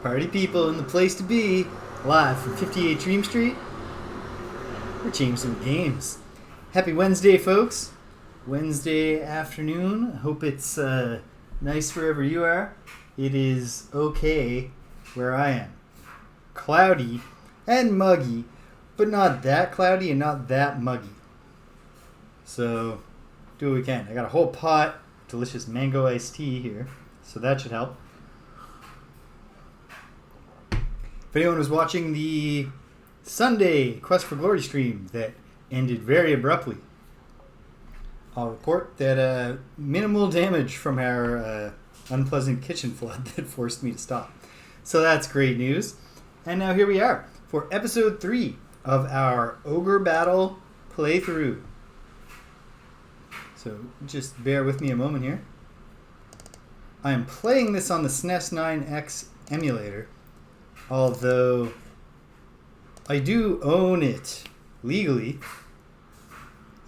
Party people in the place to be, live from 58 Dream Street. We're changing some games. Happy Wednesday, folks. Wednesday afternoon. Hope it's nice wherever you are. It is okay where I am. Cloudy and muggy, but not that cloudy and not that muggy. So, do what we can. I got a whole pot of delicious mango iced tea here, so that should help. If anyone was watching the Sunday Quest for Glory stream that ended very abruptly, I'll report that minimal damage from our unpleasant kitchen flood that forced me to stop. So that's great news. And now here we are for episode 3 of our Ogre Battle playthrough. So just bear with me a moment here. I am playing this on the SNES 9X emulator, although I do own it legally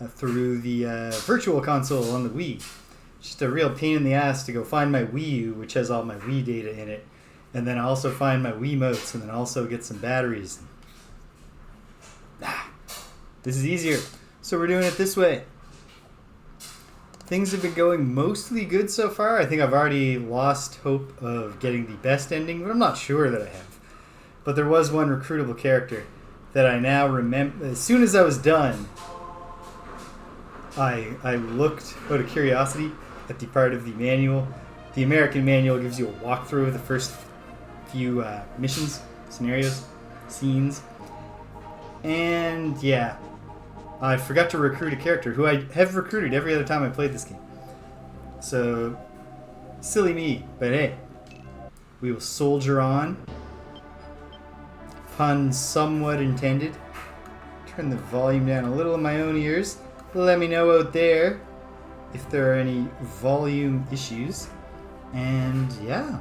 through the virtual console on the Wii. Just a real pain in the ass to go find my Wii U, which has all my Wii data in it, and then also find my Wiimotes, and then also get some batteries. This is easier, so we're doing it this way. Things have been going mostly good so far. I think I've already lost hope of getting the best ending, but I'm not sure that I have. But there was one recruitable character that I now remember. As soon as I was done, I looked out of curiosity at the part of the manual. The American manual gives you a walkthrough of the first few missions, scenarios, scenes. And yeah, I forgot to recruit a character who I have recruited every other time I played this game. So, silly me, but hey, we will soldier on. Pun somewhat intended. Turn the volume down a little in my own ears. Let me know out there if there are any volume issues. And yeah,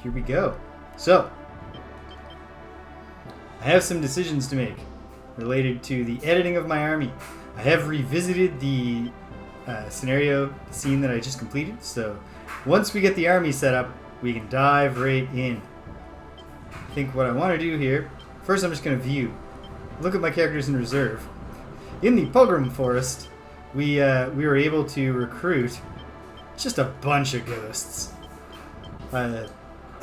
here we go. So, I have some decisions to make related to the editing of my army. I have revisited the scenario, the scene that I just completed. So, once we get the army set up, we can dive right in. I think what I want to do here, first I'm just going to view. Look at my characters in reserve. In the Pilgrim Forest, we were able to recruit just a bunch of ghosts. And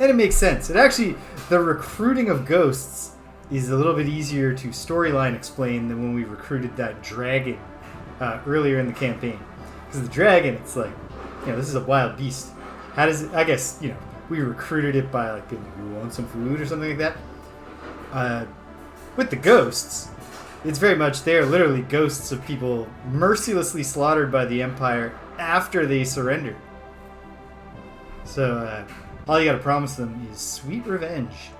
it makes sense. It actually, the recruiting of ghosts is a little bit easier to storyline explain than when we recruited that dragon earlier in the campaign. Because the dragon, it's like, this is a wild beast. How does it, I guess, we recruited it by like being like, we want some food or something like that. With the ghosts, it's very much they're literally ghosts of people mercilessly slaughtered by the Empire after they surrendered. So all you gotta promise them is sweet revenge.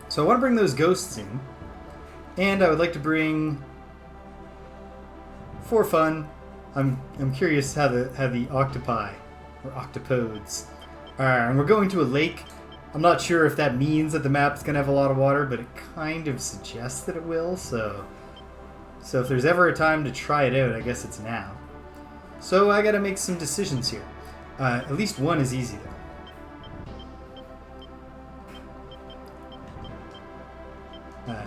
So I want to bring those ghosts in, and I would like to bring, for fun, I'm curious how the octopi or octopodes are, and we're going to a lake. I'm not sure if that means that the map's going to have a lot of water, but it kind of suggests that it will, so if there's ever a time to try it out, I guess it's now. So I got to make some decisions here. At least one is easy, though.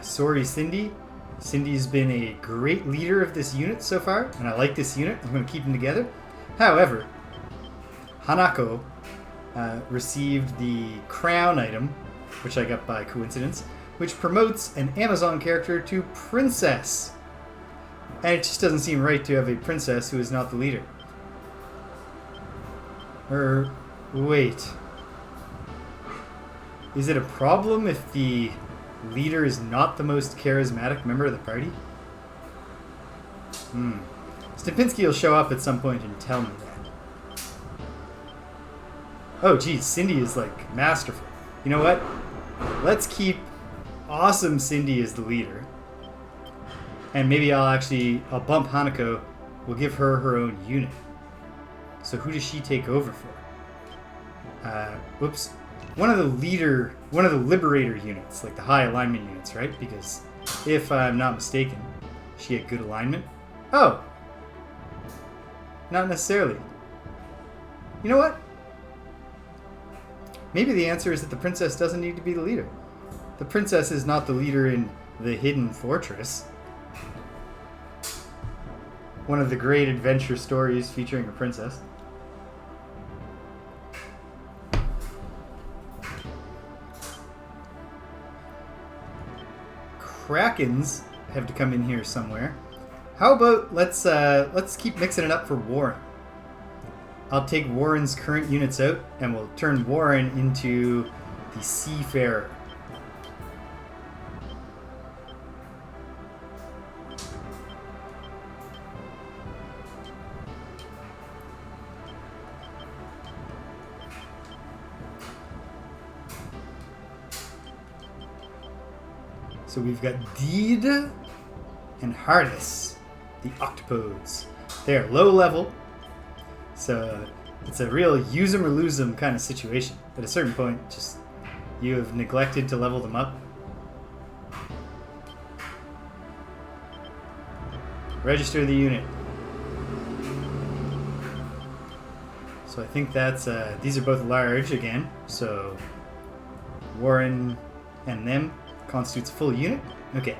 Sorry, Cindy. Cindy's been a great leader of this unit so far, and I like this unit. I'm going to keep them together. However, Hanako received the crown item, which I got by coincidence, which promotes an Amazon character to princess. And it just doesn't seem right to have a princess who is not the leader. Wait. Is it a problem if the leader is not the most charismatic member of the party? Stepinski will show up at some point and tell me that. Oh geez, Cindy is like masterful. You know what? Let's keep awesome Cindy as the leader. And maybe I'll bump Hanako. We'll give her her own unit. So who does she take over for? Whoops. One of the Liberator units, like the high alignment units, right? Because if I'm not mistaken, she had good alignment. Oh! Not necessarily. You know what? Maybe the answer is that the princess doesn't need to be the leader. The princess is not the leader in the Hidden Fortress. One of the great adventure stories featuring a princess. Krakens have to come in here somewhere. How about let's keep mixing it up for Warren. I'll take Warren's current units out, and we'll turn Warren into the Seafarer. So we've got Deed and Hardis, the Octopodes. They are low level, so it's a real use them or lose them kind of situation. At a certain point, just you have neglected to level them up. Register the unit. So I think that's these are both large again. So Warren and them constitutes a full unit. Okay.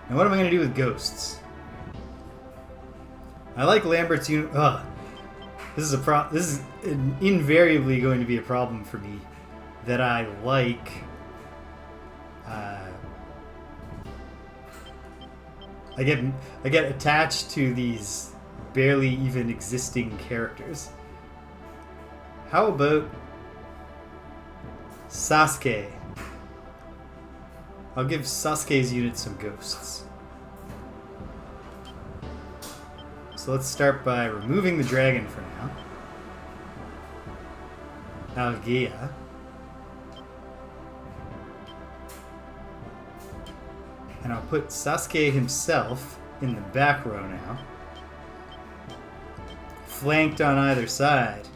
Now what am I going to do with ghosts? I like Lambert's unit. Ugh. This is invariably going to be a problem for me. That I like. I get attached to these barely even existing characters. How about Sasuke? I'll give Sasuke's unit some ghosts. So let's start by removing the dragon for now. Algea. And I'll put Sasuke himself in the back row now. Flanked on either side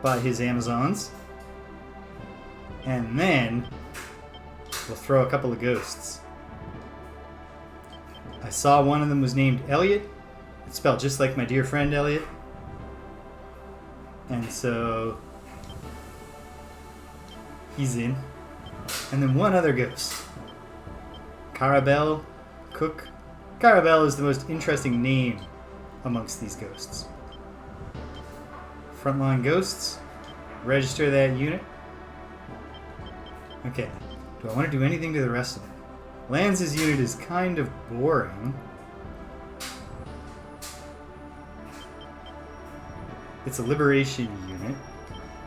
by his Amazons. And then we'll throw a couple of ghosts. I saw one of them was named Elliot. It's spelled just like my dear friend Elliot. And so he's in. And then one other ghost. Carabel Cook. Carabel is the most interesting name amongst these ghosts. Frontline ghosts. Register that unit. Okay. Do I want to do anything to the rest of them? Lance's unit is kind of boring. It's a liberation unit.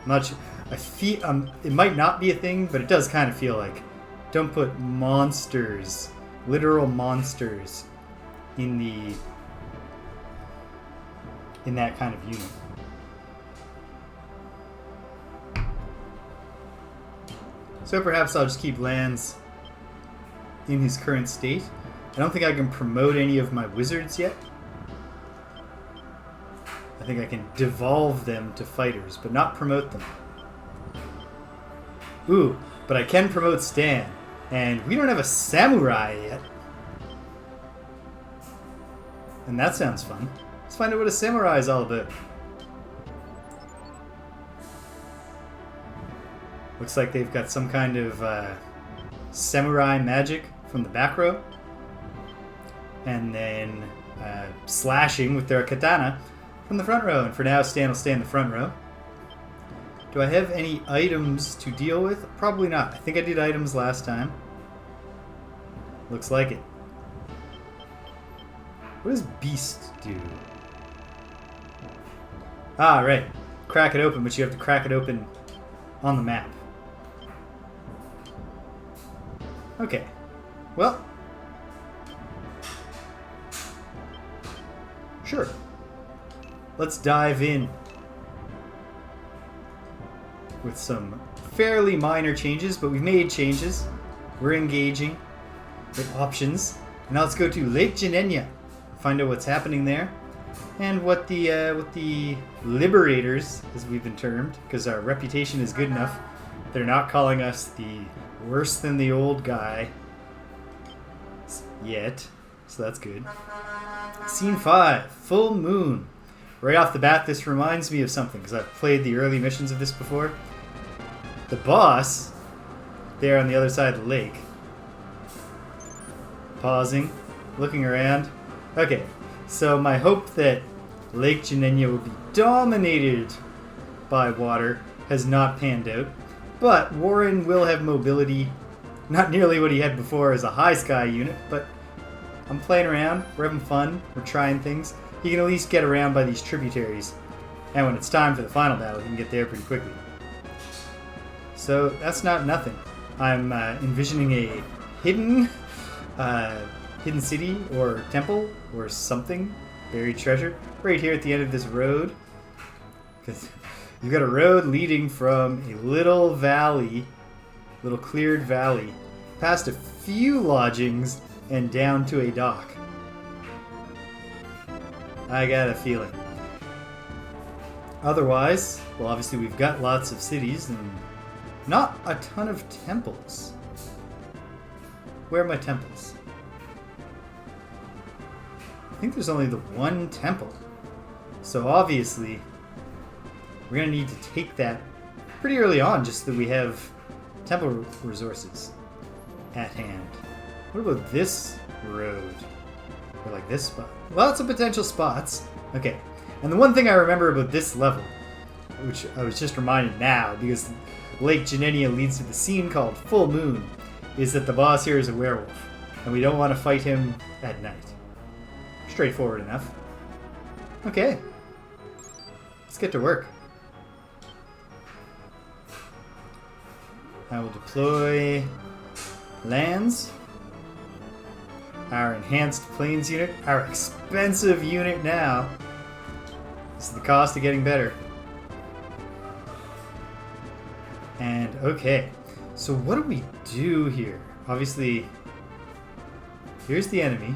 I'm not sure. I feel it might not be a thing, but it does kind of feel like. Don't put monsters, literal monsters, in that kind of unit. So perhaps I'll just keep Lance in his current state. I don't think I can promote any of my wizards yet. I think I can devolve them to fighters, but not promote them. Ooh, but I can promote Stan. And we don't have a samurai yet. And that sounds fun. Let's find out what a samurai is all about. Looks like they've got some kind of samurai magic from the back row. And then slashing with their katana from the front row. And for now, Stan will stay in the front row. Do I have any items to deal with? Probably not. I think I did items last time. Looks like it. What does Beast do? Ah, right. Crack it open, but you have to crack it open on the map. Okay. Well. Sure. Let's dive in with some fairly minor changes, but we've made changes. We're engaging with options. And now let's go to Lake Jannenia, find out what's happening there, and what the Liberators, as we've been termed, because our reputation is good enough. They're not calling us the worse than the old guy yet, so that's good. Scene 5, Full Moon. Right off the bat, this reminds me of something, because I've played the early missions of this before. the boss there on the other side of the lake. Pausing, looking around. Okay, so my hope that Lake Jannenia will be dominated by water has not panned out, but Warren will have mobility, not nearly what he had before as a high sky unit, but I'm playing around, we're having fun, we're trying things. He can at least get around by these tributaries, and when it's time for the final battle, he can get there pretty quickly. So that's not nothing. I'm envisioning a hidden city or temple or something, buried treasure, right here at the end of this road. Because you've got a road leading from a little valley, little cleared valley, past a few lodgings and down to a dock. I got a feeling. Otherwise, well, obviously we've got lots of cities and not a ton of temples. Where are my temples? I think there's only the one temple. So obviously, we're going to need to take that pretty early on just so that we have temple resources at hand. What about this road? Or like this spot? Lots of potential spots. Okay. And the one thing I remember about this level, which I was just reminded now because Lake Jannenia leads to the scene called Full Moon, is that the boss here is a werewolf. And we don't want to fight him at night. Straightforward enough. Okay. Let's get to work. I will deploy lands. Our enhanced planes unit. Our expensive unit now. This is the cost of getting better. And okay. So what do we do here? Obviously, here's the enemy.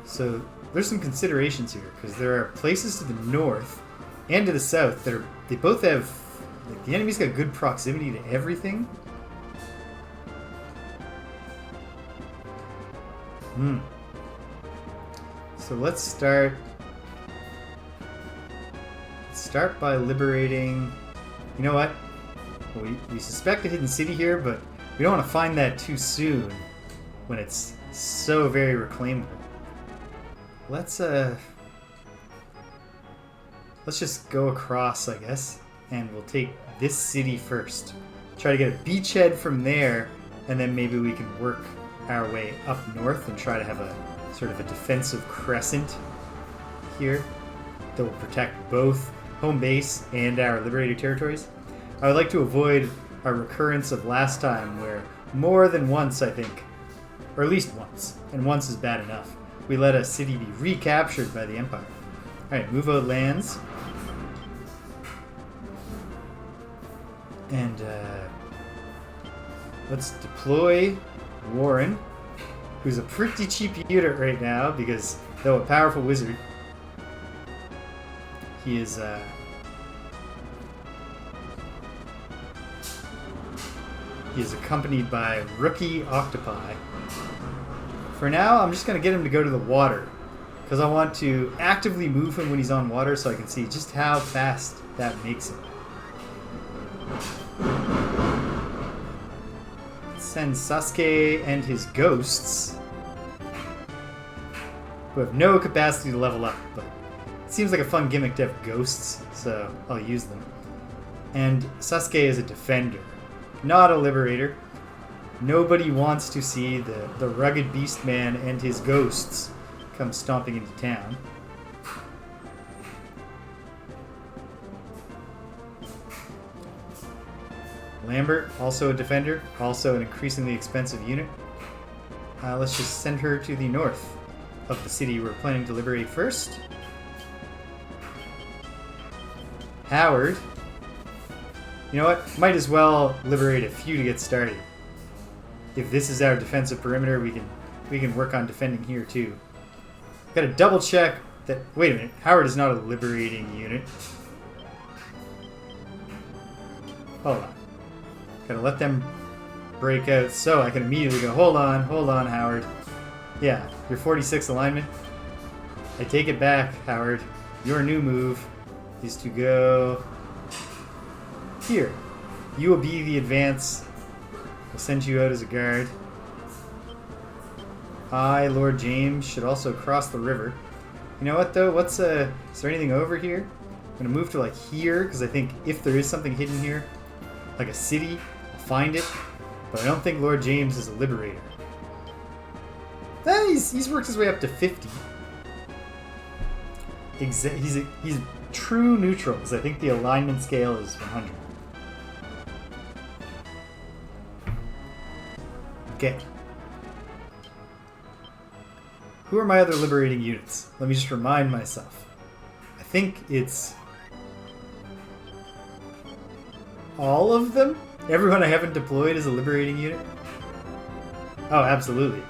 So there's some considerations here because there are places to the north and to the south that they both have, like, the enemy's got good proximity to everything. So let's start by liberating. You know what? We suspect a hidden city here, but we don't want to find that too soon when it's so very reclaimable. Let's just go across, I guess, and we'll take this city first. Try to get a beachhead from there, and then maybe we can work our way up north and try to have a sort of a defensive crescent here that will protect both home base and our liberated territories. I would like to avoid a recurrence of last time where more than once, I think, or at least once, and once is bad enough, we let a city be recaptured by the Empire. Alright, move out lands. And let's deploy Warren, who's a pretty cheap unit right now because, though a powerful wizard, he is accompanied by rookie octopi. For now, I'm just going to get him to go to the water because I want to actively move him when he's on water so I can see just how fast that makes him. Send Sasuke and his ghosts, who have no capacity to level up, but it seems like a fun gimmick to have ghosts, so I'll use them. And Sasuke is a defender, not a liberator. Nobody wants to see the rugged beast man and his ghosts come stomping into town. Lambert, also a defender, also an increasingly expensive unit. Let's just send her to the north of the city we're planning to liberate first. Howard. You know what? Might as well liberate a few to get started. If this is our defensive perimeter, we can work on defending here too. Gotta double check that. Wait a minute. Howard is not a liberating unit. Hold on. Gotta let them break out so I can immediately go, hold on, Howard. Yeah, your 46 alignment. I take it back, Howard. Your new move is to go Here, you will be the advance. We'll send you out as a guard. I, Lord James, should also cross the river. You know what, though? Is there anything over here? I'm going to move to, like, here, because I think if there is something hidden here, like a city, I'll find it. But I don't think Lord James is a liberator. He's worked his way up to 50. He's true neutral, because I think the alignment scale is 100. Okay. Who are my other liberating units? Let me just remind myself. I think it's all of them? Everyone I haven't deployed is a liberating unit? Oh, absolutely.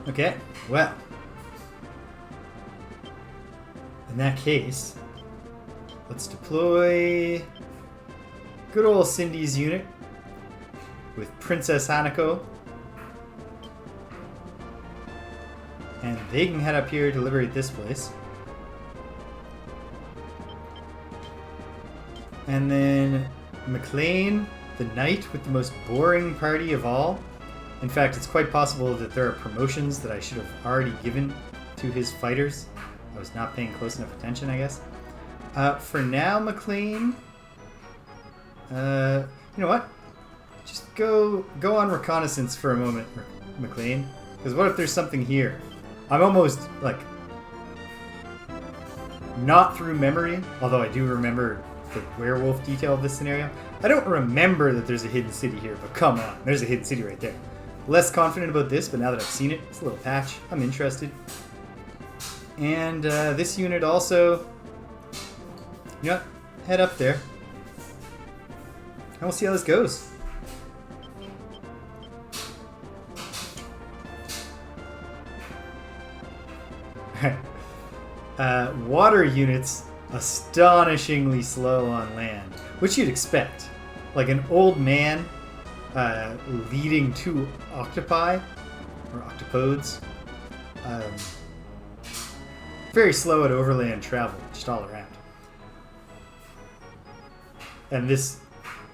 Okay, well. In that case, let's deploy good old Cindy's unit with Princess Hanako. And they can head up here to liberate this place. And then McLean, the knight with the most boring party of all. In fact, it's quite possible that there are promotions that I should have already given to his fighters. I was not paying close enough attention, I guess. For now, McLean, you know what? Just go on reconnaissance for a moment, McLean. Because what if there's something here? I'm almost, like, not through memory, although I do remember the werewolf detail of this scenario. I don't remember that there's a hidden city here, but come on, there's a hidden city right there. Less confident about this, but now that I've seen it, it's a little patch. I'm interested. And this unit also, you know what? Head up there. And we'll see how this goes. Water units astonishingly slow on land, which you'd expect. Like an old man leading two octopi, or octopodes. Very slow at overland travel, just all around. And this,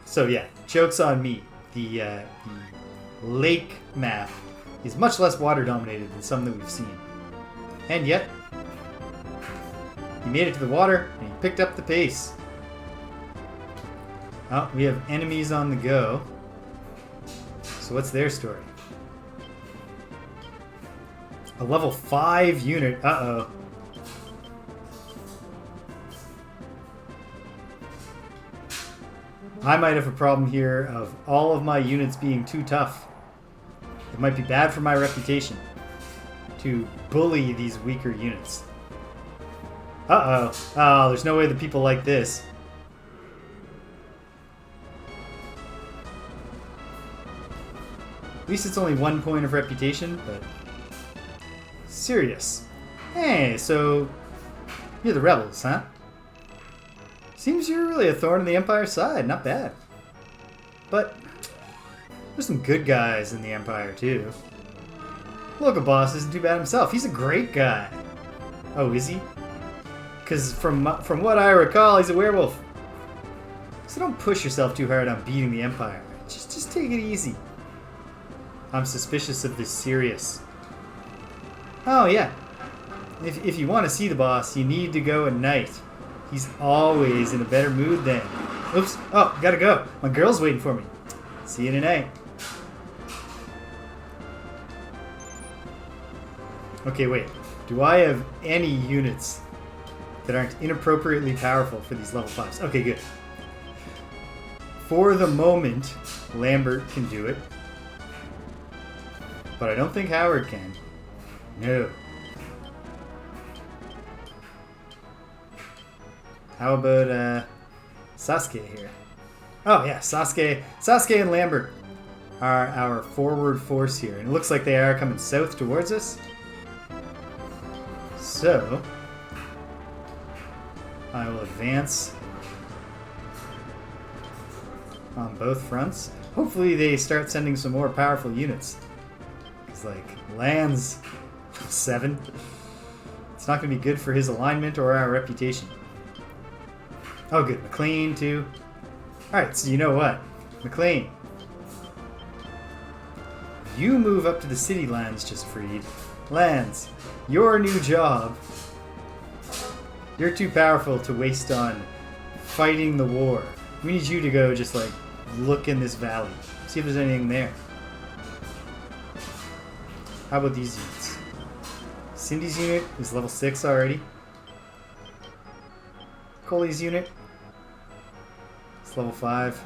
so yeah, joke's on me. The lake map is much less water dominated than some that we've seen. And yet, he made it to the water, and he picked up the pace. Oh, we have enemies on the go. So what's their story? A level 5 unit. Uh-oh. I might have a problem here of all of my units being too tough. It might be bad for my reputation to bully these weaker units. Uh-oh. Oh, there's no way that people like this. At least it's only 1 point of reputation, but serious. Hey, so you're the rebels, huh? Seems you're really a thorn in the Empire's side. Not bad. But there's some good guys in the Empire, too. Local boss isn't too bad himself. He's a great guy. Oh, is he? Because from what I recall, he's a werewolf. So don't push yourself too hard on beating the Empire. Just take it easy. I'm suspicious of this Sirius. Oh, yeah. If you want to see the boss, you need to go at night. He's always in a better mood then. Oops. Oh, gotta go. My girl's waiting for me. See you tonight. Okay, wait. Do I have any units that aren't inappropriately powerful for these level 5s? Okay, good. For the moment, Lambert can do it. But I don't think Howard can. No. How about Sasuke here? Oh yeah, Sasuke and Lambert are our forward force here. And it looks like they are coming south towards us. So, I will advance on both fronts. Hopefully they start sending some more powerful units. It's like, lands 7. It's not going to be good for his alignment or our reputation. Oh, good. McLean, too. Alright, so you know what? McLean. You move up to the city lands, just freed. Lands, your new job. You're too powerful to waste on fighting the war. We need you to go just, like, look in this valley. See if there's anything there. How about these units? Cindy's unit is level 6 already. Coley's unit is level 5.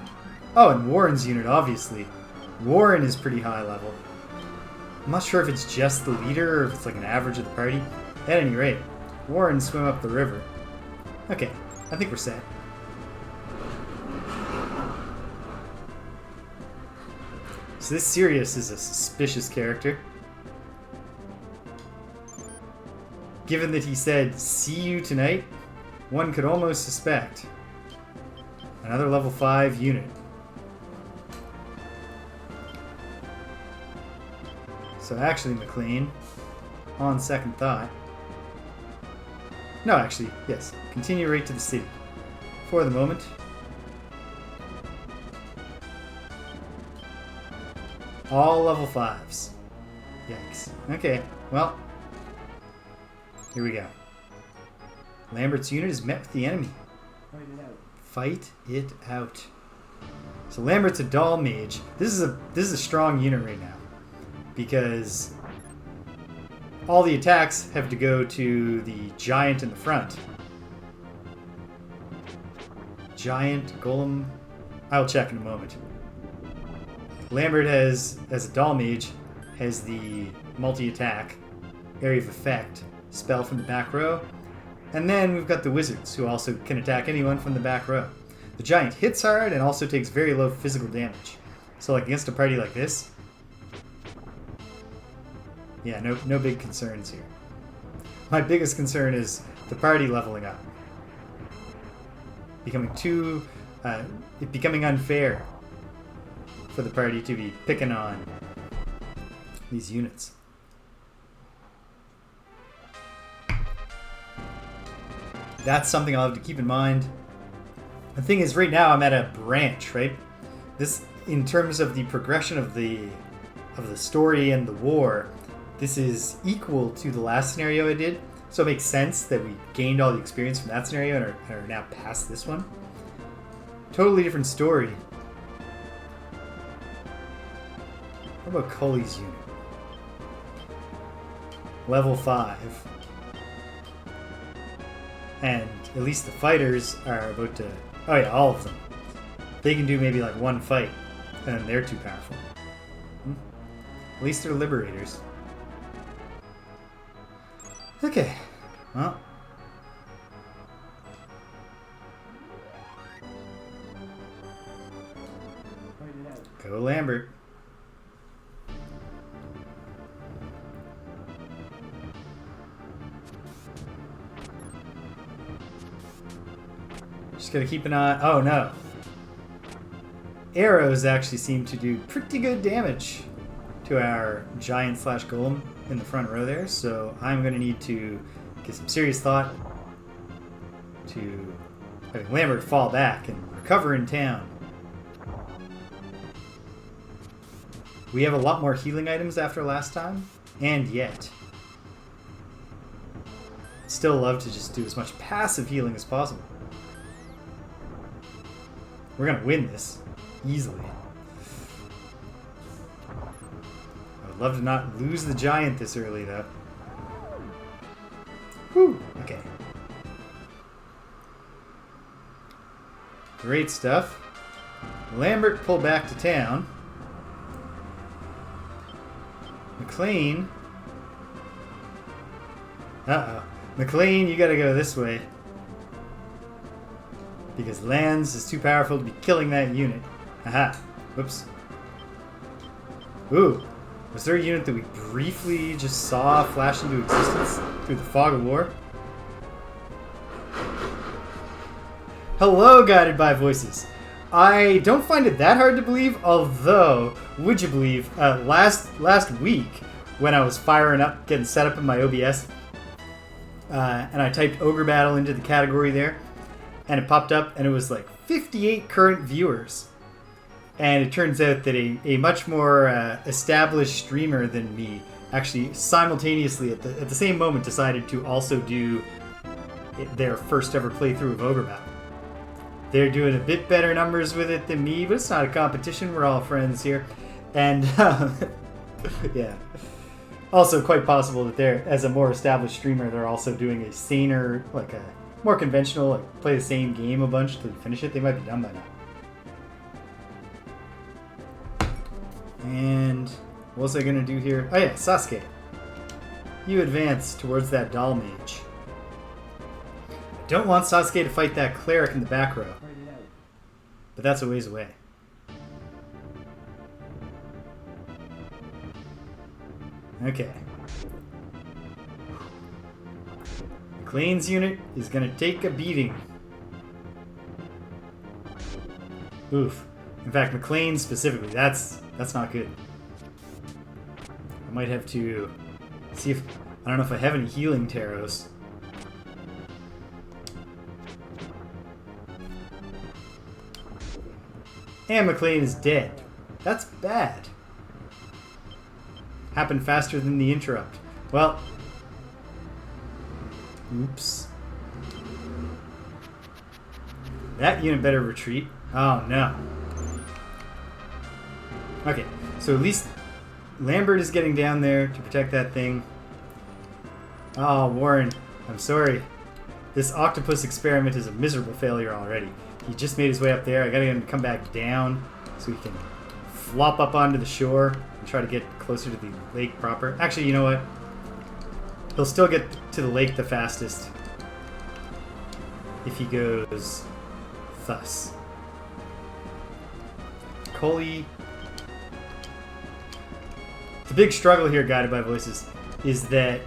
Oh, and Warren's unit, obviously. Warren is pretty high level. I'm not sure if it's just the leader or if it's like an average of the party. At any rate, Warren swim up the river. Okay, I think we're set. So this Sirius is a suspicious character. Given that he said, "See you tonight," one could almost suspect another level 5 unit. So actually, McLean, on second thought... No, actually, yes. Continue right to the city. For the moment. All level 5s. Yikes. Okay, well... Here we go. Lambert's unit is met with the enemy. Fight it out. So Lambert's a doll mage. This is a strong unit right now, because all the attacks have to go to the giant in the front. Giant, golem. I'll check in a moment. Lambert has, as a doll mage, has the multi-attack, area of effect spell from the back row. And then we've got the wizards, who also can attack anyone from the back row. The giant hits hard and also takes very low physical damage. So like against a party like this, yeah, no big concerns here. My biggest concern is the party leveling up. It becoming unfair for the party to be picking on these units. That's something I'll have to keep in mind. The thing is, right now I'm at a branch, right? This, in terms of the progression of the story and the war, this is equal to the last scenario I did. So it makes sense that we gained all the experience from that scenario and are now past this one. Totally different story. What about Cully's unit? Level 5. And at least the fighters are about to... Oh yeah, all of them. They can do maybe like one fight, and they're too powerful. At least they're liberators. Okay, well... Go Lambert. Just gotta keep an eye... Oh no. Arrows actually seem to do pretty good damage to our giant slash golem in the front row there, so I'm gonna need to give some serious thought to having Lambert fall back and recover in town. We have a lot more healing items after last time, and yet I'd still love to just do as much passive healing as possible. We're gonna win this easily. I would love to not lose the giant this early, though. Whew. Okay. Great stuff. Lambert pulled back to town. McLean. Uh-oh. McLean, you gotta go this way. Because Lands is too powerful to be killing that unit. Aha. Whoops. Ooh. Was there a unit that we briefly just saw flash into existence through the fog of war? Hello, Guided by Voices. I don't find it that hard to believe, although, would you believe, last week when I was firing up, getting set up in my OBS. And I typed Ogre Battle into the category there. And it popped up, and it was like 58 current viewers. And it turns out that a much more established streamer than me actually simultaneously at the same moment decided to also do their first ever playthrough of Ogre Battle. They're doing a bit better numbers with it than me, but it's not a competition. We're all friends here. And yeah. Also quite possible that they're, as a more established streamer, they're also doing a saner, like a more conventional, like play the same game a bunch till you finish it. They might be done by now. And what was I going to do here? Oh yeah, Sasuke. You advance towards that doll mage. I don't want Sasuke to fight that cleric in the back row. But that's a ways away. Okay. McLean's unit is going to take a beating. Oof. In fact, McLean specifically, that's not good. I might have to see if... I don't know if I have any healing taros. And McLean is dead. That's bad. Happened faster than the interrupt. Well. Oops. That unit better retreat. Oh no. Okay, so at least Lambert is getting down there to protect that thing. Oh, Warren, I'm sorry. This octopus experiment is a miserable failure already. He just made his way up there. I gotta get him to come back down so he can flop up onto the shore and try to get closer to the lake proper. Actually, you know what? He'll still get to the lake the fastest if he goes thus. Coley. The big struggle here, Guided by Voices, is that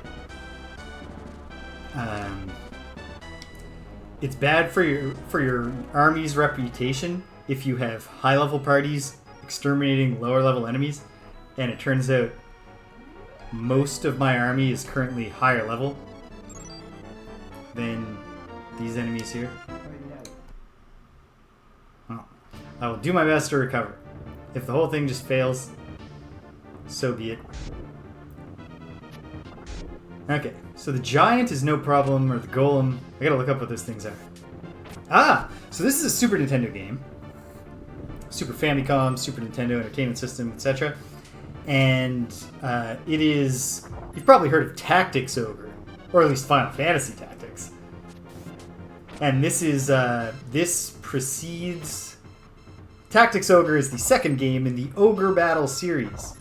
it's bad for your army's reputation if you have high-level parties exterminating lower-level enemies, and it turns out most of my army is currently higher level than these enemies here. Well, I will do my best to recover. If the whole thing just fails, so be it. Okay, so the giant is no problem, or the golem. I gotta look up what those things are. Ah! So this is a Super Nintendo game. Super Famicom, Super Nintendo Entertainment System, etc. And it is... You've probably heard of Tactics Ogre, or at least Final Fantasy Tactics. And this is... this precedes... Tactics Ogre is the second game in the Ogre Battle series.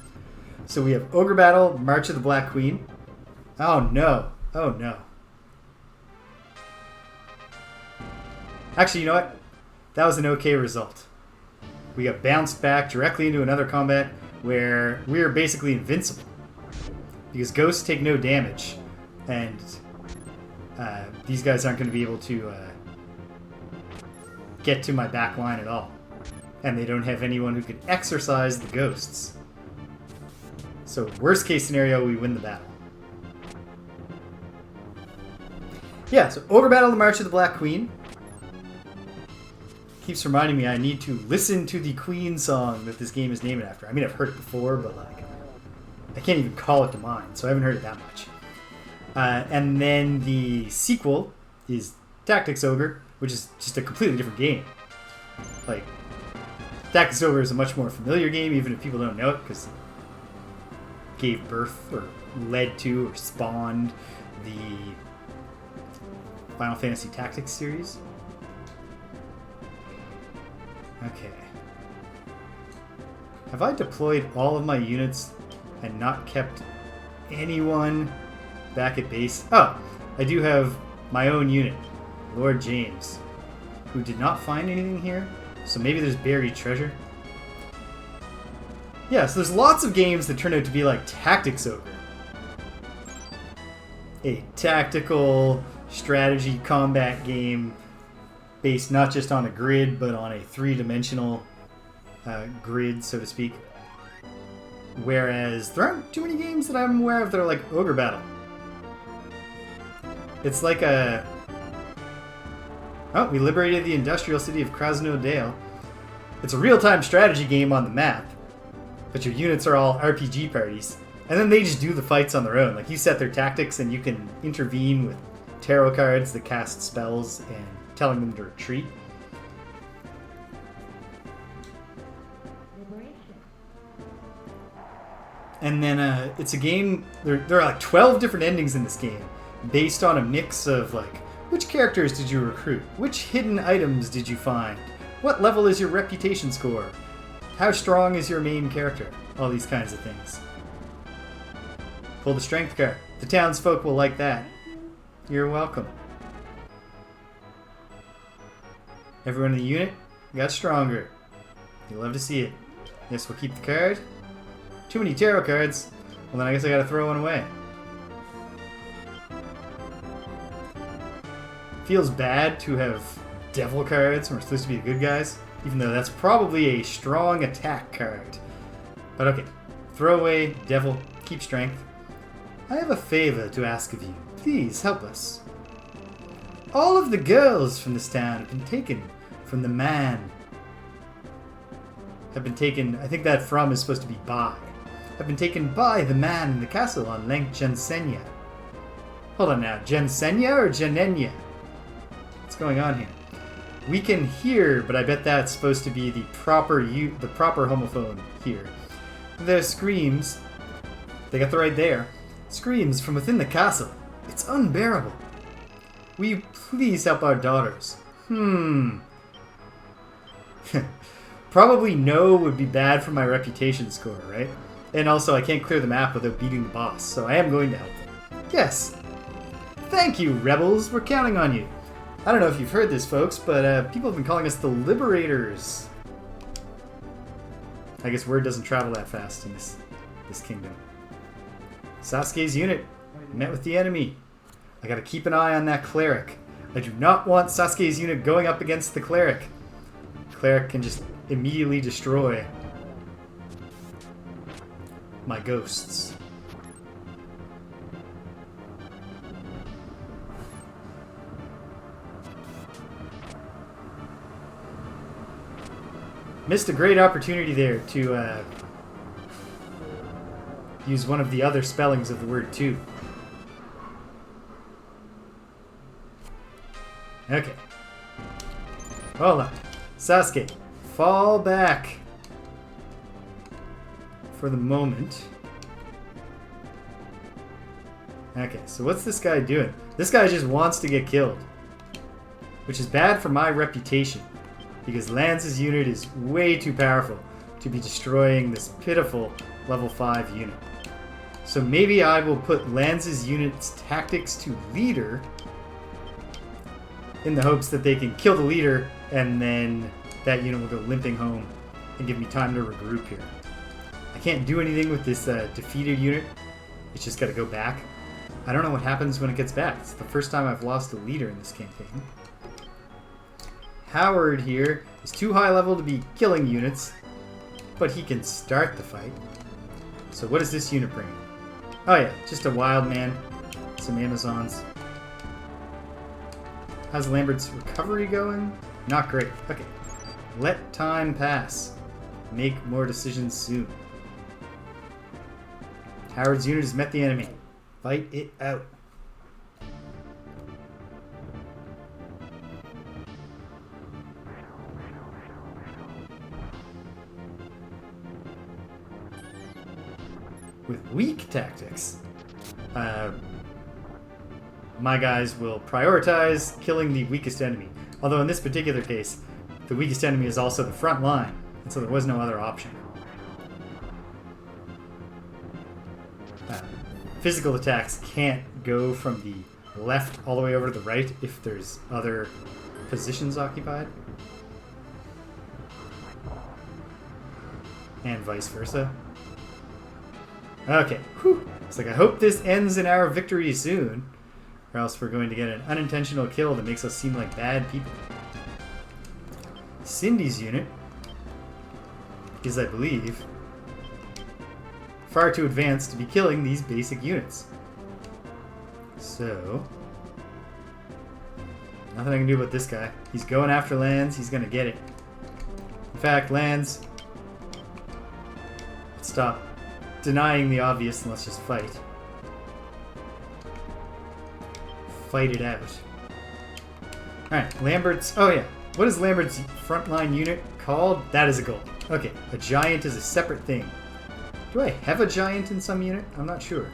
So we have Ogre Battle, March of the Black Queen. Oh no. Oh no. Actually, you know what? That was an okay result. We got bounced back directly into another combat where we are basically invincible. Because ghosts take no damage. And these guys aren't going to be able to get to my back line at all. And they don't have anyone who can exorcise the ghosts. So worst case scenario, we win the battle. Yeah, so Ogre Battle, the March of the Black Queen. Keeps reminding me I need to listen to the Queen song that this game is named after. I mean, I've heard it before, but like, I can't even call it to mind, so I haven't heard it that much. And then the sequel is Tactics Ogre, which is just a completely different game. Like, Tactics Ogre is a much more familiar game, even if people don't know it, because it gave birth, or led to, or spawned the Final Fantasy Tactics series. Okay. Have I deployed all of my units and not kept anyone back at base? Oh, I do have my own unit, Lord James, who did not find anything here, so maybe there's buried treasure. Yeah, so there's lots of games that turn out to be like Tactics Ogre. A tactical strategy combat game based not just on a grid, but on a three-dimensional grid, so to speak. Whereas there aren't too many games that I'm aware of that are like Ogre Battle. It's like a... Oh, we liberated the industrial city of Krasnodale. It's a real-time strategy game on the map, but your units are all RPG parties. And then they just do the fights on their own. Like, you set their tactics and you can intervene with tarot cards that cast spells and telling them to retreat. And then it's a game, there are like 12 different endings in this game, based on a mix of like, which characters did you recruit? Which hidden items did you find? What level is your reputation score? How strong is your main character? All these kinds of things. Pull the strength card. The townsfolk will like that. You're welcome. Everyone in the unit got stronger. You'll love to see it. Yes, we'll keep the card. Too many tarot cards. Well, then I guess I gotta throw one away. Feels bad to have devil cards when we're supposed to be the good guys, even though that's probably a strong attack card. But okay. Throw away, devil, keep strength. I have a favor to ask of you. Please help us. All of the girls from this town have been taken from the man. Have been taken, I think that from is supposed to be by. Have been taken by the man in the castle on Lake Jansenia. Hold on now, Jansenia or Jannenia? What's going on here? We can hear, but I bet that's supposed to be the proper homophone here. Their screams, they got the right there, screams from within the castle. It's unbearable. Will you please help our daughters? Probably no would be bad for my reputation score, right? And also, I can't clear the map without beating the boss, so I am going to help them. Yes. Thank you, rebels. We're counting on you. I don't know if you've heard this, folks, but people have been calling us the Liberators. I guess word doesn't travel that fast in this kingdom. Sasuke's unit met with the enemy. I gotta keep an eye on that cleric. I do not want Sasuke's unit going up against the cleric. Cleric can just immediately destroy my ghosts. Missed a great opportunity there to use one of the other spellings of the word too. Okay. Hold on. Sasuke, fall back for the moment. Okay, so what's this guy doing? This guy just wants to get killed, which is bad for my reputation, because Lance's unit is way too powerful to be destroying this pitiful level 5 unit. So maybe I will put Lance's unit's tactics to leader in the hopes that they can kill the leader, and then that unit will go limping home and give me time to regroup here. I can't do anything with this defeated unit. It's just got to go back. I don't know what happens when it gets back. It's the first time I've lost a leader in this campaign. Howard here is too high level to be killing units, but he can start the fight. So what does this unit bring? Oh yeah, just a wild man, some Amazons. How's Lambert's recovery going? Not great. Okay. Let time pass. Make more decisions soon. Howard's unit has met the enemy. Fight it out. With weak tactics, my guys will prioritize killing the weakest enemy. Although in this particular case, the weakest enemy is also the front line, and so there was no other option. Physical attacks can't go from the left all the way over to the right if there's other positions occupied. And vice versa. Okay, whew. It's like I hope this ends in our victory soon, or else we're going to get an unintentional kill that makes us seem like bad people. Cindy's unit is, I believe, far too advanced to be killing these basic units. So, nothing I can do about this guy. He's going after lands. He's going to get it. In fact, lands, stop denying the obvious and let's just fight. Fight it out. Alright, Lambert's... Oh yeah. What is Lambert's frontline unit called? That is a goal. Okay, a giant is a separate thing. Do I have a giant in some unit? I'm not sure.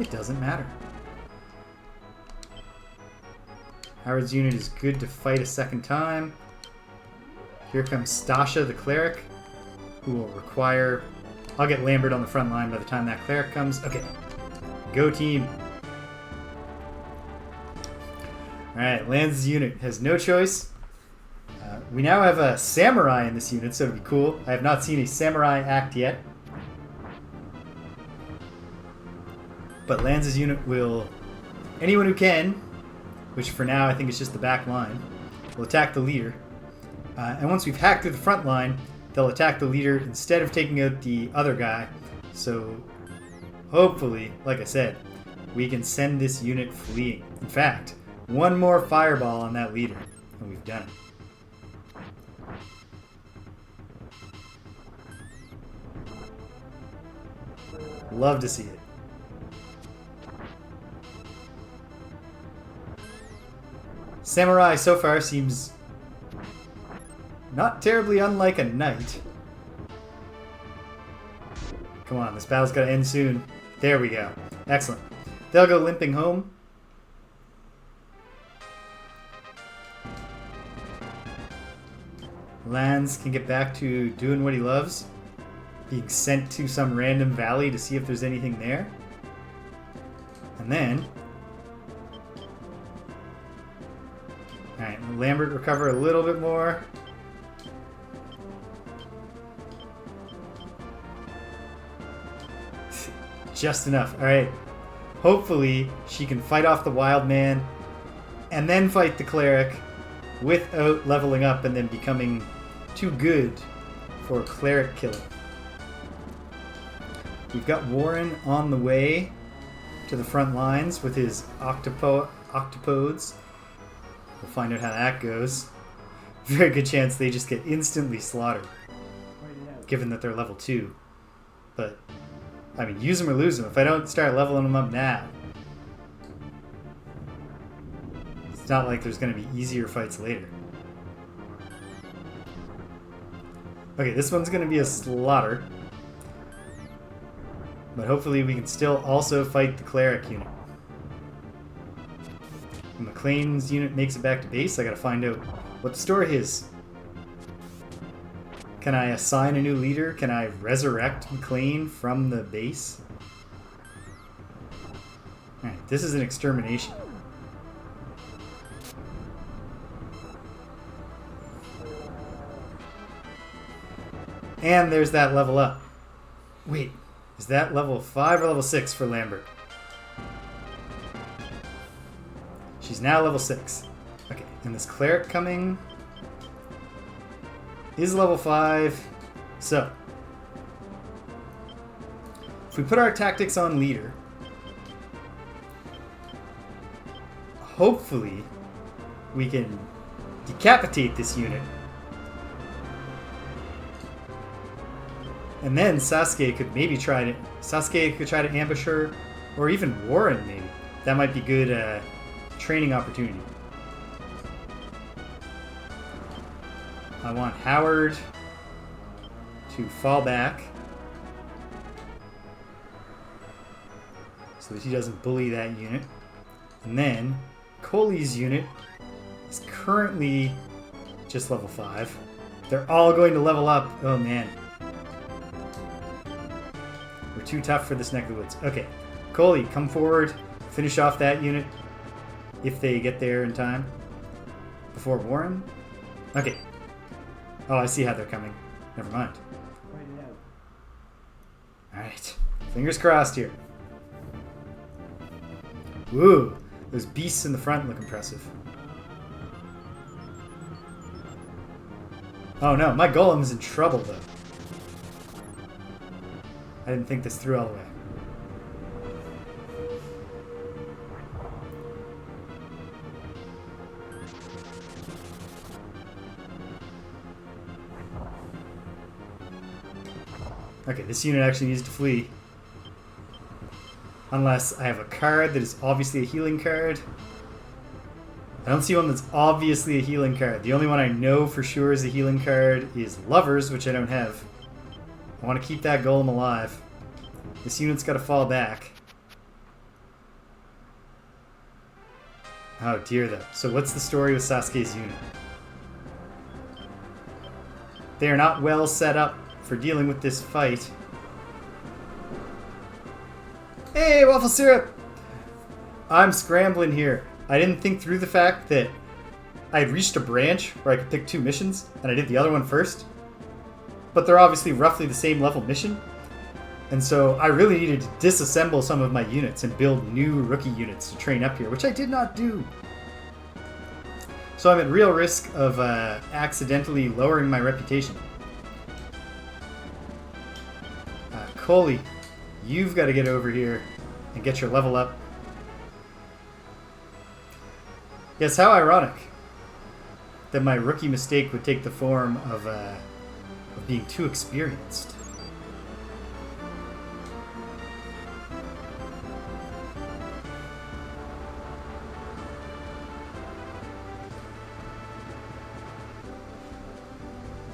It doesn't matter. Howard's unit is good to fight a second time. Here comes Stasha, the cleric, who will require... I'll get Lambert on the front line by the time that cleric comes. Okay. Go team. Alright, Lance's unit has no choice. We now have a samurai in this unit, so it'd be cool. I have not seen a samurai act yet. But Lance's unit will... Anyone who can, which for now I think is just the back line, will attack the leader. And once we've hacked through the front line, they'll attack the leader instead of taking out the other guy. So, hopefully, like I said, we can send this unit fleeing. In fact, one more fireball on that leader, and we've done it. Love to see it. Samurai so far seems not terribly unlike a knight. Come on, this battle's got to end soon. There we go. Excellent. They'll go limping home. Lance can get back to doing what he loves. Being sent to some random valley to see if there's anything there. And then... Alright, Lambert recover a little bit more. Just enough. Alright. Hopefully she can fight off the wild man and then fight the cleric without leveling up and then becoming too good for a cleric killing. We've got Warren on the way to the front lines with his octopodes. We'll find out how that goes. Very good chance they just get instantly slaughtered, given that they're level 2. But, I mean, use them or lose them. If I don't start leveling them up now, it's not like there's going to be easier fights later. Okay, this one's going to be a slaughter. But hopefully we can still also fight the cleric unit. When McLean's unit makes it back to base, I gotta find out what the story is. Can I assign a new leader? Can I resurrect McLean from the base? Alright, this is an extermination. And there's that level up. Wait, is that level 5 or level 6 for Lambert? She's now level 6. Okay, and this cleric coming is level 5. So, if we put our tactics on leader, hopefully we can decapitate this unit. And then Sasuke could maybe try to ambush her, or even Warren maybe. That might be good training opportunity. I want Howard to fall back so that he doesn't bully that unit. And then Coley's unit is currently just level 5. They're all going to level up. Oh man. We're too tough for this neck of the woods. Okay. Coley, come forward. Finish off that unit. If they get there in time. Before Warren? Okay. Oh, I see how they're coming. Never mind. Alright. Fingers crossed here. Woo! Those beasts in the front look impressive. Oh no, my golem's in trouble though. I didn't think this through all the way. Okay, this unit actually needs to flee. Unless I have a card that is obviously a healing card. I don't see one that's obviously a healing card. The only one I know for sure is a healing card is Lovers, which I don't have. I want to keep that golem alive. This unit's got to fall back. Oh dear though. So what's the story with Sasuke's unit? They are not well set up for dealing with this fight. Hey, waffle syrup! I'm scrambling here. I didn't think through the fact that I had reached a branch where I could pick 2 missions, and I did the other one first. But they're obviously roughly the same level mission. And so I really needed to disassemble some of my units and build new rookie units to train up here, which I did not do. So I'm at real risk of accidentally lowering my reputation. Coley, you've got to get over here and get your level up. Yes, how ironic that my rookie mistake would take the form of being too experienced.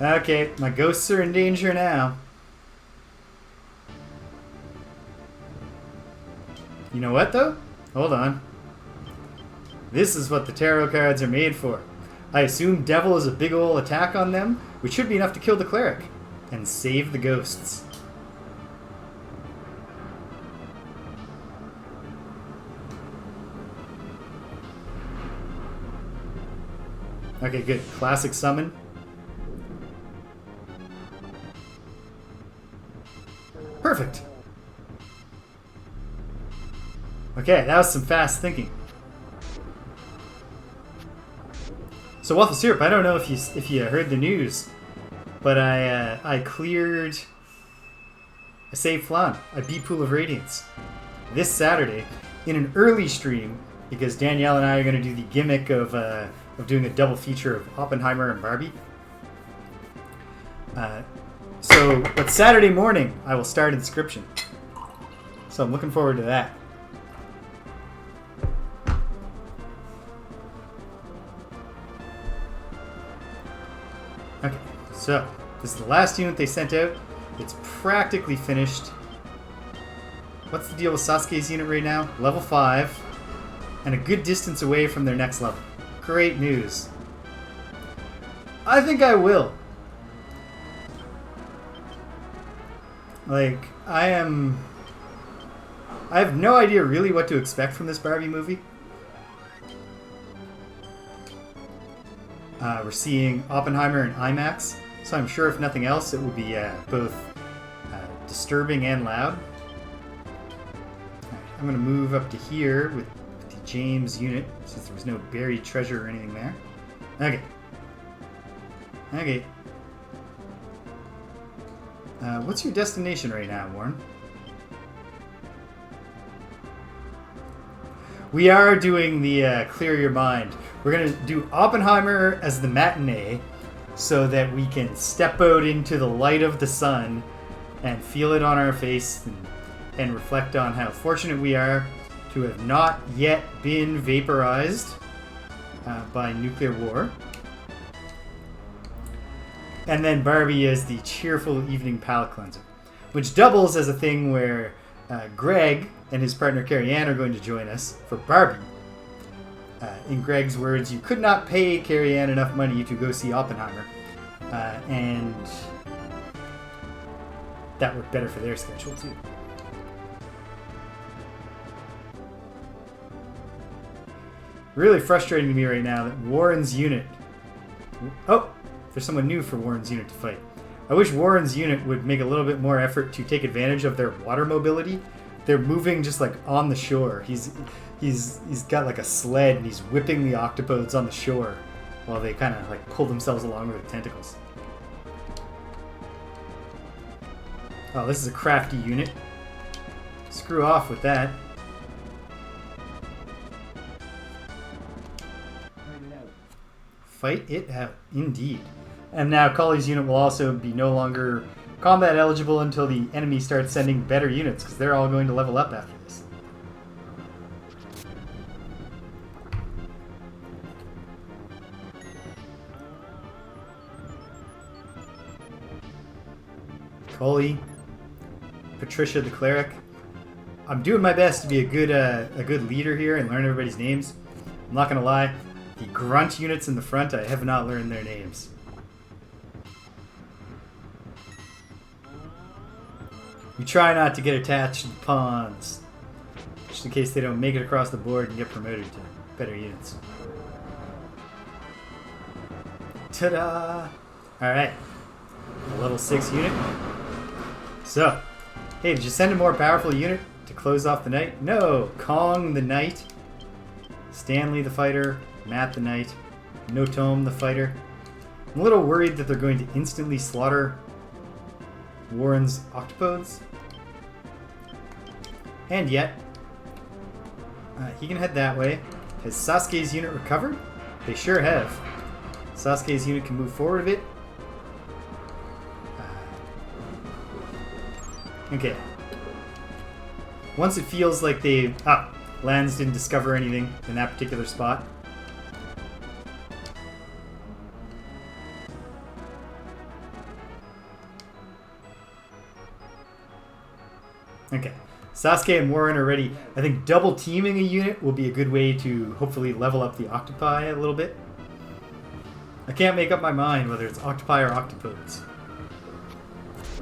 Okay, my ghosts are in danger now. You know what, though? Hold on. This is what the tarot cards are made for. I assume Devil is a big ol' attack on them, which should be enough to kill the cleric and save the ghosts. Okay, good. Classic summon. Perfect. Okay, that was some fast thinking. So Waffle Syrup, I don't know if you heard the news, but I cleared a save flan. I beat Pool of Radiance this Saturday in an early stream because Danielle and I are going to do the gimmick of doing a double feature of Oppenheimer and Barbie. But Saturday morning I will start inscription. So I'm looking forward to that. Okay, so this is the last unit they sent out. It's practically finished. What's the deal with Sasuke's unit right now? Level 5, and a good distance away from their next level. Great news. I think I will. Like, I have no idea really what to expect from this Barbie movie. We're seeing Oppenheimer in IMAX, so I'm sure if nothing else it will be both disturbing and loud. Right, I'm going to move up to here with the James unit, since there was no buried treasure or anything there. Okay. Okay. What's your destination right now, Warren? We are doing the clear your mind. We're going to do Oppenheimer as the matinee so that we can step out into the light of the sun and feel it on our face and reflect on how fortunate we are to have not yet been vaporized by nuclear war. And then Barbie is the cheerful evening palate cleanser, which doubles as a thing where Greg and his partner Carrie Ann are going to join us for Barbie. In Greg's words, you could not pay Carrie Ann enough money to go see Oppenheimer, and that worked better for their schedule too. Really frustrating to me right now that Warren's unit... Oh! There's someone new for Warren's unit to fight. I wish Warren's unit would make a little bit more effort to take advantage of their water mobility. They're moving just like on the shore. He's got like a sled and he's whipping the octopodes on the shore while they kind of like pull themselves along with their tentacles. Oh, this is a crafty unit. Screw off with that. Fight it out, indeed. And now Colley's unit will also be no longer combat eligible until the enemy starts sending better units, because they're all going to level up after this. Colley, Patricia the cleric. I'm doing my best to be a good leader here and learn everybody's names. I'm not gonna lie, the grunt units in the front, I have not learned their names. We try not to get attached to the pawns, just in case they don't make it across the board and get promoted to better units. Ta-da! Alright, level 6 unit. So, hey, did you send a more powerful unit to close off the night? No! Kong the knight, Stanley the fighter, Matt the knight, Notom the fighter. I'm a little worried that they're going to instantly slaughter Warren's octopodes. And yet, he can head that way. Has Sasuke's unit recovered? They sure have. Sasuke's unit can move forward a bit. Okay. Once it feels like they... Lands didn't discover anything in that particular spot. Okay. Sasuke and Warren are ready. I think double teaming a unit will be a good way to hopefully level up the octopi a little bit. I can't make up my mind whether it's octopi or octopodes.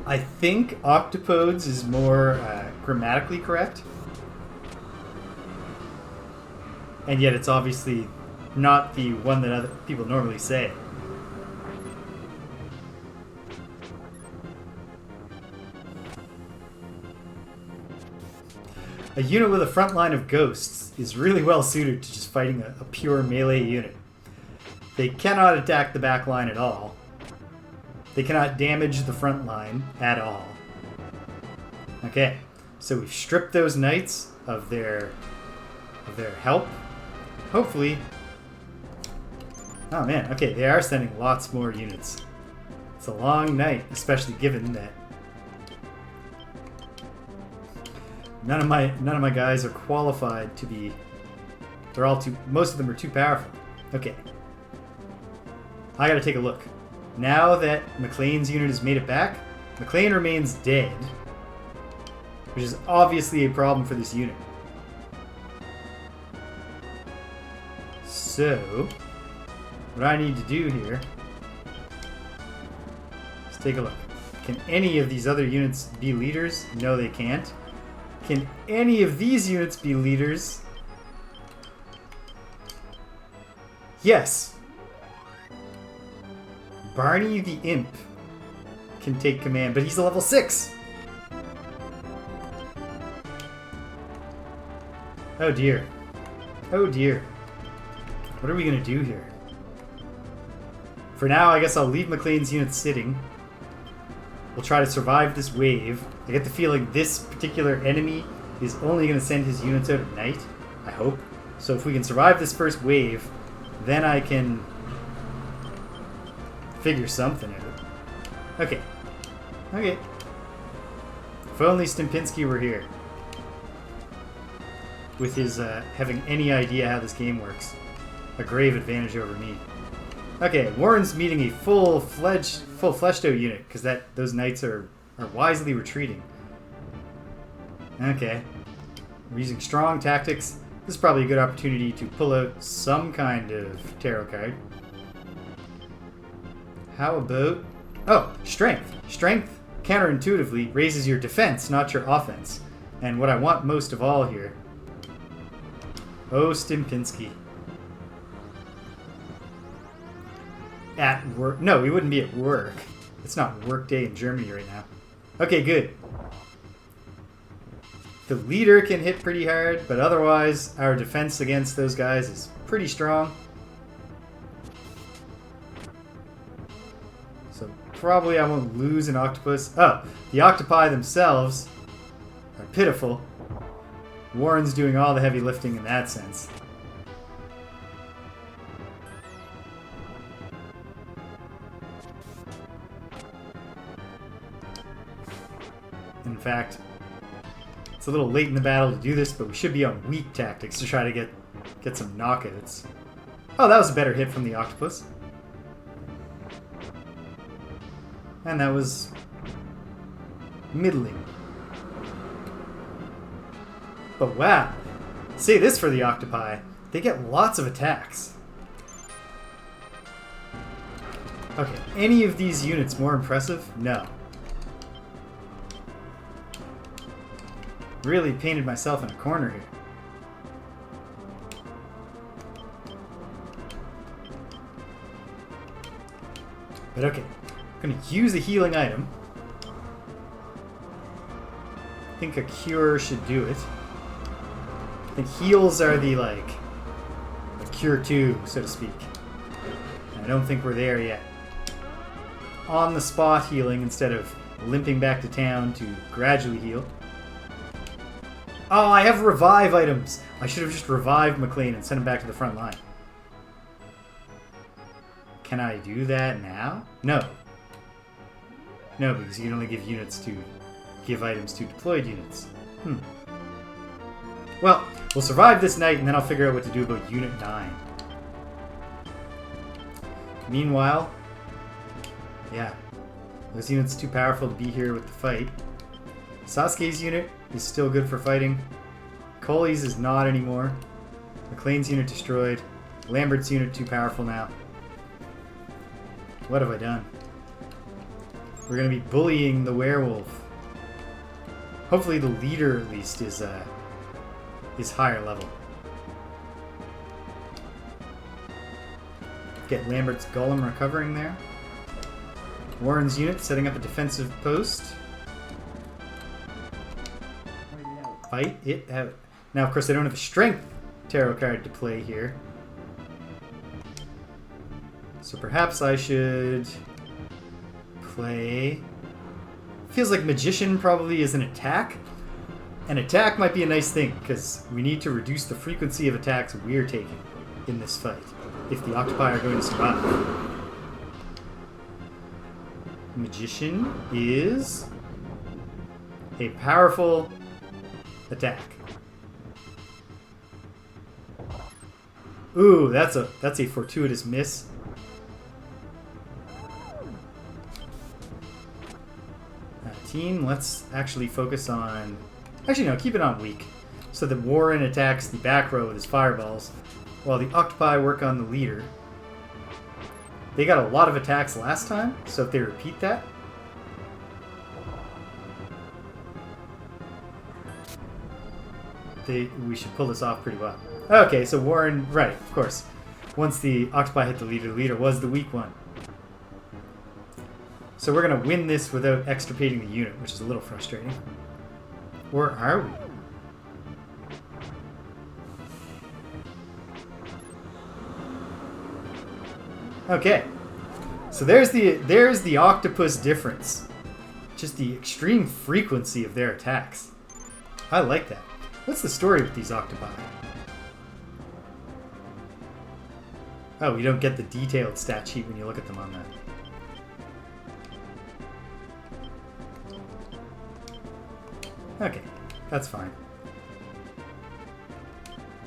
I think octopodes is more grammatically correct. And yet it's obviously not the one that other people normally say. A unit with a front line of ghosts is really well suited to just fighting a pure melee unit. They cannot attack the back line at all. They cannot damage the front line at all. Okay, so we've stripped those knights of their help. Hopefully... Oh man, okay, they are sending lots more units. It's a long night, especially given that none of my guys are qualified to be... They're all too... Most of them are too powerful. Okay. I gotta take a look. Now that McLean's unit has made it back, McLean remains dead, which is obviously a problem for this unit. So, what I need to do here is take a look. Can any of these other units be leaders? No, they can't. Can any of these units be leaders? Yes. Barney the Imp can take command, but he's a level 6! Oh dear. Oh dear. What are we gonna do here? For now, I guess I'll leave McLean's unit sitting. We'll try to survive this wave. I get the feeling this particular enemy is only gonna send his units out at night. I hope. So if we can survive this first wave, then I can figure something out. Okay. Okay. If only Stimpinski were here. With his having any idea how this game works. A grave advantage over me. Okay, Warren's meeting a full-fleshed out unit, because those knights are wisely retreating. Okay. We're using strong tactics. This is probably a good opportunity to pull out some kind of tarot card. How about... Oh, strength. Strength, counterintuitively, raises your defense, not your offense. And what I want most of all here... Oh, Stimpinski. At work... No, we wouldn't be at work. It's not work day in Germany right now. Okay, good. The leader can hit pretty hard, but otherwise, our defense against those guys is pretty strong. So probably I won't lose an octopus. Oh, the octopi themselves are pitiful. Warren's doing all the heavy lifting in that sense. In fact, it's a little late in the battle to do this, but we should be on weak tactics to try to get some knockouts. Oh, that was a better hit from the octopus. And that was middling. But wow, say this for the octopi, they get lots of attacks. Okay, any of these units more impressive? No. Really painted myself in a corner here. But okay, I'm going to use a healing item. I think a cure should do it. I think heals are the, like, a cure 2, so to speak. I don't think we're there yet. On the spot healing instead of limping back to town to gradually heal. Oh, I have revive items! I should have just revived McLean and sent him back to the front line. Can I do that now? No. No, because you can only give items to deployed units. Well, we'll survive this night and then I'll figure out what to do about Unit 9. Meanwhile, yeah, those units too powerful to be here with the fight. Sasuke's unit is still good for fighting. Coley's is not anymore. McLean's unit destroyed. Lambert's unit too powerful now. What have I done? We're going to be bullying the werewolf. Hopefully the leader, at least, is higher level. Get Lambert's golem recovering there. Warren's unit setting up a defensive post. Fight it out. Now, of course, I don't have a strength tarot card to play here. So perhaps I should play... Feels like Magician probably is an attack. An attack might be a nice thing, because we need to reduce the frequency of attacks we're taking in this fight, if the octopi are going to survive. Magician is a powerful attack. Ooh, that's a fortuitous miss. Team, let's actually focus on... Actually, no, keep it on weak. So that Warren attacks the back row with his fireballs, while the octopi work on the leader. They got a lot of attacks last time, so if they repeat that... we should pull this off pretty well. Okay, so Warren... Right, of course. Once the octopi hit the leader was the weak one. So we're going to win this without extirpating the unit, which is a little frustrating. Or are we? Okay. So there's the octopus difference. Just the extreme frequency of their attacks. I like that. What's the story with these octopi? Oh, you don't get the detailed stat sheet when you look at them on that. Okay, that's fine.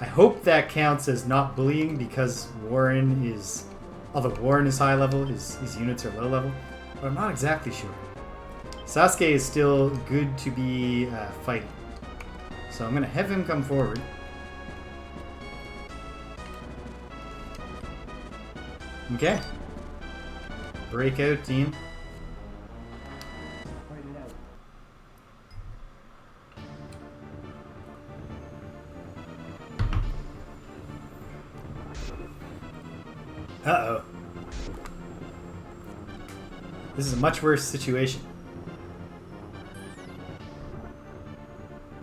I hope that counts as not bullying because Warren is... Although Warren is high level, his units are low level. But I'm not exactly sure. Sasuke is still good to be fighting. So I'm going to have him come forward. Okay. Breakout team. Uh-oh. This is a much worse situation.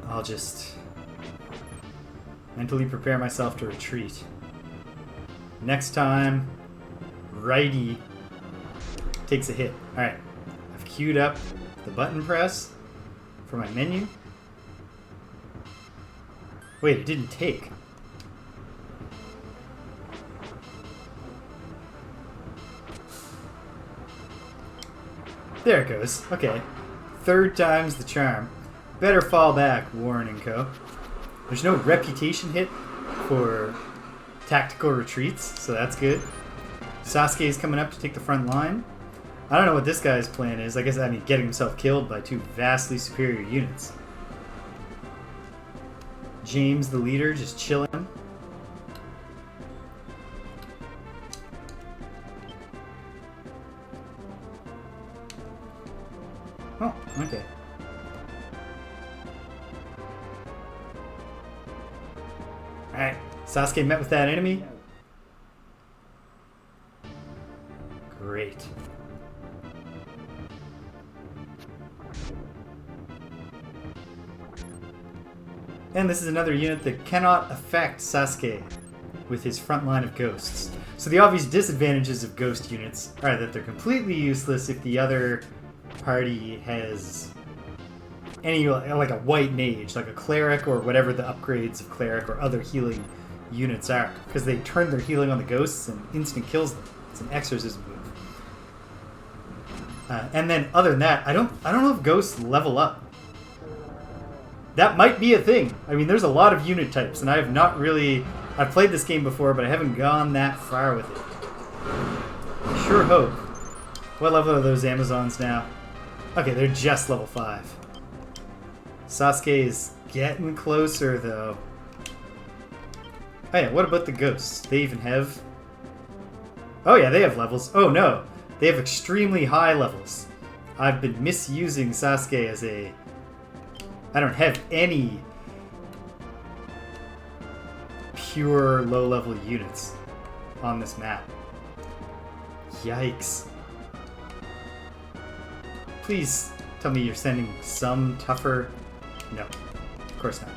I'll just mentally prepare myself to retreat. Next time, righty takes a hit. Alright. I've queued up the button press for my menu. Wait, it didn't take. There it goes. Okay. Third time's the charm. Better fall back, Warren and Co. There's no reputation hit for tactical retreats, so that's good. Sasuke's coming up to take the front line. I don't know what this guy's plan is. I guess, getting himself killed by two vastly superior units. James, the leader, just chilling. Oh, okay. Alright, Sasuke met with that enemy. Great. And this is another unit that cannot affect Sasuke with his front line of ghosts. So the obvious disadvantages of ghost units are that they're completely useless if the other party has any, like a white mage, like a cleric or whatever the upgrades of cleric or other healing units are, because they turn their healing on the ghosts and instant kills them. It's an exorcism move. And then other than that, I don't know if ghosts level up. That might be a thing. There's a lot of unit types, and I have not really... I've played this game before, but I haven't gone that far with it. I sure hope. What level are those Amazons now? Okay, they're just level 5. Sasuke is getting closer, though. Oh yeah, what about the ghosts? They even have... Oh yeah, they have levels. Oh no, they have extremely high levels. I've been misusing Sasuke as a... I don't have any pure low-level units on this map. Yikes. Please tell me you're sending some tougher... No, of course not.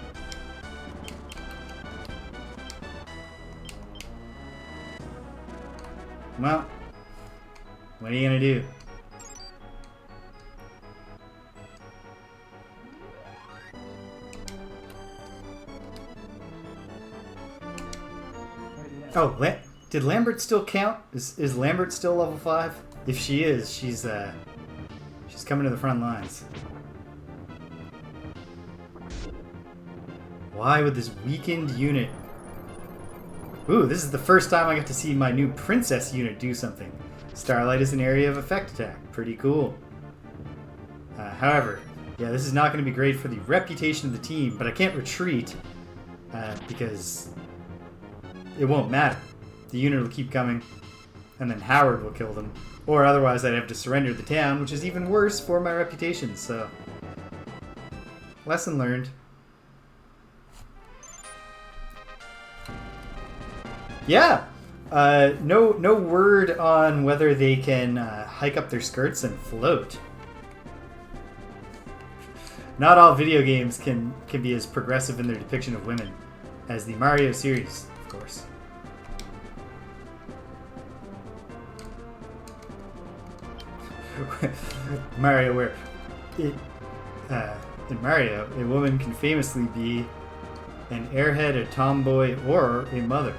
Well, what are you gonna do? Oh, did Lambert still count? Is Lambert still level 5? If she is, she's coming to the front lines. Why would this weakened unit... Ooh, this is the first time I got to see my new princess unit do something. Starlight is an area of effect attack. Pretty cool. However, yeah, this is not going to be great for the reputation of the team, but I can't retreat because it won't matter. The unit will keep coming, and then Howard will kill them. Or otherwise I'd have to surrender the town, which is even worse for my reputation, so... Lesson learned. Yeah! No word on whether they can hike up their skirts and float. Not all video games can be as progressive in their depiction of women as the Mario series, of course. Mario, where in Mario, a woman can famously be an airhead, a tomboy, or a mother.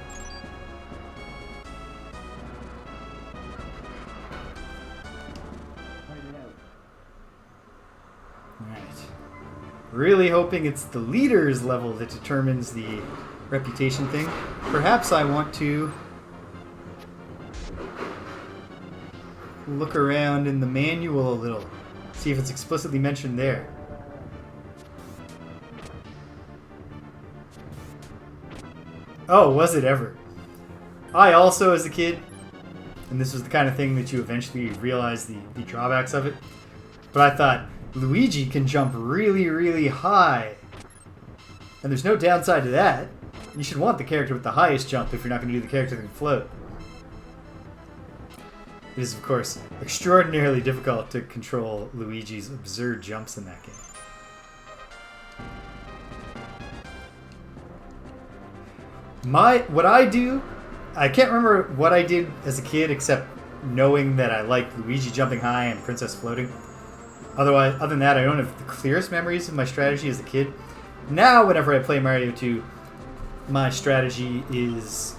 Alright. Really hoping it's the leader's level that determines the reputation thing. Perhaps I want to look around in the manual a little, see if it's explicitly mentioned there. Oh, was it ever? I also, as a kid, and this was the kind of thing that you eventually realize the drawbacks of it, but I thought, Luigi can jump really, really high. And there's no downside to that. You should want the character with the highest jump if you're not going to do the character that can float. It is, of course, extraordinarily difficult to control Luigi's absurd jumps in that game. What I do, I can't remember what I did as a kid except knowing that I like Luigi jumping high and Princess floating. Otherwise, other than that, I don't have the clearest memories of my strategy as a kid. Now, whenever I play Mario 2, my strategy is...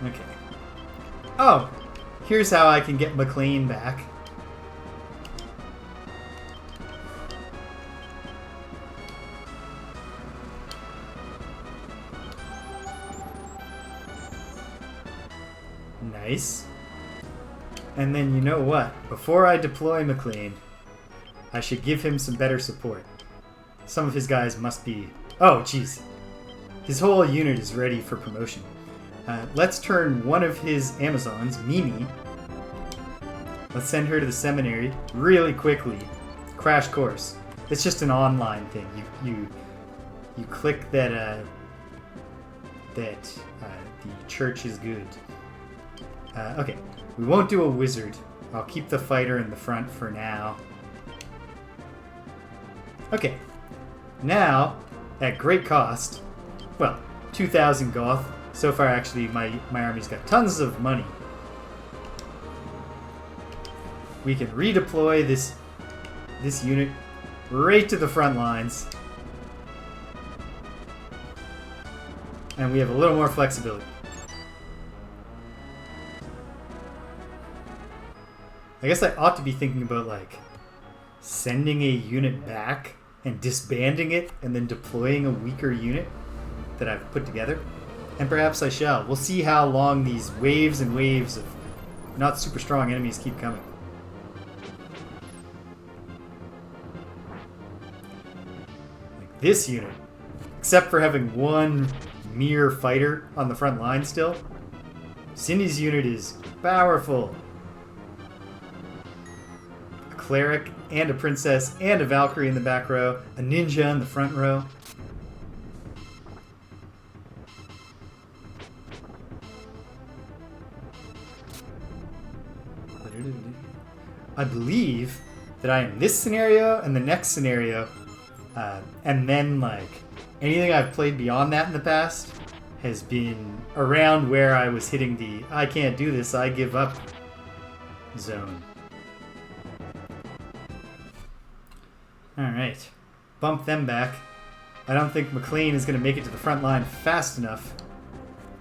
Okay. Oh! Here's how I can get McLean back. Nice. And then you know what? Before I deploy McLean, I should give him some better support. Some of his guys must be... Oh, jeez. His whole unit is ready for promotion. Let's turn one of his Amazons, Mimi. Let's send her to the seminary really quickly. Crash course. It's just an online thing. You click that the church is good. Okay, we won't do a wizard. I'll keep the fighter in the front for now. Okay, now at great cost. Well, 2,000 goth. So far, actually, my army's got tons of money. We can redeploy this unit right to the front lines. And we have a little more flexibility. I guess I ought to be thinking about, like, sending a unit back and disbanding it and then deploying a weaker unit that I've put together. And perhaps I shall. We'll see how long these waves and waves of not super strong enemies keep coming. Like this unit, except for having one mere fighter on the front line still, Cindy's unit is powerful. A cleric and a princess and a Valkyrie in the back row, a ninja in the front row. I believe that I am this scenario and the next scenario, and then like anything I've played beyond that in the past has been around where I was hitting the I can't do this, I give up zone. Alright, bump them back. I don't think McLean is going to make it to the front line fast enough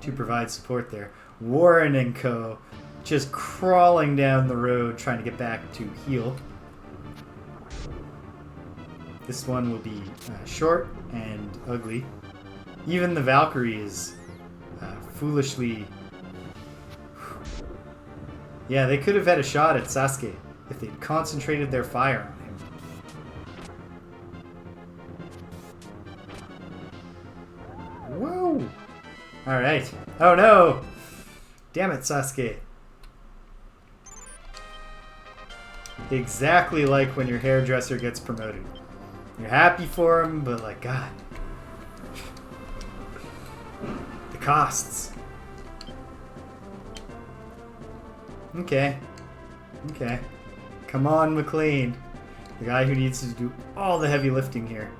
to provide support there. Warren and co. just crawling down the road trying to get back to heal. This one will be short and ugly. Even the Valkyrie is foolishly... Yeah, they could have had a shot at Sasuke if they'd concentrated their fire on him. Whoa! Alright. Oh no! Damn it, Sasuke. Exactly like when your hairdresser gets promoted. You're happy for him, but like, God. The costs. Okay. Okay. Come on, McLean. The guy who needs to do all the heavy lifting here.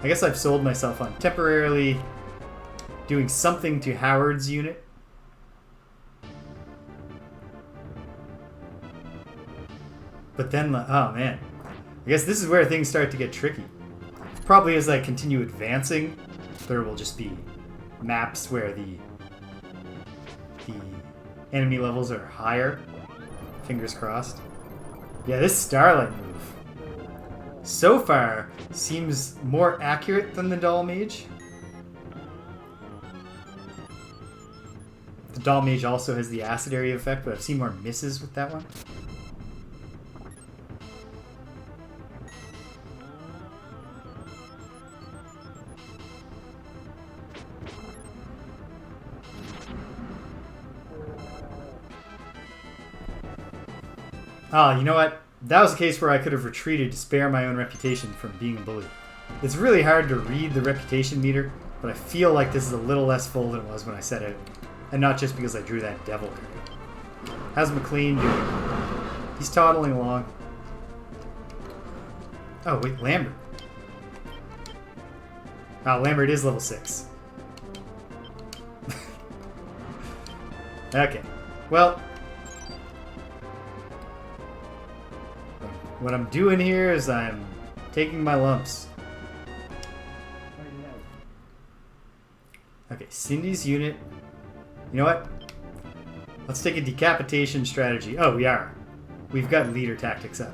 I guess I've sold myself on temporarily doing something to Howard's unit. But then, oh man. I guess this is where things start to get tricky. Probably as I continue advancing, there will just be maps where the enemy levels are higher. Fingers crossed. Yeah, this Starlight move so far seems more accurate than the Doll Mage. The Doll Mage also has the acid area effect, but I've seen more misses with that one. Ah, you know what? That was a case where I could have retreated to spare my own reputation from being a bully. It's really hard to read the reputation meter, but I feel like this is a little less full than it was when I set it. And not just because I drew that devil card. How's McLean doing? He's toddling along. Oh, wait, Lambert. Ah, Lambert is level 6. Okay. Well, what I'm doing here is I'm taking my lumps. Okay, Cindy's unit. You know what? Let's take a decapitation strategy. Oh, we are. We've got leader tactics up.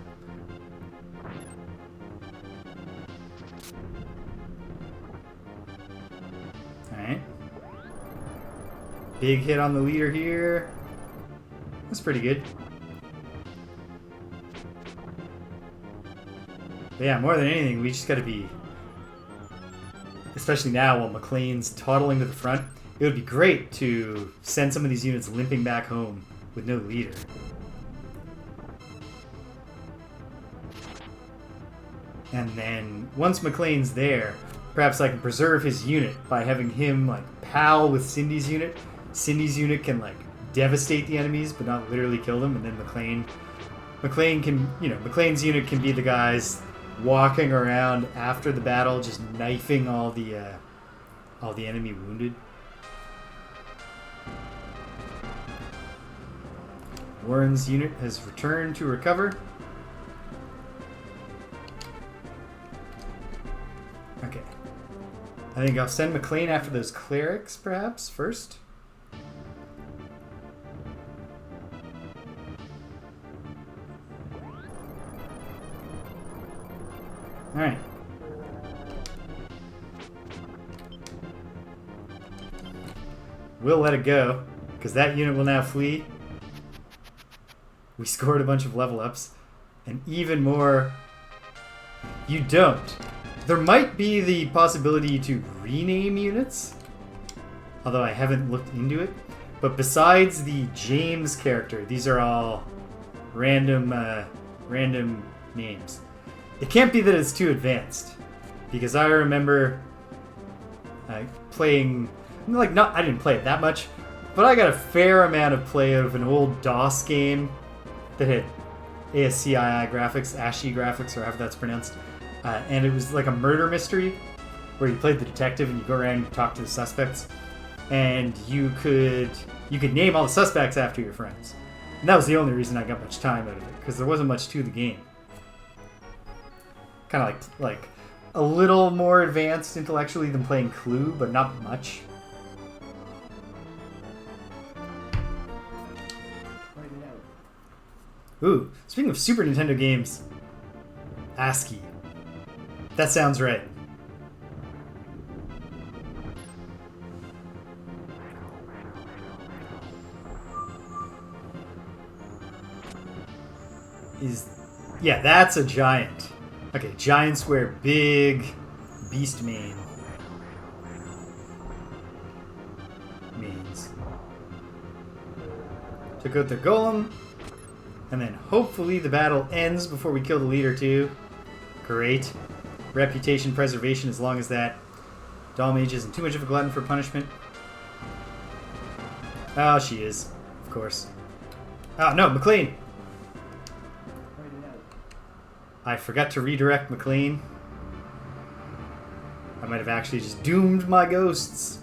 Alright. Big hit on the leader here. That's pretty good. But yeah, more than anything, we just gotta be... Especially now while McLean's toddling to the front, it would be great to send some of these units limping back home with no leader. And then, once McLean's there, perhaps I can preserve his unit by having him, like, pal with Cindy's unit. Cindy's unit can, like, devastate the enemies, but not literally kill them, and then McLean can, you know, McLean's unit can be the guys walking around after the battle, just knifing all the enemy wounded. Warren's unit has returned to recover. Okay. I think I'll send McLean after those clerics, perhaps, first. Alright. We'll let it go, because that unit will now flee. We scored a bunch of level ups. And even more... You don't. There might be the possibility to rename units, although I haven't looked into it. But besides the James character, these are all random names. It can't be that it's too advanced, because I remember playing, like, I didn't play it that much, but I got a fair amount of play out of an old DOS game that had ASCII graphics, ASCII graphics, or however that's pronounced, and it was like a murder mystery where you played the detective and you go around and talk to the suspects, and you could name all the suspects after your friends, and that was the only reason I got much time out of it, because there wasn't much to the game. Kind of like a little more advanced intellectually than playing Clue, but not much. Ooh, speaking of Super Nintendo games, ASCII. That sounds right. Yeah, that's a giant. Okay, giants wear big beast manes. Took out their golem, and then hopefully the battle ends before we kill the leader too. Great. Reputation preservation as long as that doll mage isn't too much of a glutton for punishment. Oh, she is. Of course. Oh, no, McLean! I forgot to redirect McLean. I might have actually just doomed my ghosts.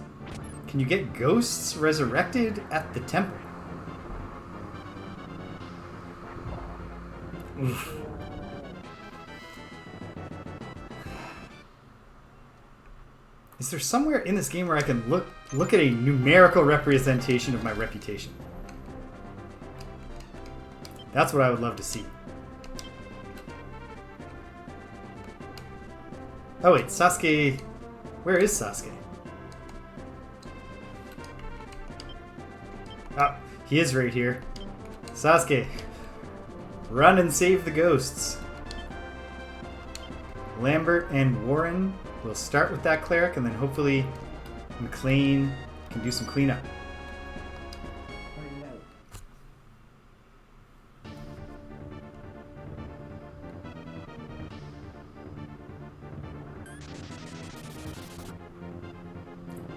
Can you get ghosts resurrected at the temple? Oof. Is there somewhere in this game where I can look at a numerical representation of my reputation? That's what I would love to see. Oh wait, Sasuke... Where is Sasuke? Oh, he is right here. Sasuke, run and save the ghosts. Lambert and Warren will start with that cleric, and then hopefully McLean can do some cleanup.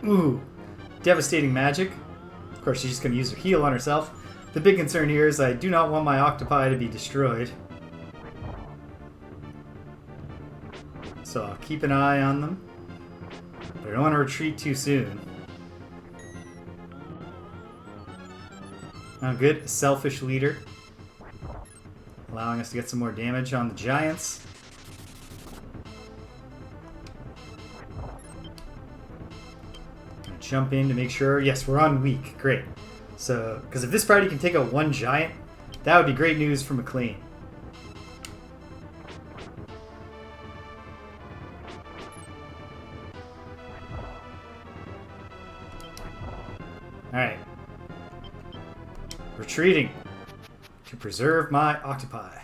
Ooh, devastating magic. Of course, she's just going to use her heal on herself. The big concern here is I do not want my octopi to be destroyed. So I'll keep an eye on them. But I don't want to retreat too soon. Oh, good. A selfish leader. Allowing us to get some more damage on the giants. Gonna jump in to make sure. Yes, we're on weak. Great. So, because if this party can take out one giant, that would be great news for McLean. Alright. Retreating to preserve my octopi.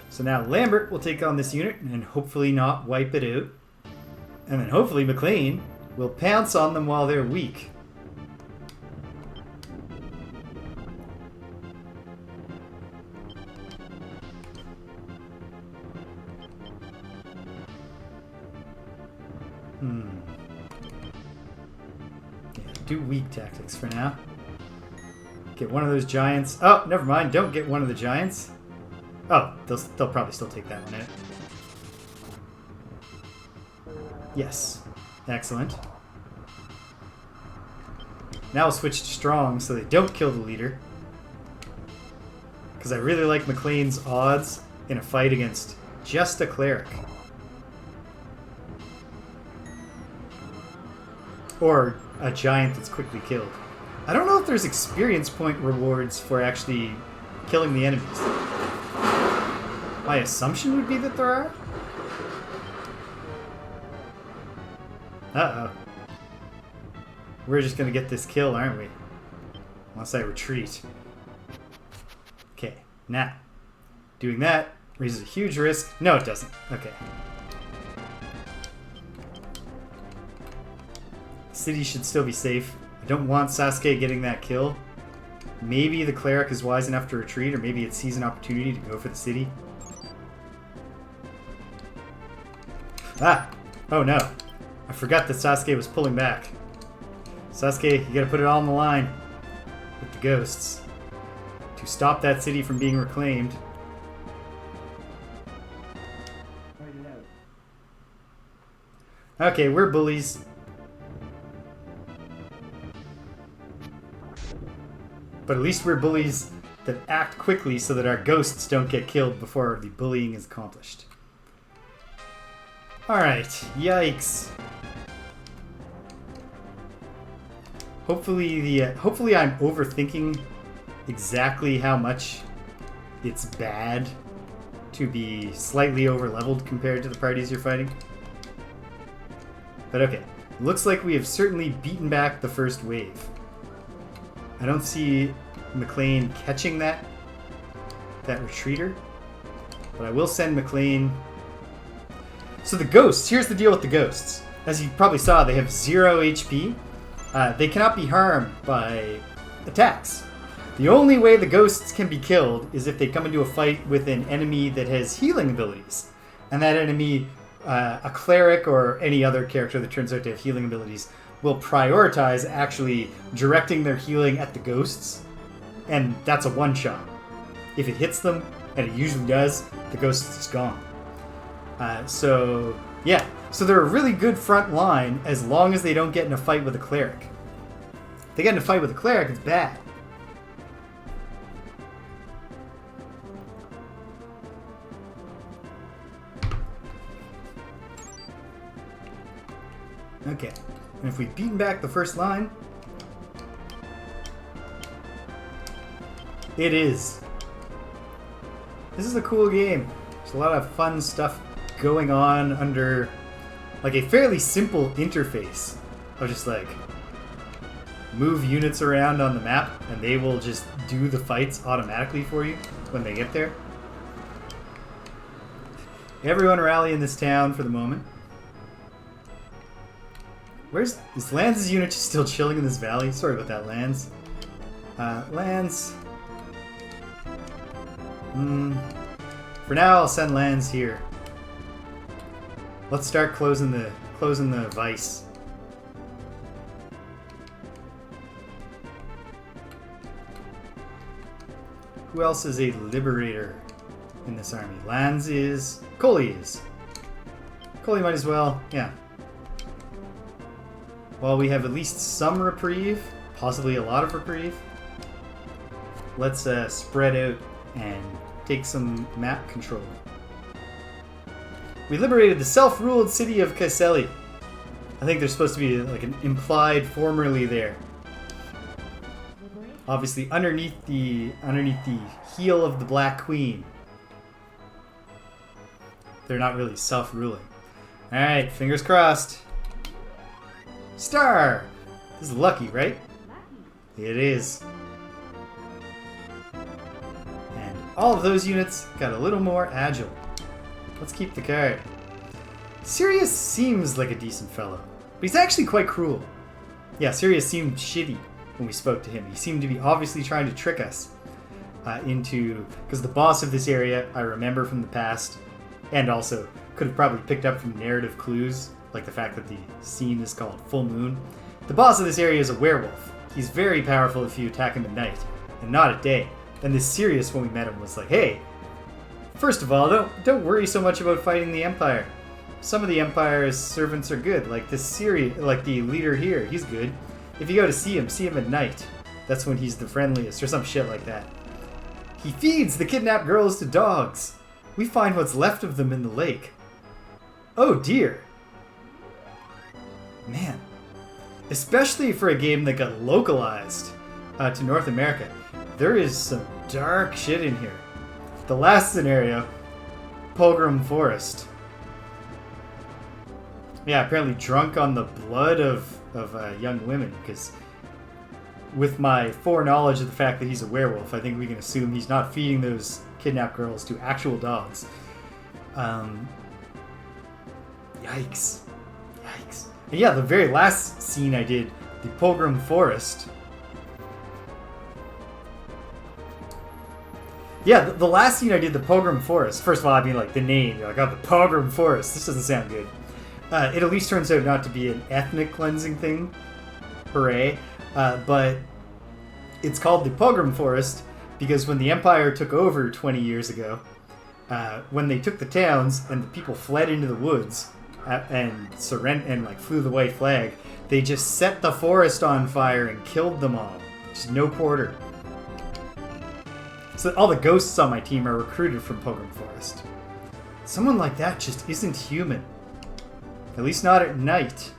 So now Lambert will take on this unit and hopefully not wipe it out. And then hopefully McLean will pounce on them while they're weak. Yeah, do weak tactics for now. Get one of those giants. Oh, never mind. Don't get one of the giants. Oh, they'll probably still take that one out. Yes. Excellent. Now we'll switch to strong so they don't kill the leader. Because I really like McLean's odds in a fight against just a cleric. Or a giant that's quickly killed. I don't know if there's experience point rewards for actually killing the enemies. My assumption would be that there are. Uh-oh. We're just gonna get this kill, aren't we? Unless I retreat. Okay, now. Doing that raises a huge risk. No, it doesn't. Okay. City should still be safe. I don't want Sasuke getting that kill. Maybe the cleric is wise enough to retreat, or maybe it sees an opportunity to go for the city. Ah! Oh no. I forgot that Sasuke was pulling back. Sasuke, you gotta put it all on the line with the ghosts to stop that city from being reclaimed. Okay, we're bullies. But at least we're bullies that act quickly so that our ghosts don't get killed before the bullying is accomplished. Alright, yikes. Hopefully I'm overthinking exactly how much it's bad to be slightly over-leveled compared to the parties you're fighting. But okay, looks like we have certainly beaten back the first wave. I don't see McLean catching that retreater, but I will send McLean. So the ghosts, here's the deal with the ghosts. As you probably saw, they have 0 HP. They cannot be harmed by attacks. The only way the ghosts can be killed is if they come into a fight with an enemy that has healing abilities. And that enemy, a cleric or any other character that turns out to have healing abilities, will prioritize actually directing their healing at the ghosts. And that's a one-shot. If it hits them, and it usually does, the ghost is gone. So they're a really good front line as long as they don't get in a fight with a cleric. If they get in a fight with a cleric, it's bad. Okay, and if we've beaten back the first line, it is. This is a cool game. There's a lot of fun stuff going on under like a fairly simple interface of just like move units around on the map and they will just do the fights automatically for you when they get there. Everyone rally in this town for the moment. Is Lance's unit just still chilling in this valley? Sorry about that, Lance. Lance. For now, I'll send Lance here. Let's start closing the vice. Who else is a liberator in this army? Lance is. Coley is. Coley might as well. Yeah. while we have at least some reprieve, possibly a lot of reprieve, let's spread out and take some map control. We liberated the self-ruled city of Kayseri. I think there's supposed to be like an implied formerly there. Obviously underneath the heel of the Black Queen. They're not really self-ruling. Alright, fingers crossed. Star! This is lucky, right? It is. And all of those units got a little more agile. Let's keep the card. Sirius seems like a decent fellow, but he's actually quite cruel. Yeah, Sirius seemed shitty when we spoke to him. He seemed to be obviously trying to trick us into... Because the boss of this area, I remember from the past, and also could have probably picked up from narrative clues, like the fact that the scene is called Full Moon. The boss of this area is a werewolf. He's very powerful if you attack him at night, and not at day. And this Sirius, when we met him, was like, hey, first of all, don't worry so much about fighting the Empire. Some of the Empire's servants are good, like this Sirius, like the leader here, he's good. If you go to see him at night. That's when he's the friendliest, or some shit like that. He feeds the kidnapped girls to dogs. We find what's left of them in the lake. Oh dear. Man. Especially for a game that got localized to North America. There is some dark shit in here. The last scenario, Pilgrim Forest. Yeah, apparently drunk on the blood of young women, because with my foreknowledge of the fact that he's a werewolf, I think we can assume he's not feeding those kidnapped girls to actual dogs. Yikes. Yikes. And yeah, the very last scene I did, the Pilgrim Forest. Yeah, the last scene I did, the Pilgrim Forest. First of all, I mean, like, the name. You're like, oh, the Pilgrim Forest. This doesn't sound good. It at least turns out not to be an ethnic cleansing thing. Hooray. But it's called the Pilgrim Forest because when the Empire took over 20 years ago, when they took the towns and the people fled into the woods and surrendered and like flew the white flag, they just set the forest on fire and killed them all. Just no quarter. So all the ghosts on my team are recruited from Pilgrim Forest. Someone like that just isn't human. At least not at night.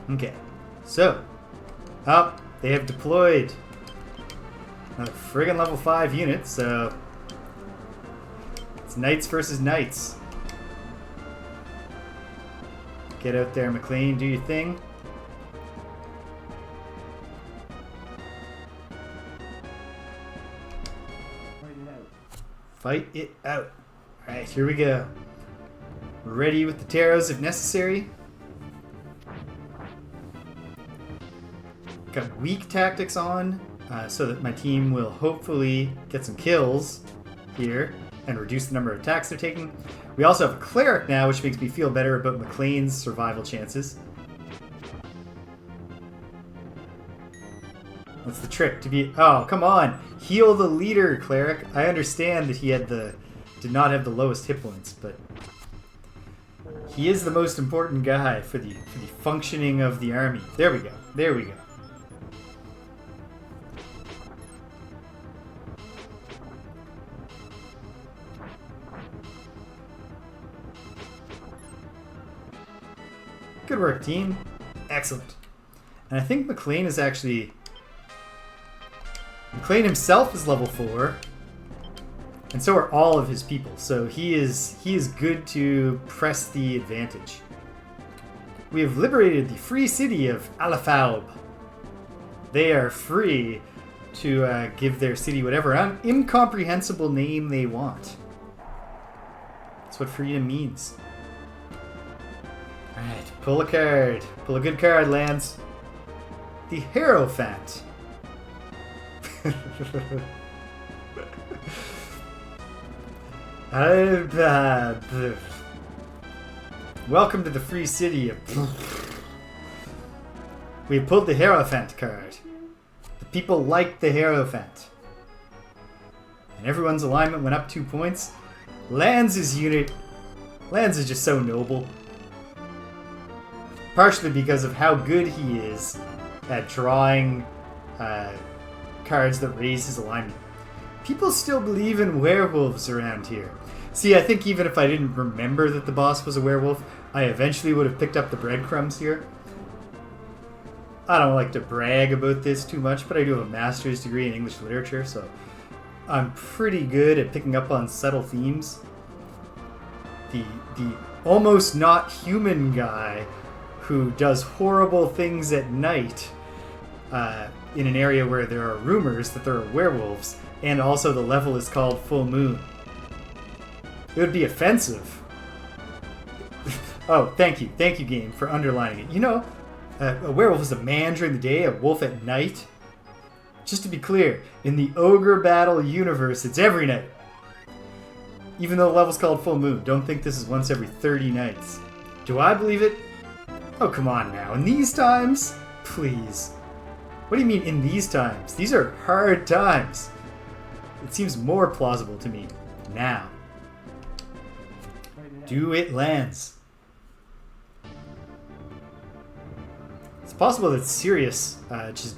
Okay, so, they have deployed another friggin' level 5 unit, so it's knights versus knights. Get out there, McLean, do your thing. Fight it out. Alright, here we go. Ready with the taros if necessary. Got weak tactics on, so that my team will hopefully get some kills here and reduce the number of attacks they're taking. We also have a cleric now, which makes me feel better about McLean's survival chances. What's the trick? To be... Oh, come on! Heal the leader, cleric! I understand that he had did not have the lowest hit points, but he is the most important guy for the functioning of the army. There we go. There we go. Good work, team. Excellent. And I think McLean is actually... McLean himself is level 4. And so are all of his people. So he is good to press the advantage. We have liberated the free city of Alafaub. They are free to give their city whatever incomprehensible name they want. That's what freedom means. Alright, pull a card. Pull a good card, Lance. The Hierophant. Welcome to the free city of... We pulled the Hierophant card. The people liked the Hierophant. And everyone's alignment went up 2 points. Lands' unit Lance is just so noble. Partially because of how good he is at drawing cards that raise his alignment. People still believe in werewolves around here. See, I think even if I didn't remember that the boss was a werewolf, I eventually would have picked up the breadcrumbs here. I don't like to brag about this too much, but I do have a master's degree in English literature, so I'm pretty good at picking up on subtle themes. The almost not human guy who does horrible things at night in an area where there are rumors that there are werewolves, and also the level is called Full Moon. It would be offensive. Oh, thank you, game, for underlining it. You know, a werewolf is a man during the day, a wolf at night. Just to be clear, in the Ogre Battle universe, it's every night. Even though the level's called Full Moon, don't think this is once every 30 nights. Do I believe it? Oh, come on now. In these times? Please. What do you mean, in these times? These are hard times. It seems more plausible to me now. Do it lands. It's possible that Sirius just...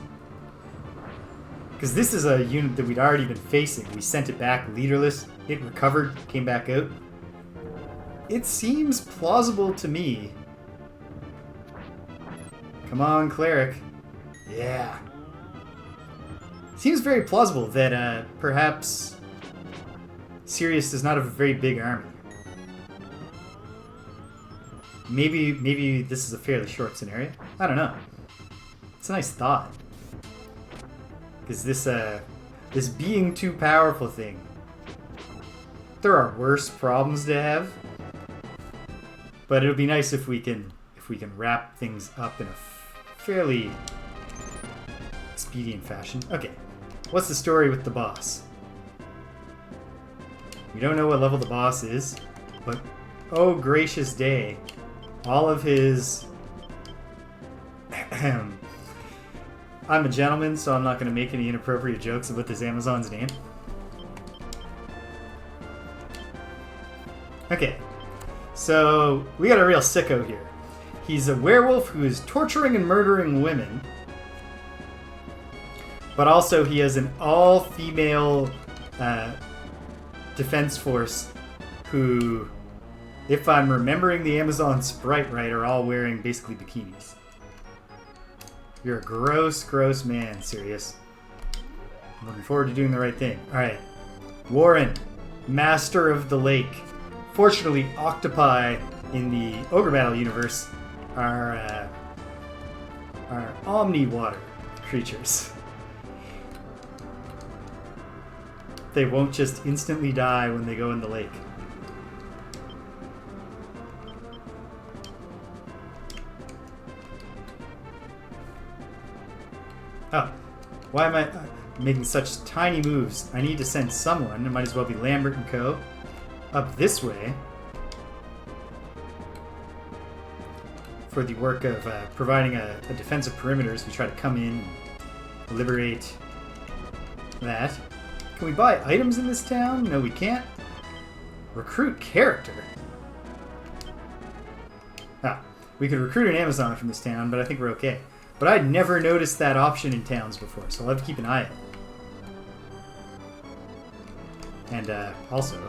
Because this is a unit that we'd already been facing. We sent it back leaderless. It recovered, came back out. It seems plausible to me. Come on, cleric. Yeah. Seems very plausible that perhaps Sirius does not have a very big army. Maybe this is a fairly short scenario. I don't know. It's a nice thought. Because this being too powerful thing, there are worse problems to have. But it'll be nice if we can wrap things up in a fairly expedient fashion. Okay, what's the story with the boss? We don't know what level the boss is, but oh gracious day, all of his... I'm a gentleman, so I'm not going to make any inappropriate jokes about this Amazon's name. Okay, so we got a real sicko here. He's a werewolf who is torturing and murdering women, but also he has an all-female defense force who, if I'm remembering the Amazon sprite right, are all wearing basically bikinis. You're a gross, gross man, Sirius. I'm looking forward to doing the right thing. Alright. Warren, Master of the Lake. Fortunately, octopi in the Ogre Battle universe are omni-water creatures. They won't just instantly die when they go in the lake. Oh, why am I making such tiny moves? I need to send someone, it might as well be Lambert and Co., up this way for the work of providing a defensive perimeter as we try to come in and liberate that. Can we buy items in this town? No, we can't. Recruit character. Ah, we could recruit an Amazon from this town, but I think we're okay. But I'd never noticed that option in towns before, so I'll have to keep an eye out. And also,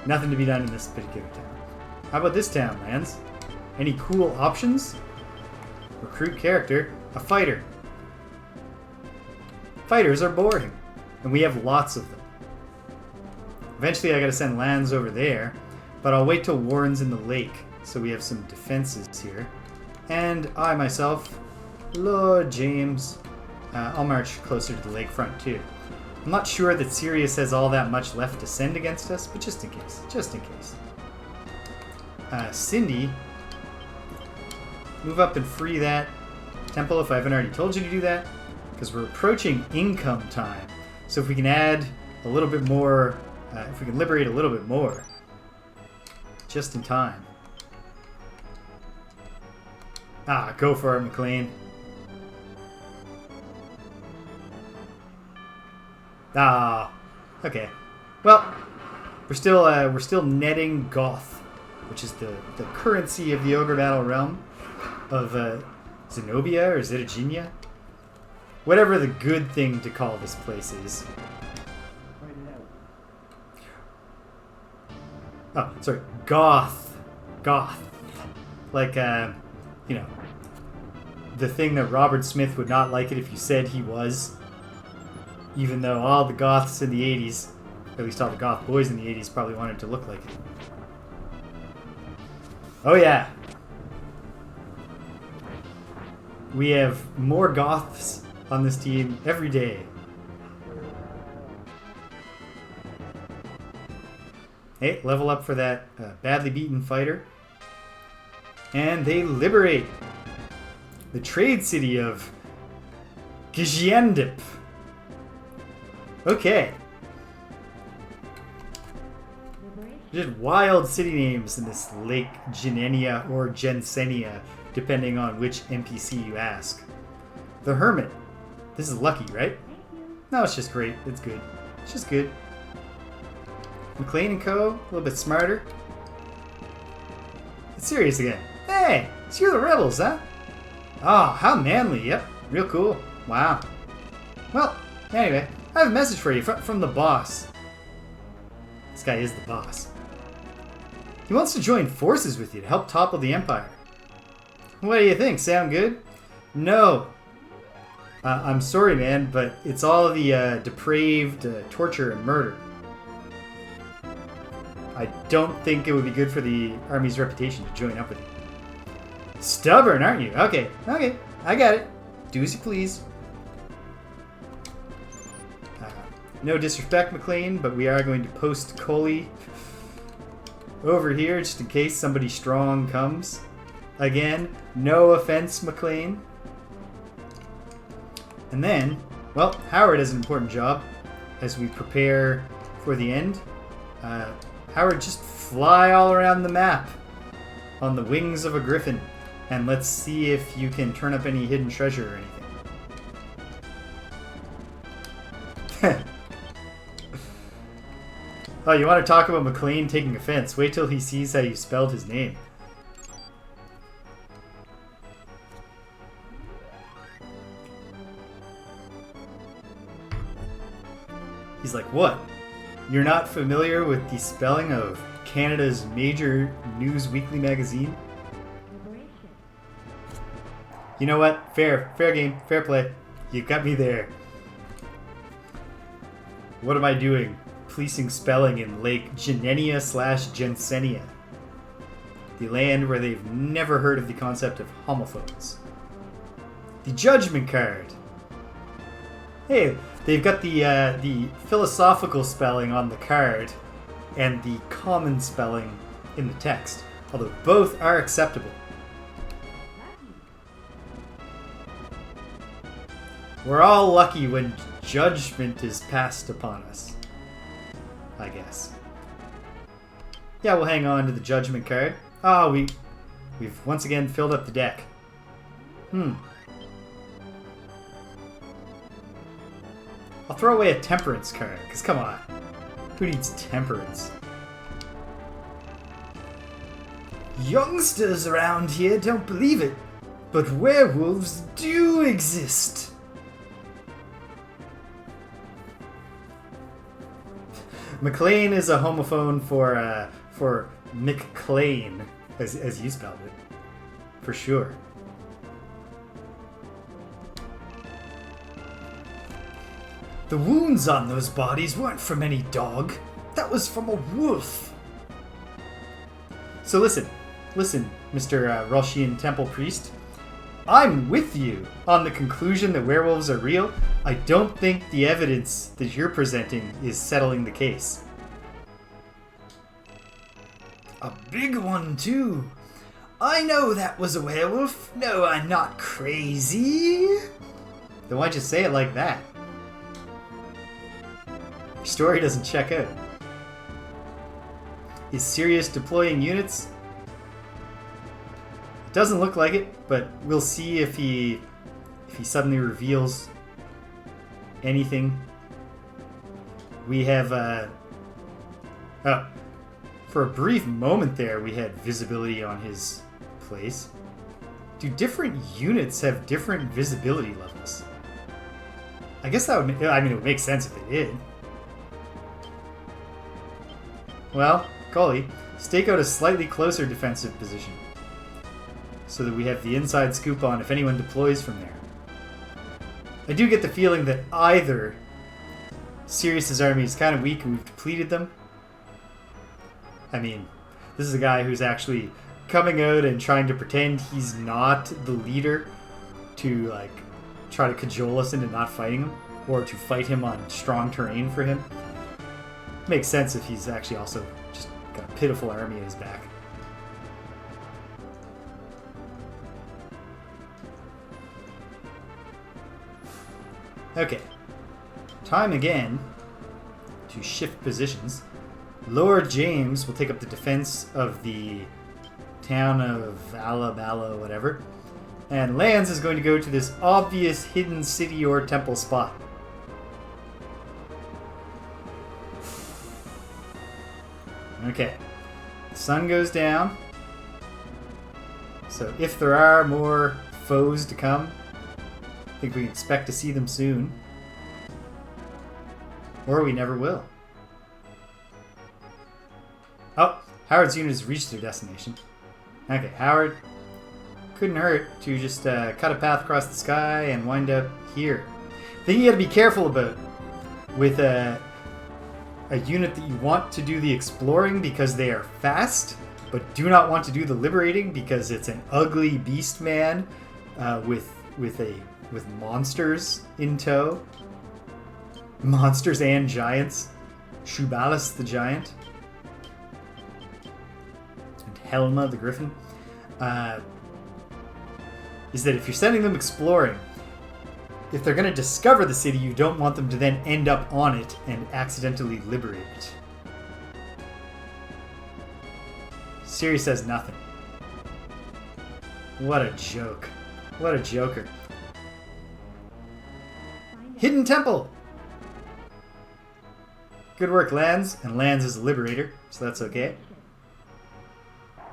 nothing to be done in this particular town. How about this town, Lance? Any cool options? Recruit character, a fighter. Fighters are boring, and we have lots of them. Eventually I gotta send Lands over there, but I'll wait till Warren's in the lake, so we have some defenses here. And I myself, Lord James, I'll march closer to the lakefront too. I'm not sure that Sirius has all that much left to send against us, but just in case. Just in case. Cindy, move up and free that temple if I haven't already told you to do that, because we're approaching income time. So if we can add a little bit more, if we can liberate a little bit more, just in time. Ah, go for it, McLean. Ah, okay. Well, We're still netting Goth, which is the currency of the Ogre Battle realm of Zenobia or Zenobia. Whatever the good thing to call this place is. Oh, sorry. Goth. Like, you know, the thing that Robert Smith would not like it if you said he was. Even though all the Goths in the 80s, at least all the Goth boys in the 80s, probably wanted to look like it. Oh yeah. We have more Goths on this team every day. Hey, level up for that badly beaten fighter. And they liberate the trade city of Gjiandip. Okay. Just wild city names in this Lake Jannenia or Jansenia, depending on which NPC you ask. The Hermit. This is lucky, right? No, it's just great. It's good. It's just good. McLean and Co. A little bit smarter. It's serious again. Hey, so you're the rebels, huh? Oh, how manly. Yep, real cool. Wow. Well, anyway, I have a message for you from the boss. This guy is the boss. He wants to join forces with you to help topple the Empire. What do you think? Sound good? No. I'm sorry, man, but it's all the depraved torture and murder. I don't think it would be good for the army's reputation to join up with you. Stubborn, aren't you? Okay, I got it. Do as you please. No disrespect, McLean, but we are going to post Coley over here just in case somebody strong comes. Again, no offense, McLean. And then, well, Howard has an important job as we prepare for the end. Howard, just fly all around the map on the wings of a griffin, and let's see if you can turn up any hidden treasure or anything. Oh, you want to talk about McLean taking offense? Wait till he sees how you spelled his name. He's like, what? You're not familiar with the spelling of Canada's major news weekly magazine? You know what? Fair game, fair play. You got me there. What am I doing? Policing spelling in Lake Jannenia / Jansenia. The land where they've never heard of the concept of homophones. The judgment card. Hey, they've got the philosophical spelling on the card and the common spelling in the text, although both are acceptable. We're all lucky when judgment is passed upon us, I guess. Yeah, we'll hang on to the judgment card. Oh, we've once again filled up the deck. I'll throw away a temperance card, because come on. Who needs temperance? Youngsters around here don't believe it, but werewolves do exist. McLean is a homophone for McClain, as you spelled it, for sure. The wounds on those bodies weren't from any dog. That was from a wolf. So listen, Mr. Roshian Temple Priest. I'm with you on the conclusion that werewolves are real. I don't think the evidence that you're presenting is settling the case. A big one, too. I know that was a werewolf. No, I'm not crazy. Then why'd you say it like that? Your story doesn't check out. Is Sirius deploying units? It doesn't look like it, but we'll see if he suddenly reveals anything. We have For a brief moment there, we had visibility on his place. Do different units have different visibility levels? I guess that would... I mean, it would make sense if they did. Well, Cully, stake out a slightly closer defensive position so that we have the inside scoop on if anyone deploys from there. I do get the feeling that either Sirius's army is kind of weak and we've depleted them. I mean, this is a guy who's actually coming out and trying to pretend he's not the leader to, like, try to cajole us into not fighting him, or to fight him on strong terrain for him. Makes sense if he's actually also just got a pitiful army at his back. Okay. Time again to shift positions. Lord James will take up the defense of the town of Alabala, whatever. And Lands is going to go to this obvious hidden city or temple spot. Okay. The sun goes down. So if there are more foes to come, I think we can expect to see them soon. Or we never will. Oh, Howard's unit has reached their destination. Okay, Howard, couldn't hurt to just cut a path across the sky and wind up here. Thing you gotta be careful about with a unit that you want to do the exploring because they are fast, but do not want to do the liberating because it's an ugly beast man with monsters in tow. Monsters and giants. Shubalis the giant. And Helma the griffin. Is that if you're sending them exploring, if they're going to discover the city, you don't want them to then end up on it and accidentally liberate it. Siri says nothing. What a joke. What a joker. Hidden temple! Good work, Lands. And Lands is a liberator, so that's okay.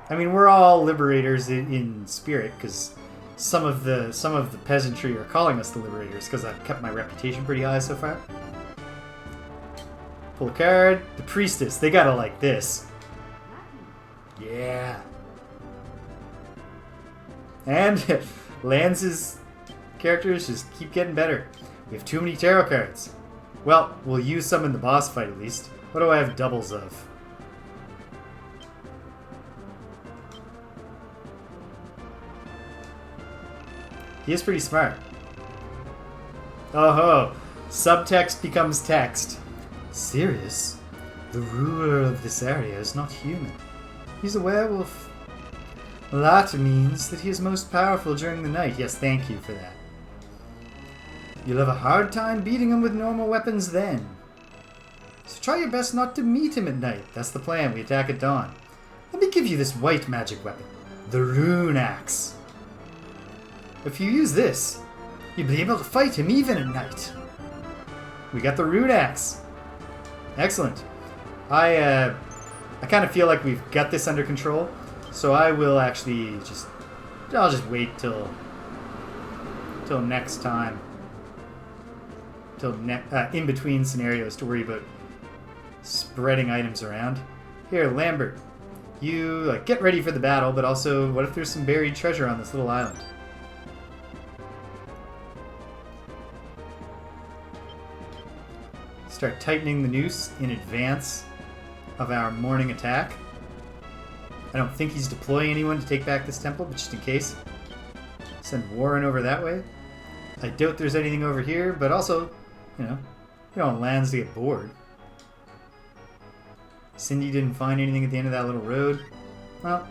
I mean, we're all liberators in spirit, because some of the peasantry are calling us the liberators, because I've kept my reputation pretty high so far. Pull a card. The priestess. They gotta like this. Yeah. And Lands' characters just keep getting better. We have too many tarot cards. Well, we'll use some in the boss fight at least. What do I have doubles of? He is pretty smart. Oh ho! Subtext becomes text. Sirius, the ruler of this area, is not human. He's a werewolf. That means that he is most powerful during the night. Yes, thank you for that. You'll have a hard time beating him with normal weapons then. So try your best not to meet him at night. That's the plan. We attack at dawn. Let me give you this white magic weapon. The Rune Axe. If you use this, you'll be able to fight him even at night. We got the Rune Axe. Excellent. I kind of feel like we've got this under control. So I will actually I'll just wait till next time. In between scenarios to worry about spreading items around. Here, Lambert, you get ready for the battle, but also, what if there's some buried treasure on this little island? Start tightening the noose in advance of our morning attack. I don't think he's deploying anyone to take back this temple, but just in case. Send Warren over that way. I doubt there's anything over here, but also, you don't want Lands to get bored. Cindy didn't find anything at the end of that little road. Well,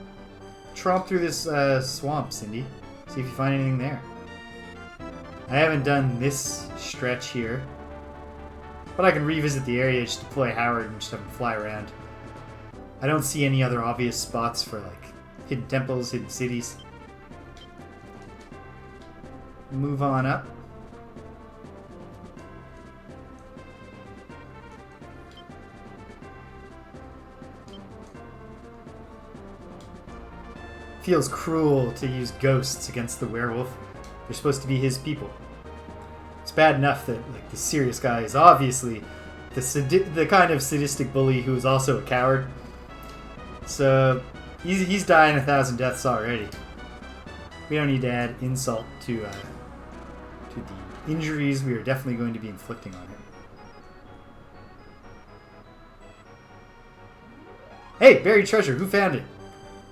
tromp through this swamp, Cindy. See if you find anything there. I haven't done this stretch here. But I can revisit the area, just deploy Howard and just have him fly around. I don't see any other obvious spots for, hidden temples, hidden cities. Move on up. Feels cruel to use ghosts against the werewolf. They're supposed to be his people. It's bad enough that like the serious guy is obviously the kind of sadistic bully who is also a coward. So he's dying 1,000 deaths already. We don't need to add insult to the injuries we are definitely going to be inflicting on him. Hey, buried treasure. Who found it?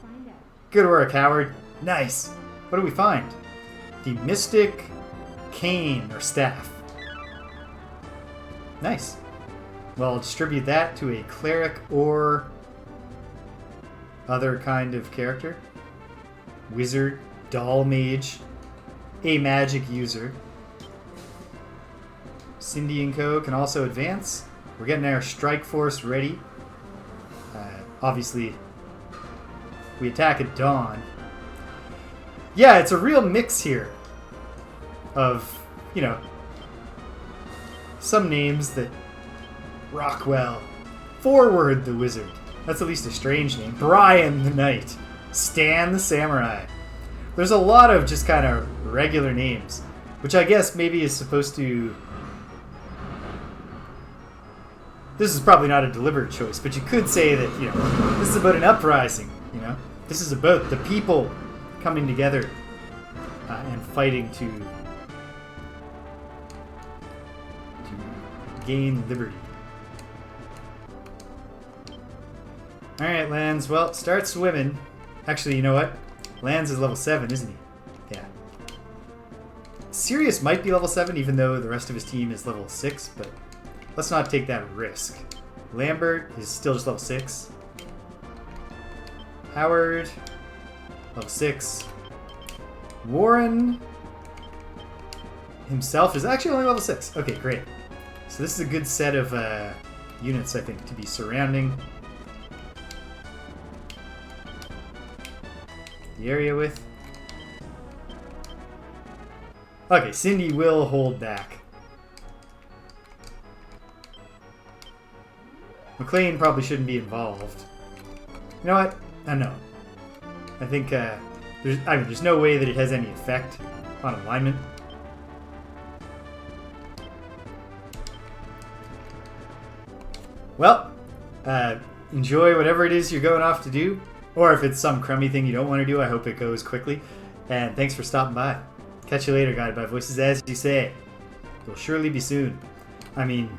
Find out. Good work, Howard. Nice. What do we find? The Mystic Cane or Staff. Nice. Well, I'll distribute that to a cleric or other kind of character. Wizard, doll mage, a magic user. Cindy and Co. can also advance. We're getting our strike force ready. Obviously, we attack at dawn. Yeah, it's a real mix here of, you know, some names that rock well. Forward the Wizard. That's at least a strange name. Brian the Knight. Stan the Samurai. There's a lot of just kind of regular names, which I guess maybe is supposed to... This is probably not a deliberate choice, but you could say that, you know, this is about an uprising, you know? This is about the people coming together and fighting to gain liberty. Alright, Lance. Well, start swimming. Actually, you know what? Lance is level 7, isn't he? Yeah. Sirius might be level 7, even though the rest of his team is level 6, but let's not take that risk. Lambert is still just level 6. Howard, level 6. Warren himself is actually only level 6. Okay, great. So this is a good set of units, I think, to be surrounding the area with. Okay, Cindy will hold back. McLean probably shouldn't be involved. You know what? I know. I think there's no way that it has any effect on alignment. Well, enjoy whatever it is you're going off to do. Or if it's some crummy thing you don't want to do, I hope it goes quickly. And thanks for stopping by. Catch you later, Guided by Voices, as you say. You'll surely be soon. I mean,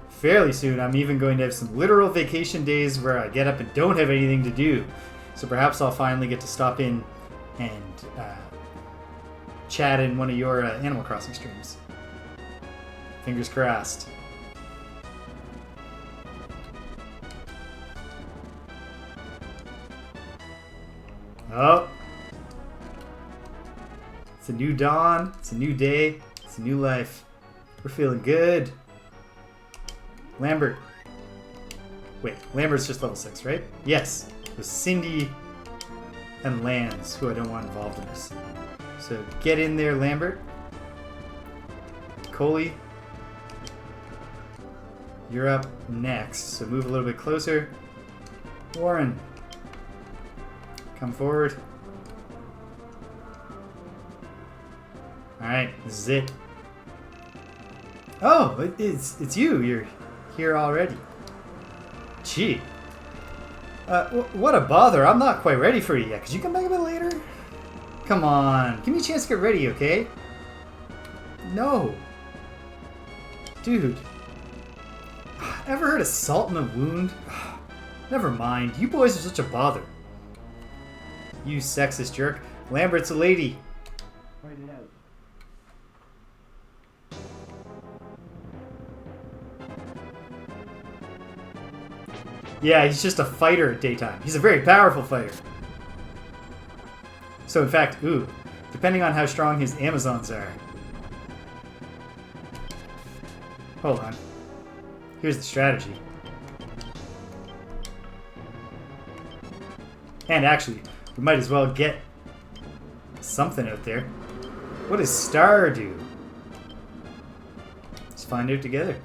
fairly soon. I'm even going to have some literal vacation days where I get up and don't have anything to do. So perhaps I'll finally get to stop in and chat in one of your Animal Crossing streams. Fingers crossed. Oh. It's a new dawn. It's a new day. It's a new life. We're feeling good. Lambert. Wait, Lambert's just level 6, right? Yes. It was Cindy and Lance who I don't want involved in this. So get in there, Lambert. Coley. You're up next. So move a little bit closer. Warren. Come forward. Alright, this is it. Oh, it's you. You're here already. Gee. What a bother. I'm not quite ready for you yet. Could you come back a bit later? Come on. Give me a chance to get ready, okay? No. Dude. Ever heard of salt in a wound? Never mind. You boys are such a bother. You sexist jerk. Lambert's a lady. Write it out. Yeah, he's just a fighter at daytime. He's a very powerful fighter. So in fact, depending on how strong his Amazons are. Hold on. Here's the strategy. And actually, we might as well get something out there. What does Star do? Let's find out together.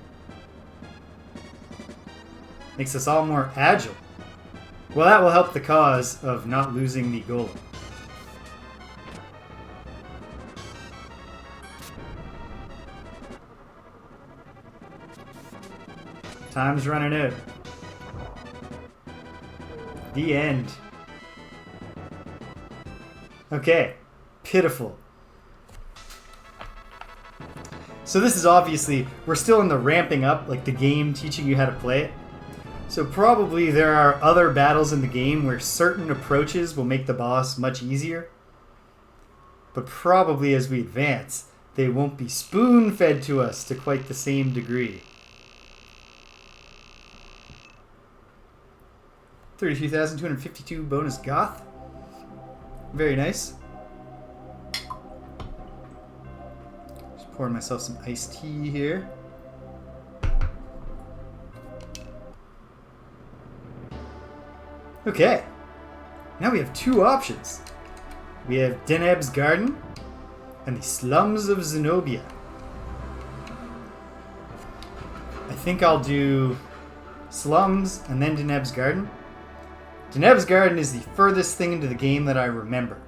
Makes us all more agile. Well, that will help the cause of not losing the golem. Time's running out. The end. Okay. Pitiful. So this is obviously, we're still in the ramping up, like the game teaching you how to play it. So probably there are other battles in the game where certain approaches will make the boss much easier. But probably as we advance, they won't be spoon-fed to us to quite the same degree. 32,252 bonus goth. Very nice. Just pouring myself some iced tea here. Okay. Now we have two options. We have Deneb's Garden and the Slums of Zenobia. I think I'll do Slums and then Deneb's Garden. Deneb's Garden is the furthest thing into the game that I remember,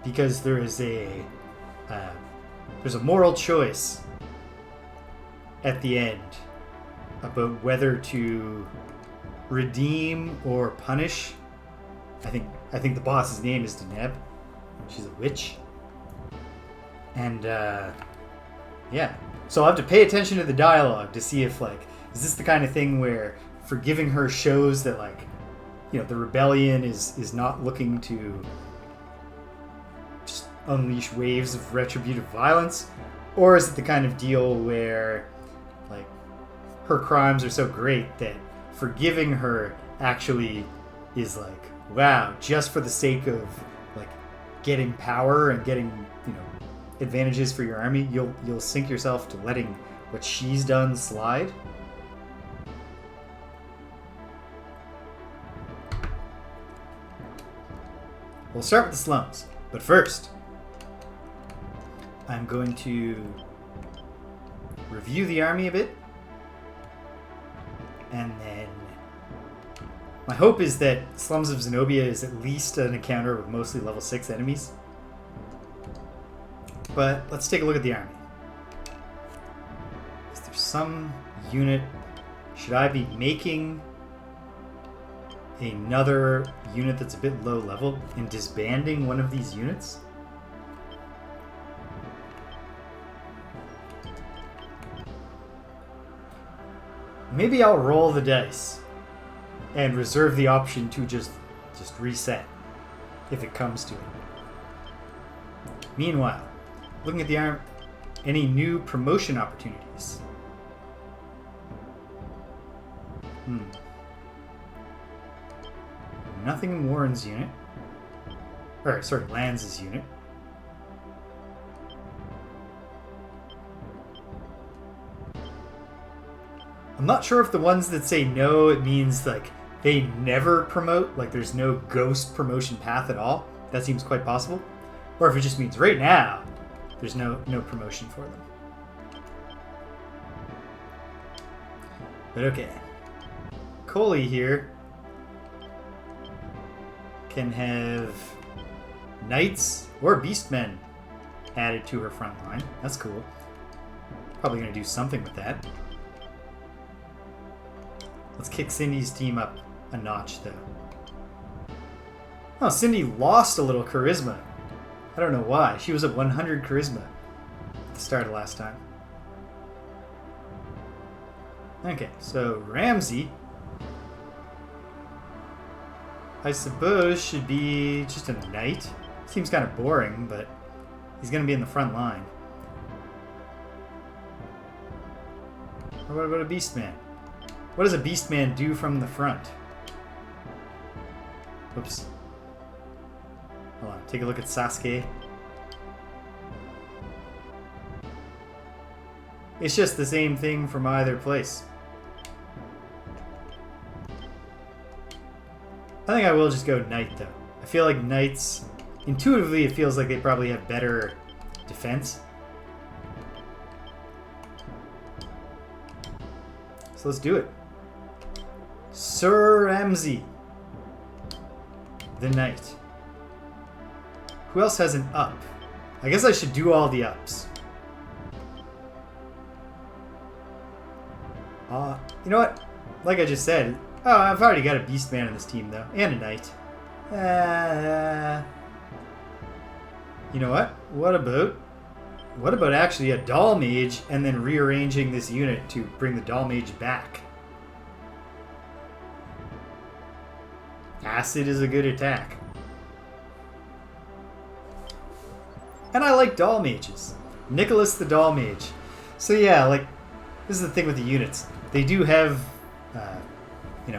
because there is there's a moral choice at the end about whether to redeem or punish. I think the boss's name is Deneb. She's a witch. And yeah. So I'll have to pay attention to the dialogue to see if, like, is this the kind of thing where forgiving her shows that, like, you know, the rebellion is not looking to just unleash waves of retributive violence? Or is it the kind of deal where, like, her crimes are so great that forgiving her actually is like, wow, just for the sake of, like, getting power and getting, you know, advantages for your army, you'll sink yourself to letting what she's done slide? We'll start with the slums, but first I'm going to review the army a bit, and then my hope is that Slums of Zenobia is at least an encounter with mostly level 6 enemies. But let's take a look at the army. Is there some unit? Should I be making another unit that's a bit low level and disbanding one of these units? Maybe I'll roll the dice and reserve the option to just reset if it comes to it. Meanwhile, looking at the arm, any new promotion opportunities? Nothing in Warren's unit. Or, sorry, Lance's unit. I'm not sure if the ones that say no, it means, like, they never promote, like there's no ghost promotion path at all. That seems quite possible. Or if it just means right now, there's no promotion for them. But okay. Coley here can have knights or beastmen added to her front line. That's cool. Probably going to do something with that. Let's kick Cindy's team up a notch, though. Oh, Cindy lost a little charisma. I don't know why. She was at 100 charisma at the start of last time. Okay, so Ramsey, I suppose, should be just a knight. Seems kind of boring, but he's going to be in the front line. Or what about a beastman? What does a beastman do from the front? Oops. Hold on, take a look at Sasuke. It's just the same thing from either place. I think I will just go knight, though. I feel like knights, intuitively, it feels like they probably have better defense. So let's do it. Sir Ramsey, the knight. Who else has an up? I guess I should do all the ups. You know what? Like I just said, I've already got a beast man in this team though, and a knight. You know what? What about actually a doll mage and then rearranging this unit to bring the doll mage back? Acid is a good attack. And I like doll mages. Nicholas the doll mage. So yeah, like, this is the thing with the units. They do have,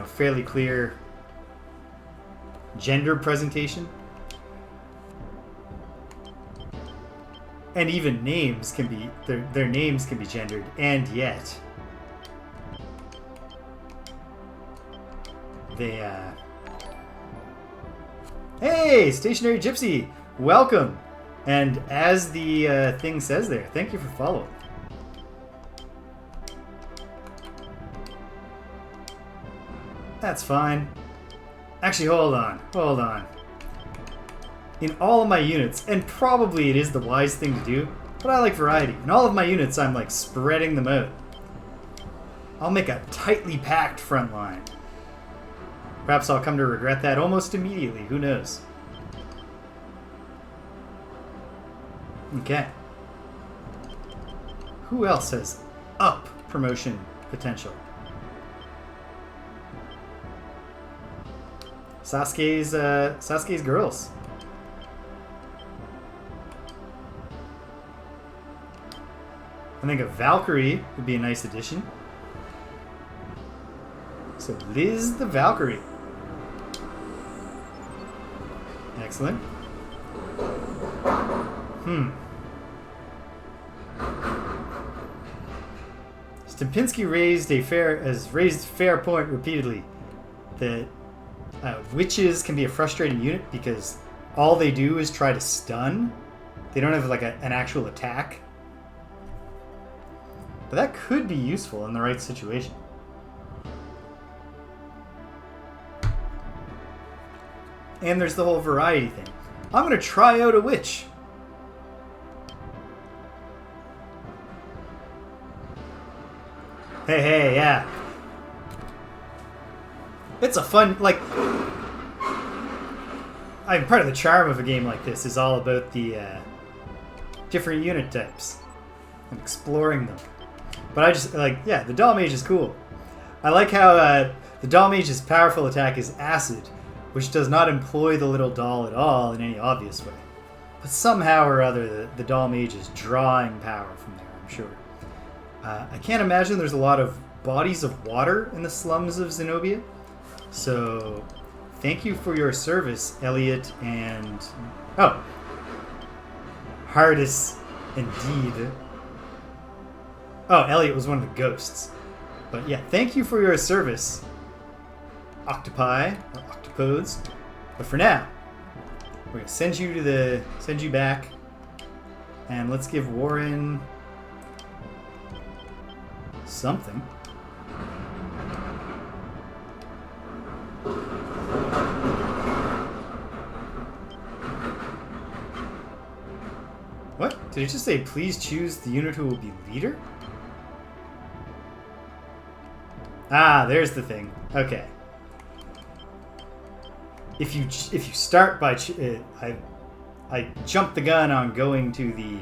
fairly clear gender presentation. And even names can be, their names can be gendered, and yet they, Hey, Stationary Gypsy! Welcome! And as the thing says there, thank you for following. That's fine. Actually, hold on. In all of my units, and probably it is the wise thing to do, but I like variety. In all of my units, I'm like spreading them out. I'll make a tightly packed front line. Perhaps I'll come to regret that almost immediately, who knows? Okay. Who else has up promotion potential? Sasuke's girls. I think a Valkyrie would be a nice addition. So Liz the Valkyrie. Excellent. Stempinski raised fair point repeatedly that witches can be a frustrating unit because all they do is try to stun. They don't have like an actual attack. But that could be useful in the right situation. And there's the whole variety thing. I'm going to try out a witch. Hey, yeah. It's a fun, like... part of the charm of a game like this is all about the different unit types and exploring them. But I just, the doll mage is cool. I like how the doll mage's powerful attack is acid, which does not employ the little doll at all in any obvious way. But somehow or other, the doll mage is drawing power from there, I'm sure. I can't imagine there's a lot of bodies of water in the slums of Zenobia. So, thank you for your service, Elliot and... Oh. Hardis, indeed. Oh, Elliot was one of the ghosts. But yeah, thank you for your service, octopi, or octopodes. But for now, we're going to send you back. And let's give Warren something. What? Did it just say, please choose the unit who will be leader? Ah, there's the thing. Okay. If you start by... I jumped the gun on going to the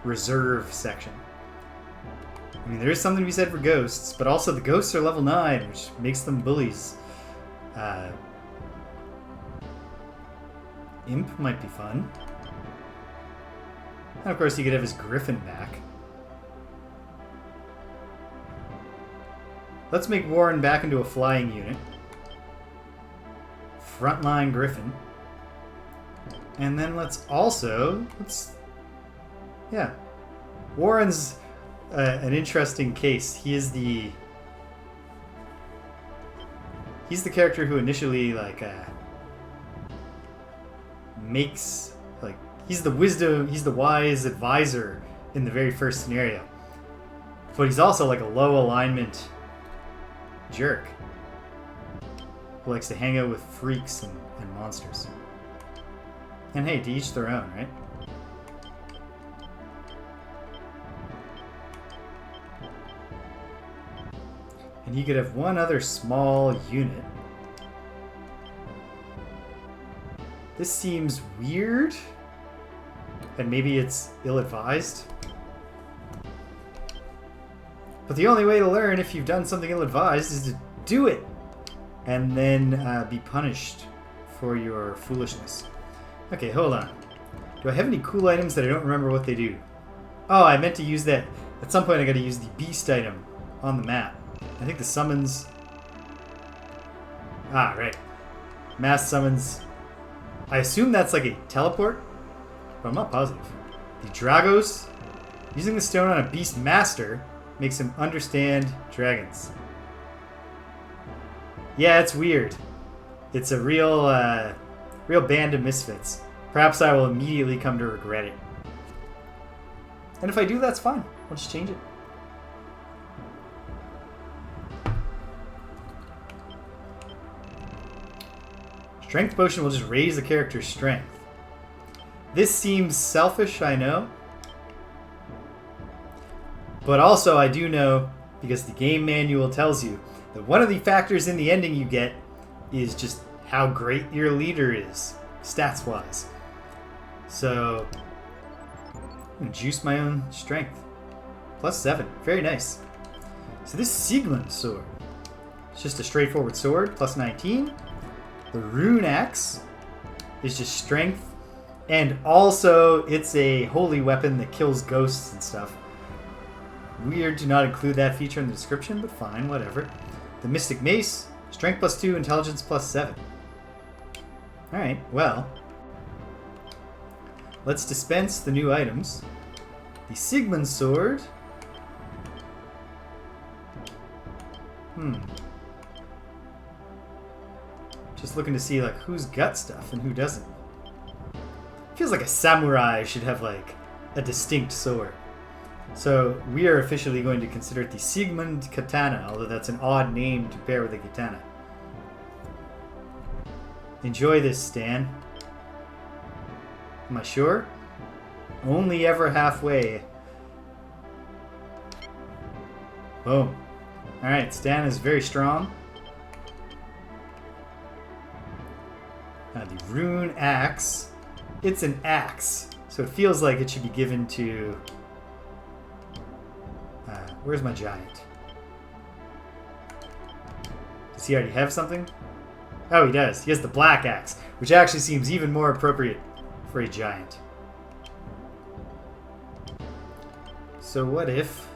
reserve section. I mean, there is something to be said for ghosts, but also the ghosts are level 9, which makes them bullies. Imp might be fun. And of course, he could have his Griffin back. Let's make Warren back into a flying unit. Frontline Griffin. And then let's... Yeah. Warren's an interesting case. He's the character who initially, makes... He's the wise advisor in the very first scenario. But he's also a low alignment jerk who likes to hang out with freaks and monsters. And hey, to each their own, right? And he could have one other small unit. This seems weird. And maybe it's ill-advised. But the only way to learn if you've done something ill-advised is to do it. And then be punished for your foolishness. Okay, hold on. Do I have any cool items that I don't remember what they do? Oh, I meant to use that. At some point I gotta use the beast item on the map. I think the summons... Ah, right. Mass summons... I assume that's like a teleport, but I'm not positive. The Dragos, using the stone on a beast master, makes him understand dragons. Yeah, it's weird. It's a real band of misfits. Perhaps I will immediately come to regret it. And if I do, that's fine. I'll just change it. Strength potion will just raise the character's strength. This seems selfish, I know. But also I do know, because the game manual tells you, that one of the factors in the ending you get is just how great your leader is, stats-wise. So, I'm going to juice my own strength. +7. Very nice. So this Sigmund sword. It's just a straightforward sword, +19. The rune axe is just strength. And also, it's a holy weapon that kills ghosts and stuff. Weird to not include that feature in the description, but fine, whatever. The mystic mace, strength +2, intelligence +7. Alright, well. Let's dispense the new items. The Sigmund sword. Just looking to see like who's got stuff and who doesn't. Feels like a samurai should have like a distinct sword. So we are officially going to consider it the Sigmund katana, although that's an odd name to pair with a katana. Enjoy this, Stan. Am I sure? Only ever halfway. Boom. Alright, Stan is very strong. The rune axe. It's an axe, so it feels like it should be given to... where's my giant? Does he already have something? Oh, he does. He has the black axe, which actually seems even more appropriate for a giant. So what if...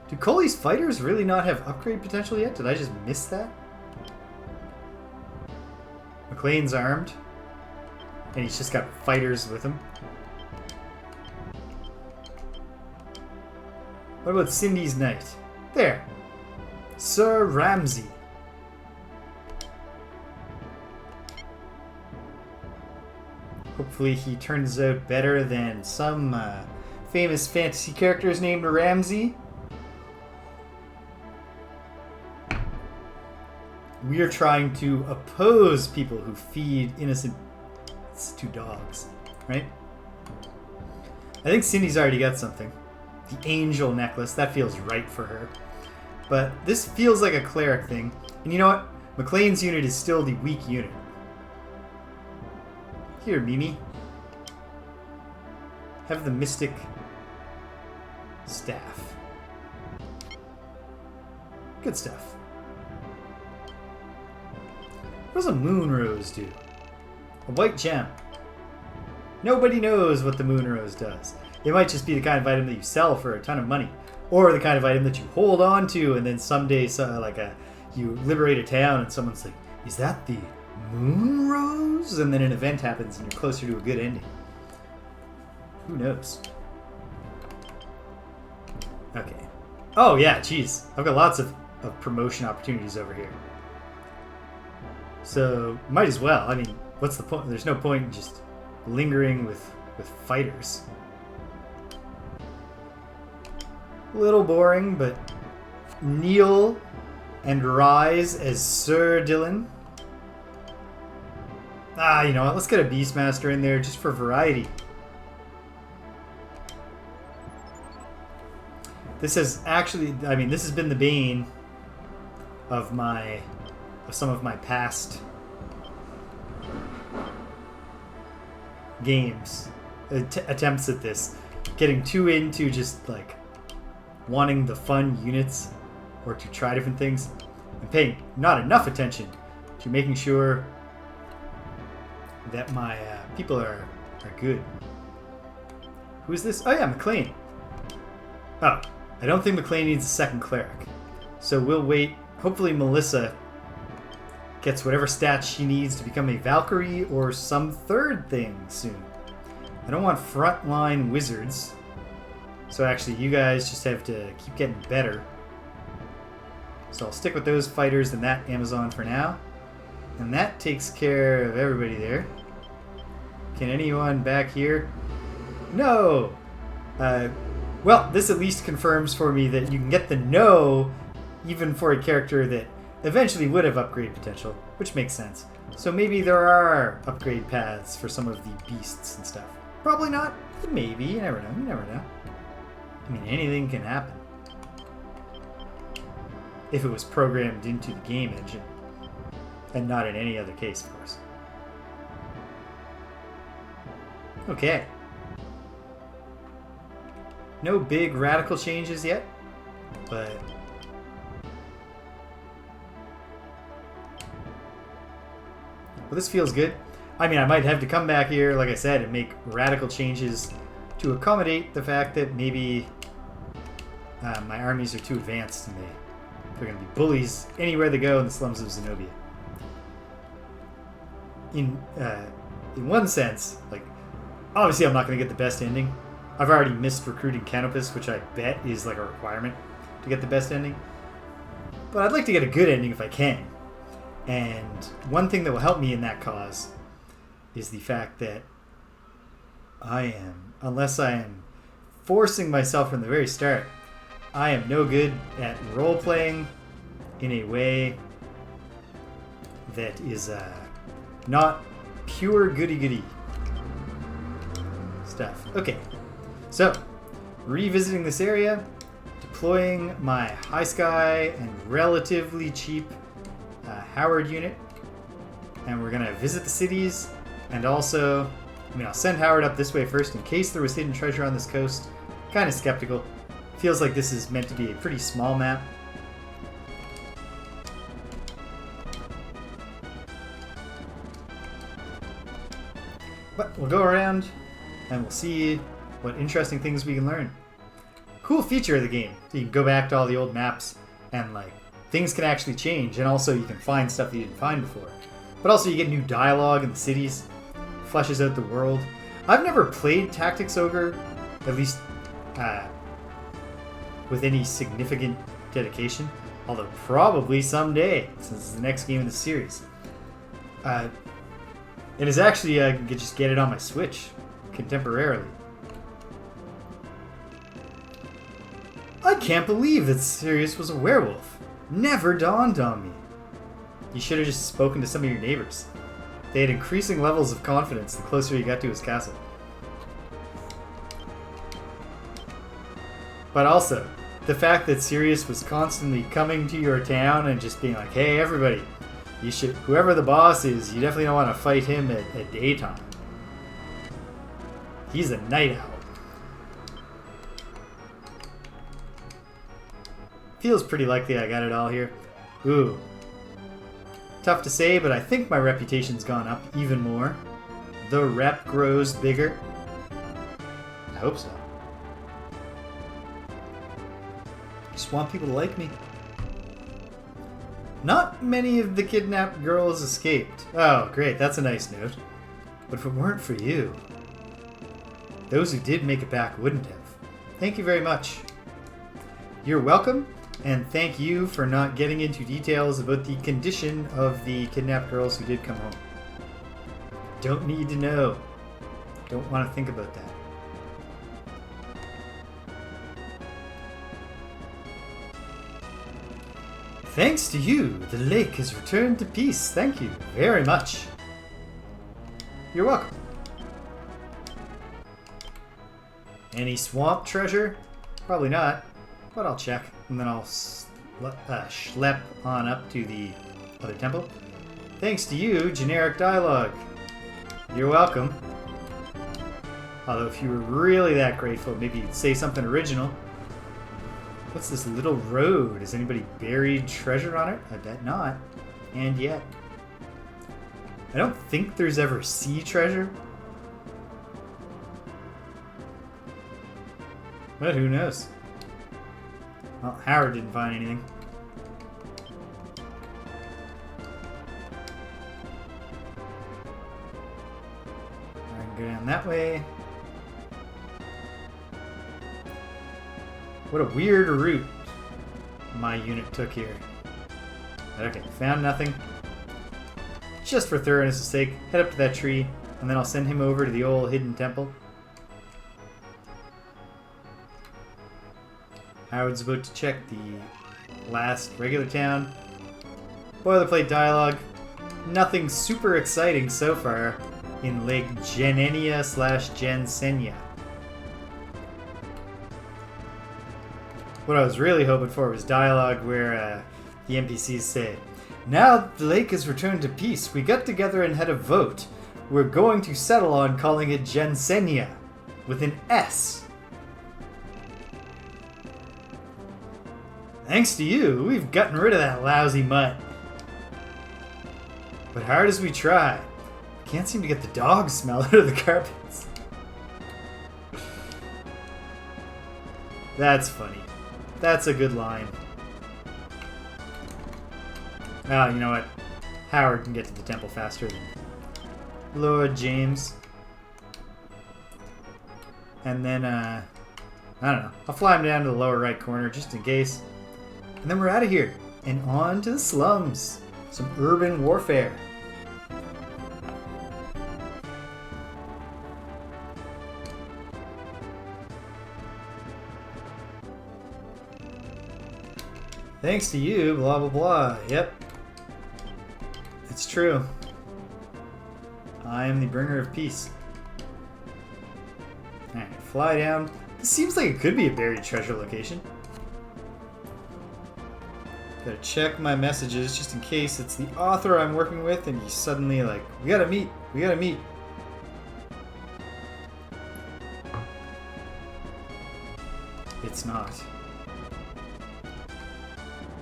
Do Coley's fighters really not have upgrade potential yet? Did I just miss that? McLean's armed. And he's just got fighters with him. What about Cindy's knight? There. Sir Ramsay. Hopefully he turns out better than some famous fantasy characters named Ramsay. We are trying to oppose people who feed innocents to dogs, right? I think Cindy's already got something. The angel necklace, that feels right for her. But this feels like a cleric thing. And you know what? McLean's unit is still the weak unit. Here, Mimi. Have the mystic staff. Good stuff. What does a moon rose do? A white gem. Nobody knows what the moon rose does. It might just be the kind of item that you sell for a ton of money. Or the kind of item that you hold on to and then someday you liberate a town and someone's like, is that the moon rose? And then an event happens and you're closer to a good ending. Who knows? Okay. Oh yeah, geez. I've got lots of promotion opportunities over here. So, might as well. I mean, what's the point? There's no point in just lingering with fighters. A little boring, but kneel and rise as Sir Dylan. You know what? Let's get a Beastmaster in there just for variety. This has actually, I mean, this has been the bane of some of my past games, attempts at this. Getting too into just like wanting the fun units or to try different things and paying not enough attention to making sure that my people are good. Who is this? Oh yeah, McLean. Oh, I don't think McLean needs a second cleric. So we'll wait. Hopefully Melissa gets whatever stats she needs to become a Valkyrie or some third thing soon. I don't want frontline wizards. So actually you guys just have to keep getting better. So I'll stick with those fighters and that Amazon for now. And that takes care of everybody there. Can anyone back here? No! Well, this at least confirms for me that you can get the no even for a character that eventually would have upgrade potential, which makes sense. So maybe there are upgrade paths for some of the beasts and stuff. Probably not, but maybe. You never know. You never know. I mean, anything can happen. If it was programmed into the game engine. And not in any other case, of course. Okay. No big radical changes yet, but well, this feels good. I mean, I might have to come back here, like I said, and make radical changes to accommodate the fact that maybe my armies are too advanced and they're going to be bullies anywhere they go in the slums of Zenobia. In one sense, like, obviously I'm not going to get the best ending. I've already missed recruiting Canopus, which I bet is like a requirement to get the best ending. But I'd like to get a good ending if I can. And one thing that will help me in that cause is the fact that unless I am forcing myself from the very start, I am no good at role-playing in a way that is not pure goody-goody stuff. Okay, so revisiting this area, deploying my High Sky and relatively cheap Howard unit, and we're gonna visit the cities, and also, I mean, I'll send Howard up this way first in case there was hidden treasure on this coast. Kind of skeptical. Feels like this is meant to be a pretty small map. But we'll go around and we'll see what interesting things we can learn. Cool feature of the game. So you can go back to all the old maps and like things can actually change, and also you can find stuff that you didn't find before. But also you get new dialogue in the cities, fleshes out the world. I've never played Tactics Ogre, at least with any significant dedication, although probably someday, since it's the next game in the series. It is actually, I can just get it on my Switch, contemporarily. I can't believe that Sirius was a werewolf. Never dawned on me. You should have just spoken to some of your neighbors. They had increasing levels of confidence the closer you got to his castle. But also, the fact that Sirius was constantly coming to your town and just being like, hey everybody, you should, whoever the boss is, you definitely don't want to fight him at daytime. He's a night owl. Feels pretty likely I got it all here. Ooh. Tough to say, but I think my reputation's gone up even more. The rep grows bigger. I hope so. Just want people to like me. Not many of the kidnapped girls escaped. Oh, great, that's a nice note. But if it weren't for you, those who did make it back wouldn't have. Thank you very much. You're welcome, and thank you for not getting into details about the condition of the kidnapped girls who did come home. Don't need to know. Don't want to think about that. Thanks to you, the lake has returned to peace. Thank you very much. You're welcome. Any swamp treasure? Probably not. But I'll check, and then I'll schlep on up to the other temple. Thanks to you, generic dialogue. You're welcome. Although if you were really that grateful, maybe you'd say something original. What's this little road? Is anybody buried treasure on it? I bet not. And yet. I don't think there's ever sea treasure. But who knows? Well, Howard didn't find anything. I can go down that way. What a weird route my unit took here. Okay, found nothing. Just for thoroughness' sake, head up to that tree, and then I'll send him over to the old hidden temple. Howard's about to check the last regular town. Boilerplate dialogue. Nothing super exciting so far in Lake Jannenia / Jansenia. What I was really hoping for was dialogue where the NPCs say, "Now that the lake has returned to peace, we got together and had a vote. We're going to settle on calling it Jansenia, with an S. Thanks to you, we've gotten rid of that lousy mutt. But hard as we try, can't seem to get the dog smell out of the carpets." That's funny. That's a good line. Oh, you know what? Howard can get to the temple faster than Lord James. And then, I don't know. I'll fly him down to the lower right corner just in case. And then we're out of here. And on to the slums. Some urban warfare. Thanks to you, blah blah blah. Yep. It's true. I am the bringer of peace. Alright, fly down. This seems like it could be a buried treasure location. Gotta check my messages just in case it's the author I'm working with and he's suddenly like, we gotta meet. It's not.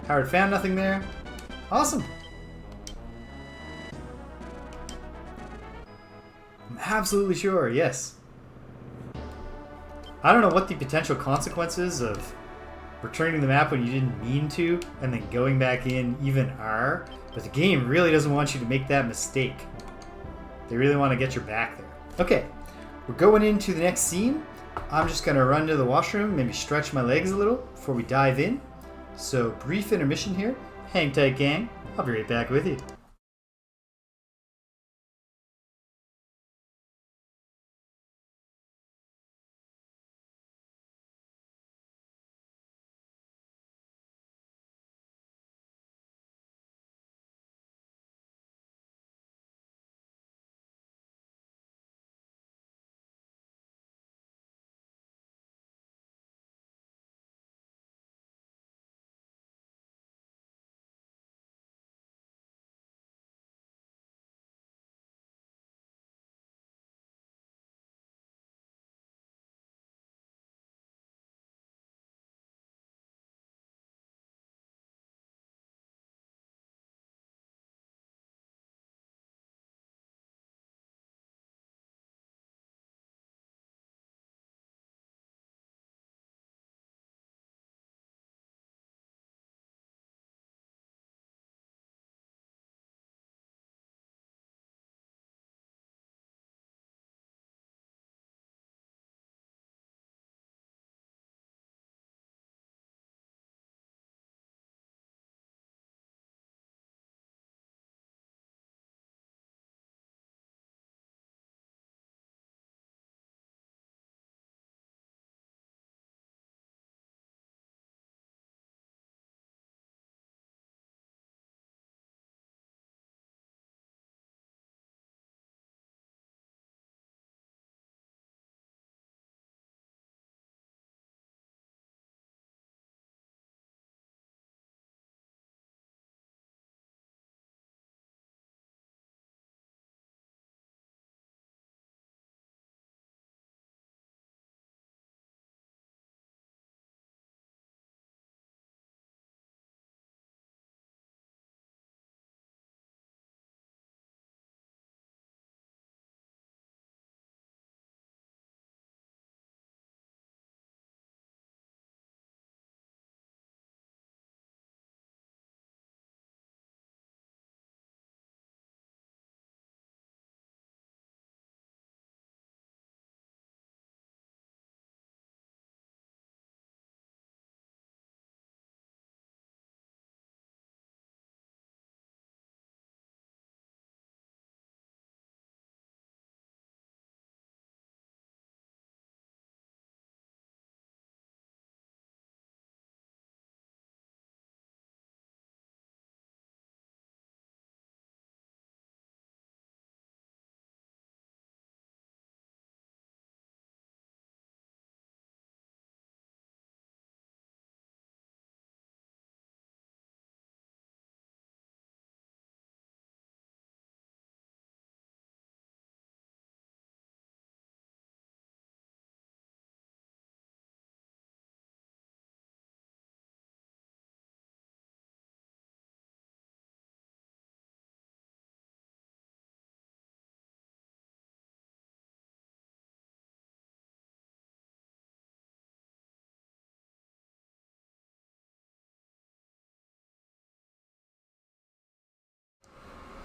Howard found nothing there. Awesome. I'm absolutely sure, yes. I don't know what the potential consequences of returning the map when you didn't mean to and then going back in even are, but the game really doesn't want you to make that mistake. They really want to get your back there. Okay, we're going into the next scene. I'm just going to run to the washroom, maybe stretch my legs a little before we dive in. So, brief intermission here. Hang tight, gang. I'll be right back with you.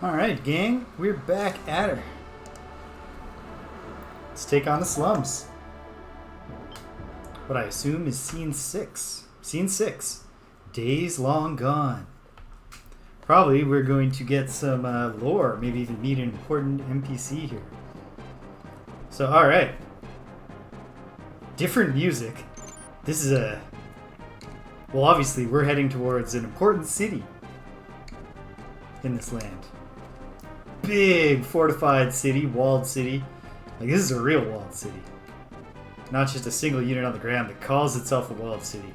Alright, gang, we're back at her. Let's take on the slums. What I assume is scene 6. Scene 6. Days long gone. Probably we're going to get some lore, maybe even meet an important NPC here. So, alright. Different music. This is a... Well, obviously, we're heading towards an important city in this land. Big fortified city, walled city. Like, this is a real walled city. Not just a single unit on the ground that calls itself a walled city.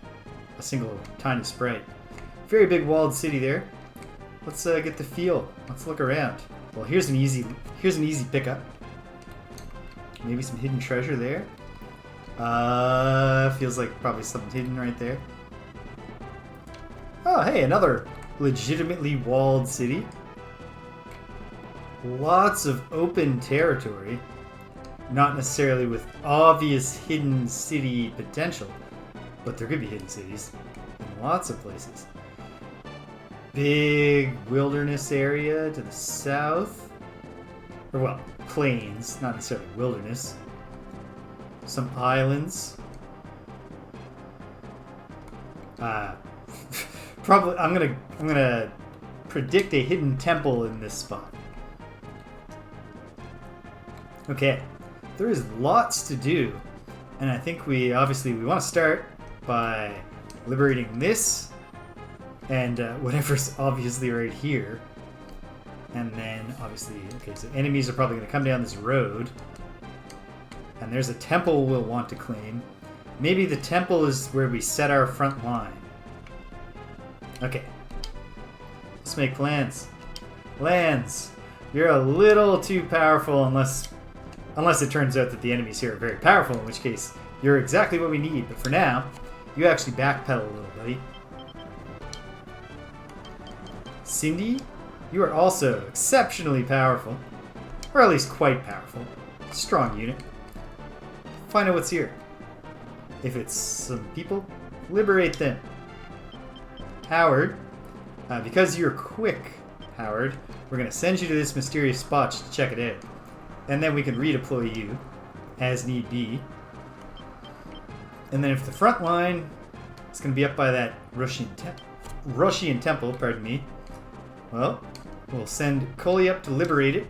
A single tiny sprite. Very big walled city there. Let's get the feel. Let's look around. Well, here's an easy pickup. Maybe some hidden treasure there. Feels like probably something hidden right there. Oh, hey, another legitimately walled city. Lots of open territory. Not necessarily with obvious hidden city potential, but there could be hidden cities in lots of places. Big wilderness area to the south. Or, well, plains, not necessarily wilderness. Some islands. Probably, I'm gonna predict a hidden temple in this spot. Okay, there is lots to do, and I think we want to start by liberating this and whatever's obviously right here, and then obviously, okay, so enemies are probably going to come down this road, and there's a temple we'll want to claim. Maybe the temple is where we set our front line. Okay, let's make plans. Lands, you're a little too powerful unless it turns out that the enemies here are very powerful, in which case you're exactly what we need. But for now, you actually backpedal a little, buddy. Cindy, you are also exceptionally powerful, or at least quite powerful. Strong unit. Find out what's here. If it's some people, liberate them. Howard, because you're quick, Howard, we're going to send you to this mysterious spot to check it out. And then we can redeploy you, as need be. And then if the front line is going to be up by that Russian temple, pardon me, well, we'll send Coley up to liberate it.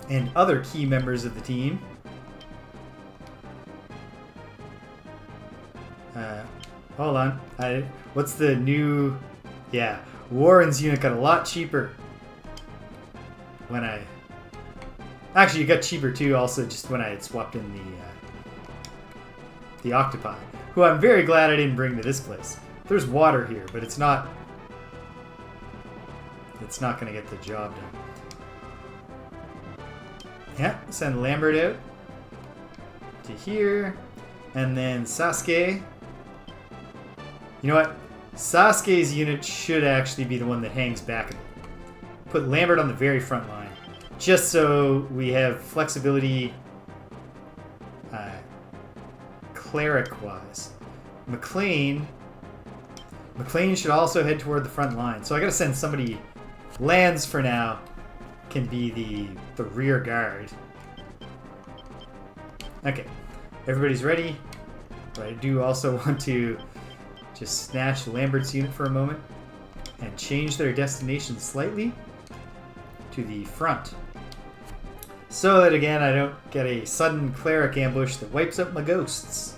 And other key members of the team. Hold on. What's the new... Yeah, Warren's unit got a lot cheaper when I... Actually, it got cheaper too, also, just when I had swapped in the octopi, who I'm very glad I didn't bring to this place. There's water here, but it's not going to get the job done. Yeah, send Lambert out to here, and then Sasuke. You know what? Sasuke's unit should actually be the one that hangs back. Put Lambert on the very front line. Just so we have flexibility cleric-wise. McLean should also head toward the front line. So I gotta send somebody... Lance, for now, can be the rear guard. Okay. Everybody's ready. But I do also want to just snatch Lambert's unit for a moment and change their destination slightly to the front. So that, again, I don't get a sudden cleric ambush that wipes out my ghosts.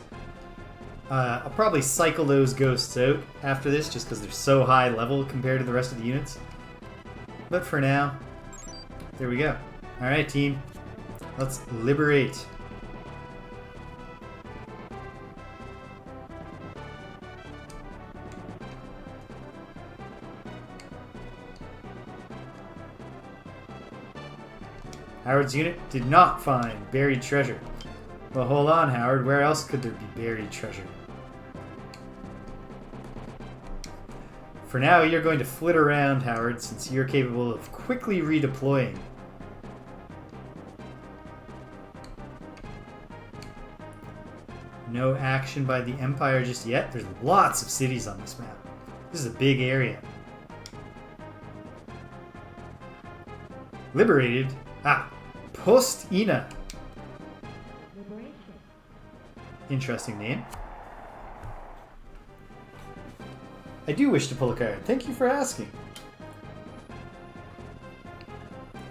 I'll probably cycle those ghosts out after this, just because they're so high level compared to the rest of the units. But for now, there we go. Alright, team. Let's liberate. Howard's unit did not find buried treasure. Well, hold on, Howard. Where else could there be buried treasure? For now, you're going to flit around, Howard, since you're capable of quickly redeploying. No action by the Empire just yet. There's lots of cities on this map. This is a big area. Liberated. Post-Ina. Interesting name. I do wish to pull a card. Thank you for asking.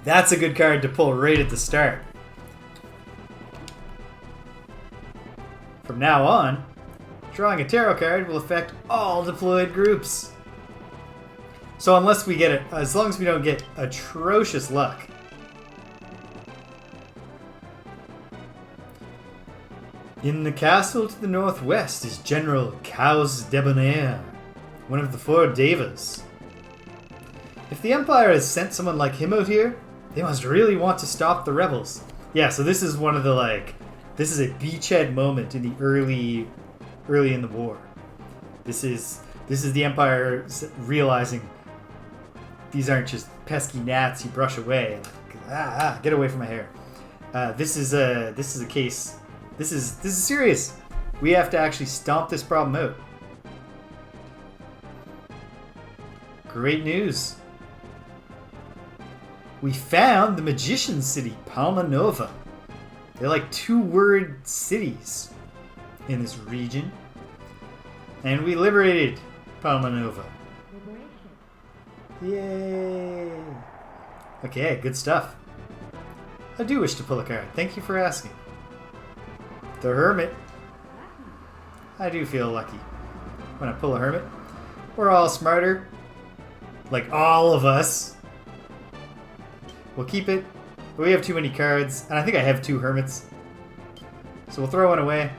That's a good card to pull right at the start. From now on, drawing a tarot card will affect all deployed groups. So unless we get it, as long as we don't get atrocious luck. In the castle to the northwest is General Hodges-Boyle, one of the 4 Devas. If the Empire has sent someone like him out here, they must really want to stop the rebels. Yeah, so this is one of the this is a beachhead moment in the early in the war. This is the Empire realizing these aren't just pesky gnats you brush away. Get away from my hair. This is a case. This is serious. We have to actually stomp this problem out. Great news. We found the Magician City, Palma Nova. They're like 2-word cities in this region. And we liberated Palma Nova. Yay! Okay, good stuff. I do wish to pull a card. Thank you for asking. The Hermit. I do feel lucky when I pull a Hermit. We're all smarter. Like all of us. We'll keep it. But we have too many cards. And I think I have 2 Hermits. So we'll throw one away.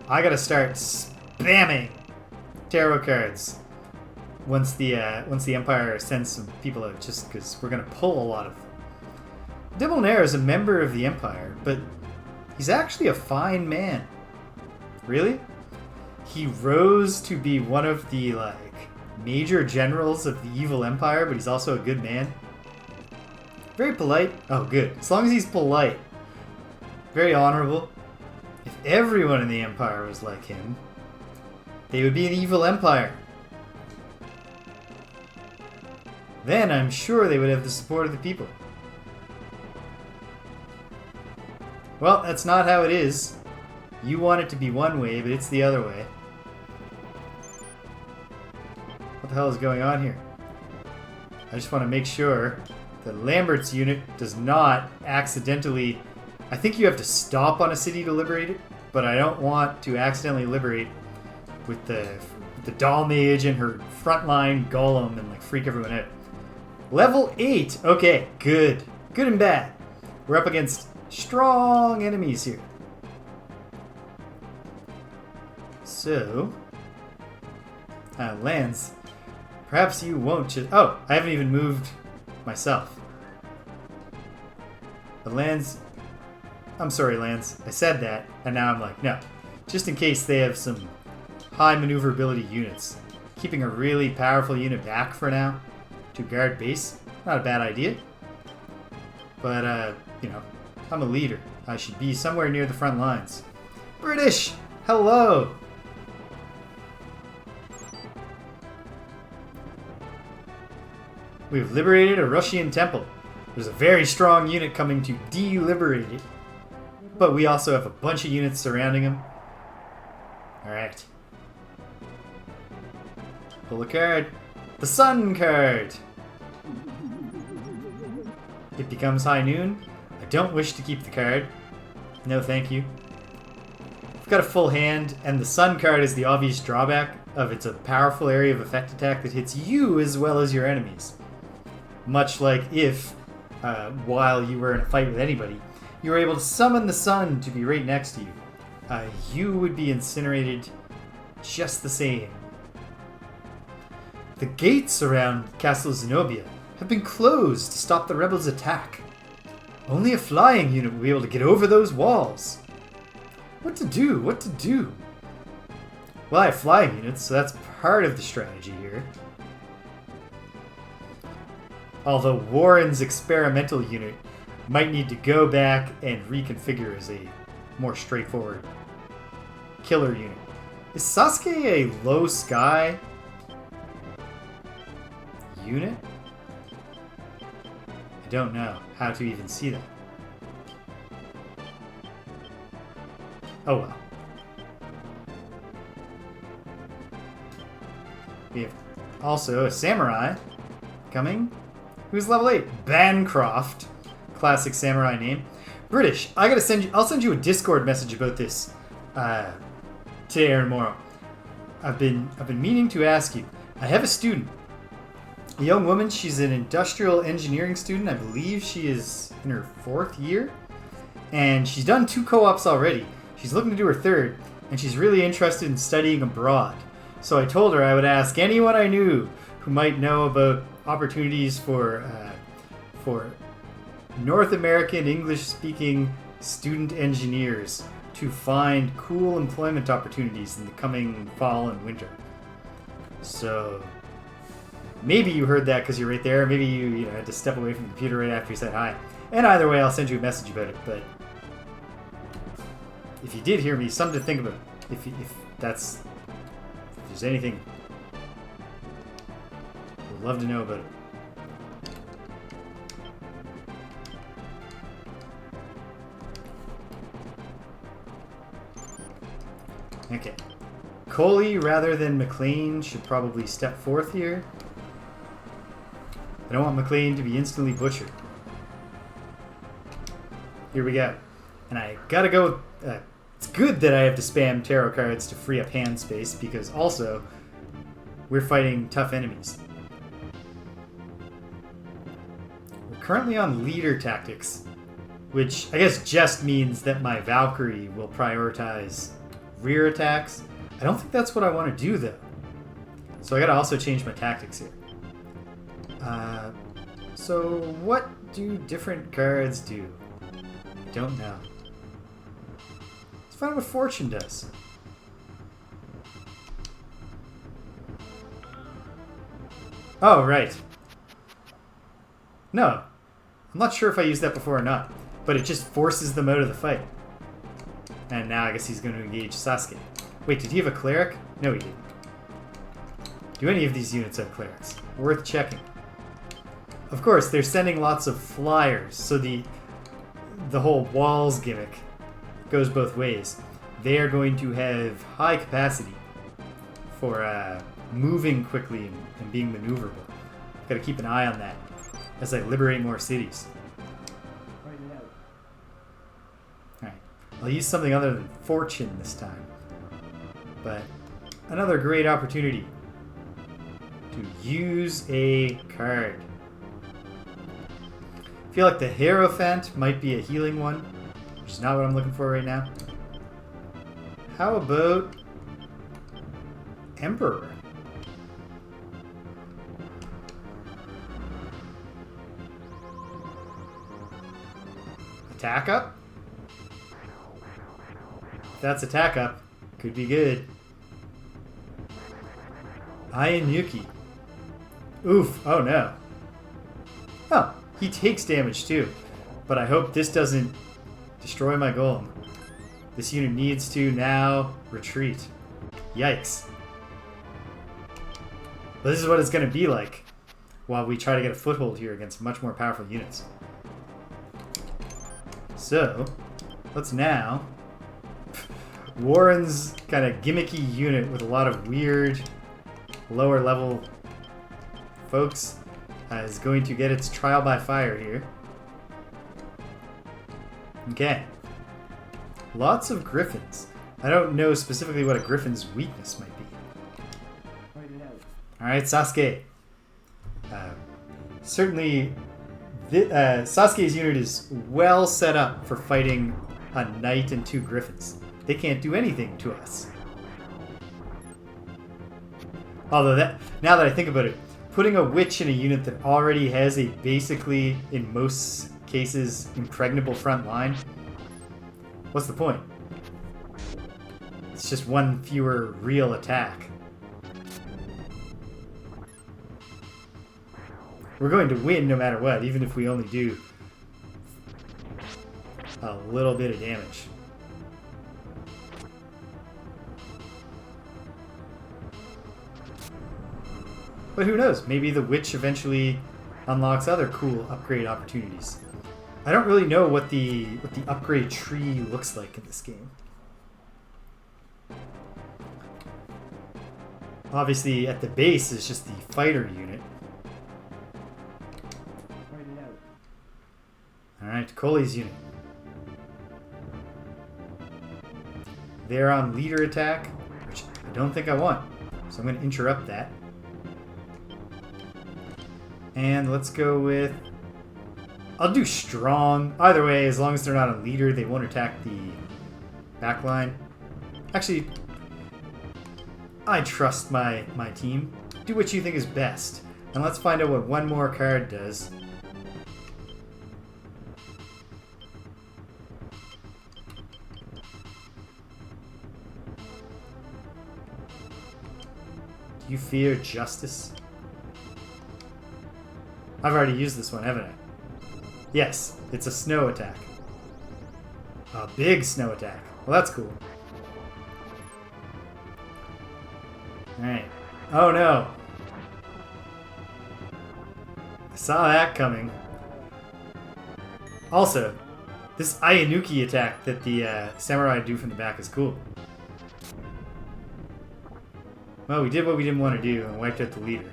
I gotta start spamming tarot cards once the Empire sends some people out, just because we're gonna pull a lot of them. Debonair is a member of the Empire, but he's actually a fine man. Really? He rose to be one of the major generals of the evil Empire, but he's also a good man. Very polite. Oh, good. As long as he's polite. Very honorable. If everyone in the Empire was like him, they would be an evil empire. Then I'm sure they would have the support of the people. Well, that's not how it is. You want it to be one way, but it's the other way. What the hell is going on here? I just want to make sure that Lambert's unit does not accidentally... I think you have to stop on a city to liberate it, but I don't want to accidentally liberate with the doll mage and her frontline golem and freak everyone out. Level 8. Okay, good. Good and bad. We're up against strong enemies here. So, Lance, perhaps you won't just... Oh, I haven't even moved myself. But Lance... I'm sorry, Lance. I said that, and now I'm like, no. Just in case they have some high maneuverability units. Keeping a really powerful unit back for now to guard base. Not a bad idea. But, you know, I'm a leader. I should be somewhere near the front lines. British! Hello! We've liberated a Russian temple. There's a very strong unit coming to de-liberate it. But we also have a bunch of units surrounding him. Alright. Pull a card. The Sun card! It becomes high noon. I don't wish to keep the card. No thank you. I've got a full hand, and the Sun card is the obvious drawback of it's a powerful area of effect attack that hits you as well as your enemies. Much like if, while you were in a fight with anybody, you were able to summon the sun to be right next to you. You would be incinerated just the same. The gates around Castle Zenobia have been closed to stop the rebels' attack. Only a flying unit will be able to get over those walls. What to do? What to do? Well, I have flying units, so that's part of the strategy here. Although Warren's experimental unit might need to go back and reconfigure as a more straightforward killer unit. Is Sasuke a low sky unit? I don't know how to even see that. Oh well. We have also a samurai coming. Who's level 8? Bancroft. Classic samurai name. British. I'll send you a Discord message about this today or tomorrow. I've been meaning to ask you. I have a student. A young woman. She's an industrial engineering student. I believe she is in her 4th year. And she's done 2 co-ops already. She's looking to do her 3rd. And she's really interested in studying abroad. So I told her I would ask anyone I knew who might know about opportunities for North American English-speaking student engineers to find cool employment opportunities in the coming fall and winter. So maybe you heard that because you're right there. Maybe you had to step away from the computer right after you said hi. And either way, I'll send you a message about it. But if you did hear me, something to think about. If there's anything, would love to know about it. Okay. Coley rather than McLean should probably step 4th here. I don't want McLean to be instantly butchered. Here we go. And I gotta go with... it's good that I have to spam tarot cards to free up hand space, because also we're fighting tough enemies. We're currently on leader tactics, which I guess just means that my Valkyrie will prioritize rear attacks. I don't think that's what I want to do, though. So I gotta also change my tactics here. So what do different cards do? I don't know. Let's find out what Fortune does. Oh, right. No. I'm not sure if I used that before or not, but it just forces them out of the fight. And now I guess he's going to engage Sasuke. Wait, did he have a cleric? No, he didn't. Do any of these units have clerics? Worth checking. Of course, they're sending lots of flyers, so the whole walls gimmick goes both ways. They are going to have high capacity for moving quickly and being maneuverable. Got to keep an eye on that as I liberate more cities. Alright, I'll use something other than Fortune this time. But another great opportunity to use a card. I feel like the Hierophant might be a healing one, which is not what I'm looking for right now. How about Emperor? Attack up? If that's attack up, could be good. Iron Yuki. Oof, oh no. Oh, he takes damage too. But I hope this doesn't destroy my golem. This unit needs to now retreat. Yikes. But this is what it's going to be like while we try to get a foothold here against much more powerful units. So, let's now... Warren's kind of gimmicky unit with a lot of weird lower level folks is going to get its trial by fire here. Okay. Lots of griffins. I don't know specifically what a griffin's weakness might be. Alright, Sasuke. Certainly, Sasuke's unit is well set up for fighting a knight and 2 griffins. They can't do anything to us. Although, now that I think about it, putting a witch in a unit that already has a basically, in most cases, impregnable front line, what's the point? It's just one fewer real attack. We're going to win no matter what, even if we only do a little bit of damage. But who knows? Maybe the witch eventually unlocks other cool upgrade opportunities. I don't really know what the upgrade tree looks like in this game. Obviously, at the base is just the fighter unit. Alright, Coley's unit. They're on leader attack, which I don't think I want. So I'm going to interrupt that. And let's go with... I'll do strong. Either way, as long as they're not a leader, they won't attack the back line. Actually, I trust my team. Do what you think is best. And let's find out what one more card does. Do you fear justice? I've already used this one, haven't I? Yes, it's a snow attack. A big snow attack. Well, that's cool. Alright. Oh no! I saw that coming. Also, this Ayanuki attack that the samurai do from the back is cool. Well, we did what we didn't want to do and wiped out the leader.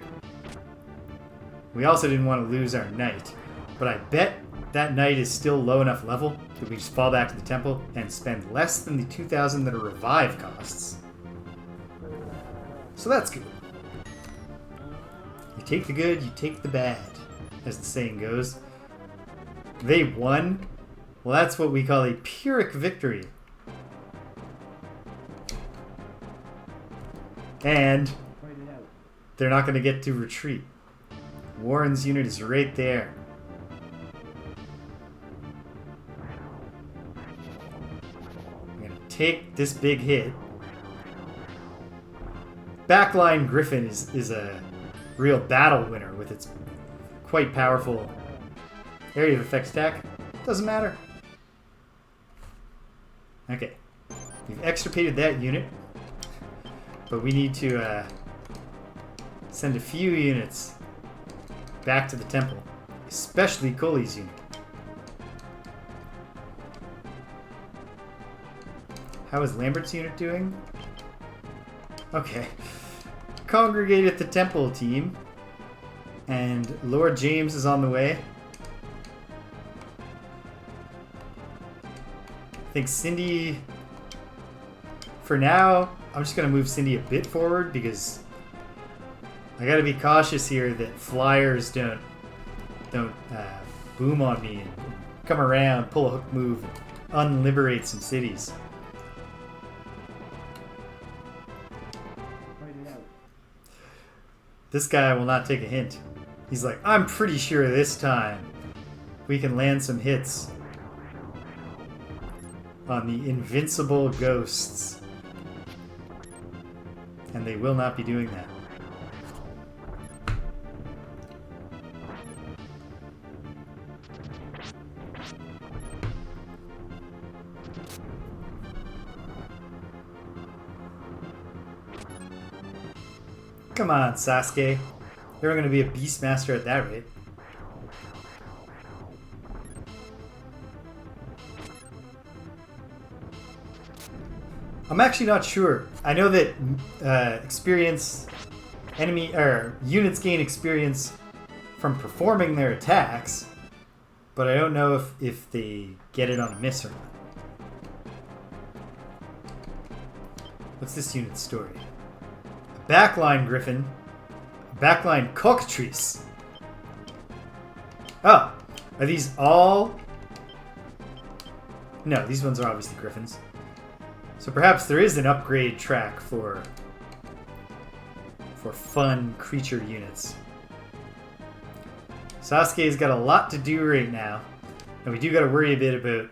We also didn't want to lose our knight, but I bet that knight is still low enough level that we just fall back to the temple and spend less than the 2,000 that a revive costs. So that's good. You take the good, you take the bad, as the saying goes. They won? Well, that's what we call a Pyrrhic victory. And they're not going to get to retreat. Warren's unit is right there. I'm going to take this big hit. Backline Griffin is a real battle winner with its quite powerful area of effect attack. Doesn't matter. Okay. We've extirpated that unit. But we need to send a few units back to the temple. Especially Coley's unit. How is Lambert's unit doing? Okay. Congregate at the temple, team. And Lord James is on the way. I think Cindy... For now, I'm just going to move Cindy a bit forward because I got to be cautious here that flyers don't boom on me and come around, pull a hook move, and unliberate some cities. This guy will not take a hint. He's like, I'm pretty sure this time we can land some hits on the invincible ghosts. And they will not be doing that. Come on, Sasuke. You're going to be a Beastmaster at that rate. I'm actually not sure. I know that units gain experience from performing their attacks, but I don't know if they get it on a miss or not. What's this unit's story? A backline Griffin, a backline Cockatrice. Oh, are these all? No, these ones are obviously Griffins. So perhaps there is an upgrade track for fun creature units. Sasuke's got a lot to do right now, and we do got to worry a bit about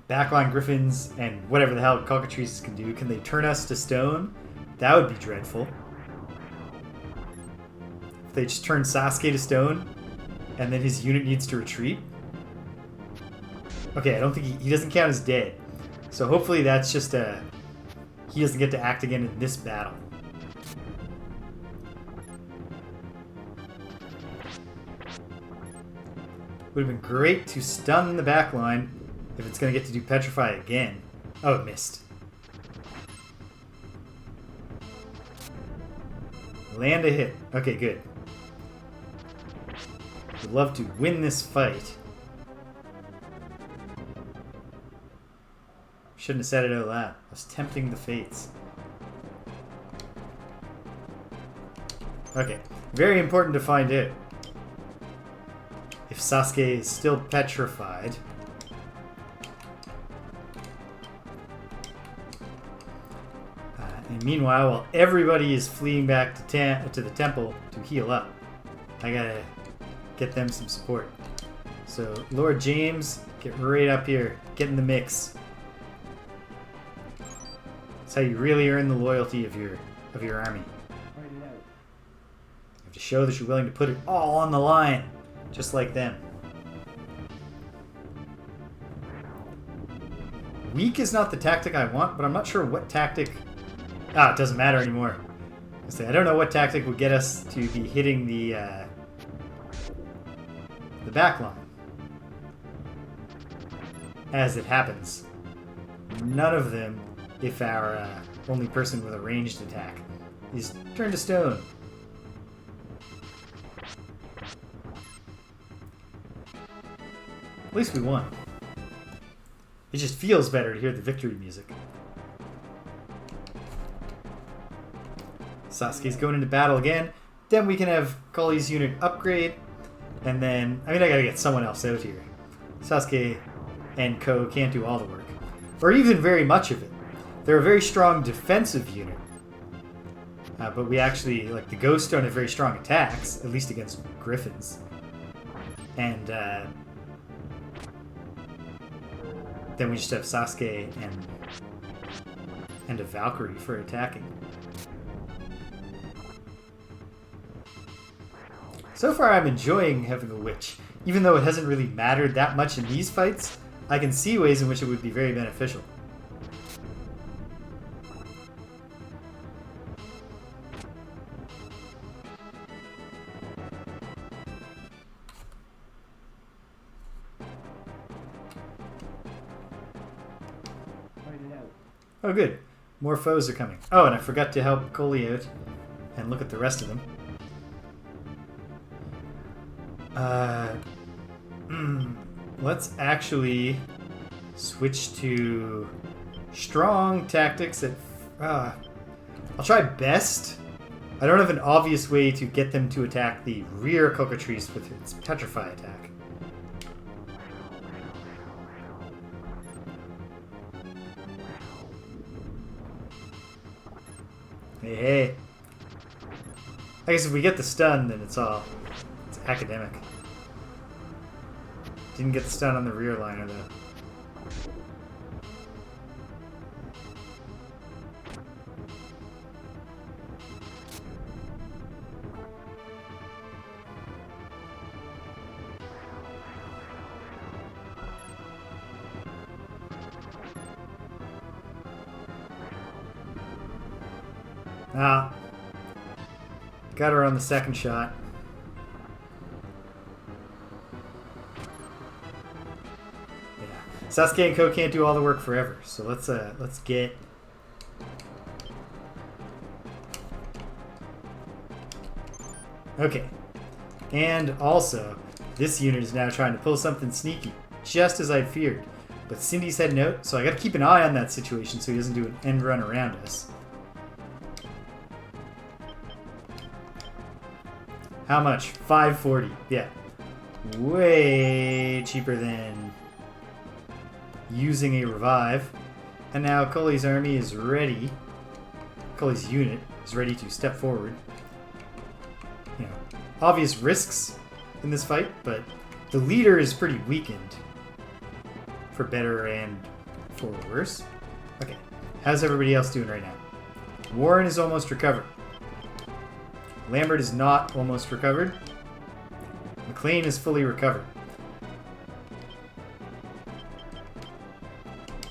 backline Griffins and whatever the hell Cockatrices can do. Can they turn us to stone? That would be dreadful. If they just turn Sasuke to stone, and then his unit needs to retreat. Okay, I don't think he doesn't count as dead. So hopefully that's just he doesn't get to act again in this battle. Would have been great to stun the back line if it's going to get to do Petrify again. Oh, it missed. Land a hit. Okay, good. Would love to win this fight. Shouldn't have said it out loud. I was tempting the fates. Okay, very important to find out if Sasuke is still petrified. And meanwhile, while everybody is fleeing back to the temple to heal up, I gotta get them some support. So, Lord James, get right up here. Get in the mix. That's how you really earn the loyalty of your army. You have to show that you're willing to put it all on the line, just like them. Weak is not the tactic I want, but I'm not sure what tactic... it doesn't matter anymore. I don't know what tactic would get us to be hitting the back line. As it happens, none of them, if our only person with a ranged attack is turned to stone. At least we won. It just feels better to hear the victory music. Sasuke's going into battle again. Then we can have Koli's unit upgrade. And then... I gotta get someone else out here. Sasuke and Ko can't do all the work. Or even very much of it. They're a very strong defensive unit. But we actually... the Ghosts don't have very strong attacks. At least against Griffins. And, then we just have Sasuke and a Valkyrie for attacking. So far I'm enjoying having a witch. Even though it hasn't really mattered that much in these fights, I can see ways in which it would be very beneficial. Oh good. More foes are coming. Oh, and I forgot to help Koli out and look at the rest of them. Let's actually switch to strong tactics at... I'll try best. I don't have an obvious way to get them to attack the rear cockatrice with its Petrify attack. Hey. I guess if we get the stun, then it's academic. Didn't get the stun on the rear liner, though. Got her on the second shot. Sasuke and Ko can't do all the work forever, so let's get... Okay. And also, this unit is now trying to pull something sneaky, just as I'd feared. But Cindy's heading out, so I gotta keep an eye on that situation so he doesn't do an end run around us. How much? 540. Yeah. Way cheaper than using a revive. And now Koli's army is ready. Koli's unit is ready to step forward. You know, obvious risks in this fight, but the leader is pretty weakened. For better and for worse. Okay. How's everybody else doing right now? Warren is almost recovered. Lambert is not almost recovered. McLean is fully recovered.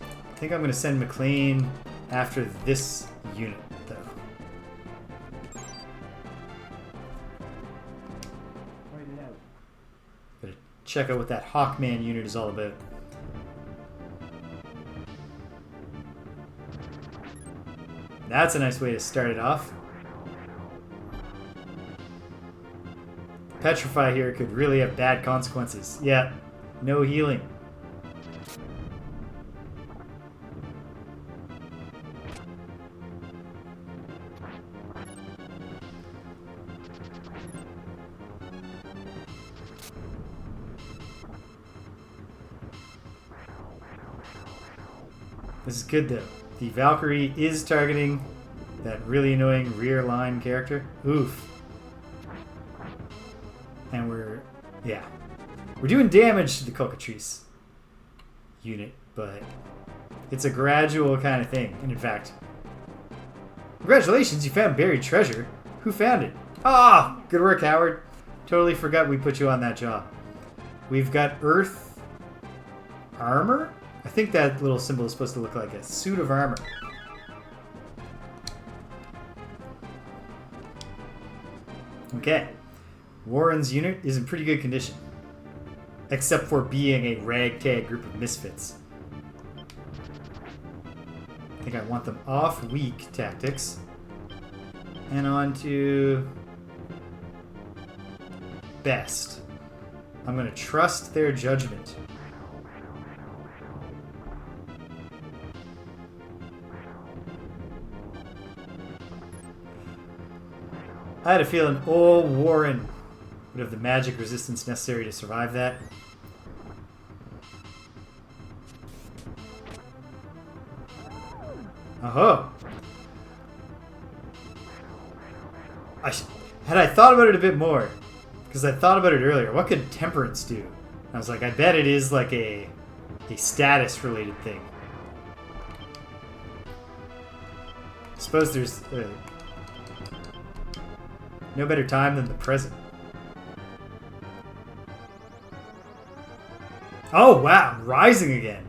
I think I'm going to send McLean after this unit, though. Gotta check out what that Hawkman unit is all about. That's a nice way to start it off. Petrify here could really have bad consequences. Yeah, no healing. This is good though. The Valkyrie is targeting that really annoying rear line character. Oof. And we're doing damage to the Cockatrice unit, but it's a gradual kind of thing. And in fact, congratulations, you found buried treasure. Who found it? Ah, good work, Howard. Totally forgot we put you on that job. We've got Earth armor. I think that little symbol is supposed to look like a suit of armor. Okay. Warren's unit is in pretty good condition. Except for being a ragtag group of misfits. I think I want them off weak tactics. And on to best. I'm going to trust their judgment. I had a feeling old Warren would have the magic resistance necessary to survive that. Oh. Had I thought about it a bit more, because I thought about it earlier, what could Temperance do? I was like, I bet it is like a status related thing. I suppose there's no better time than the present. Oh wow, rising again.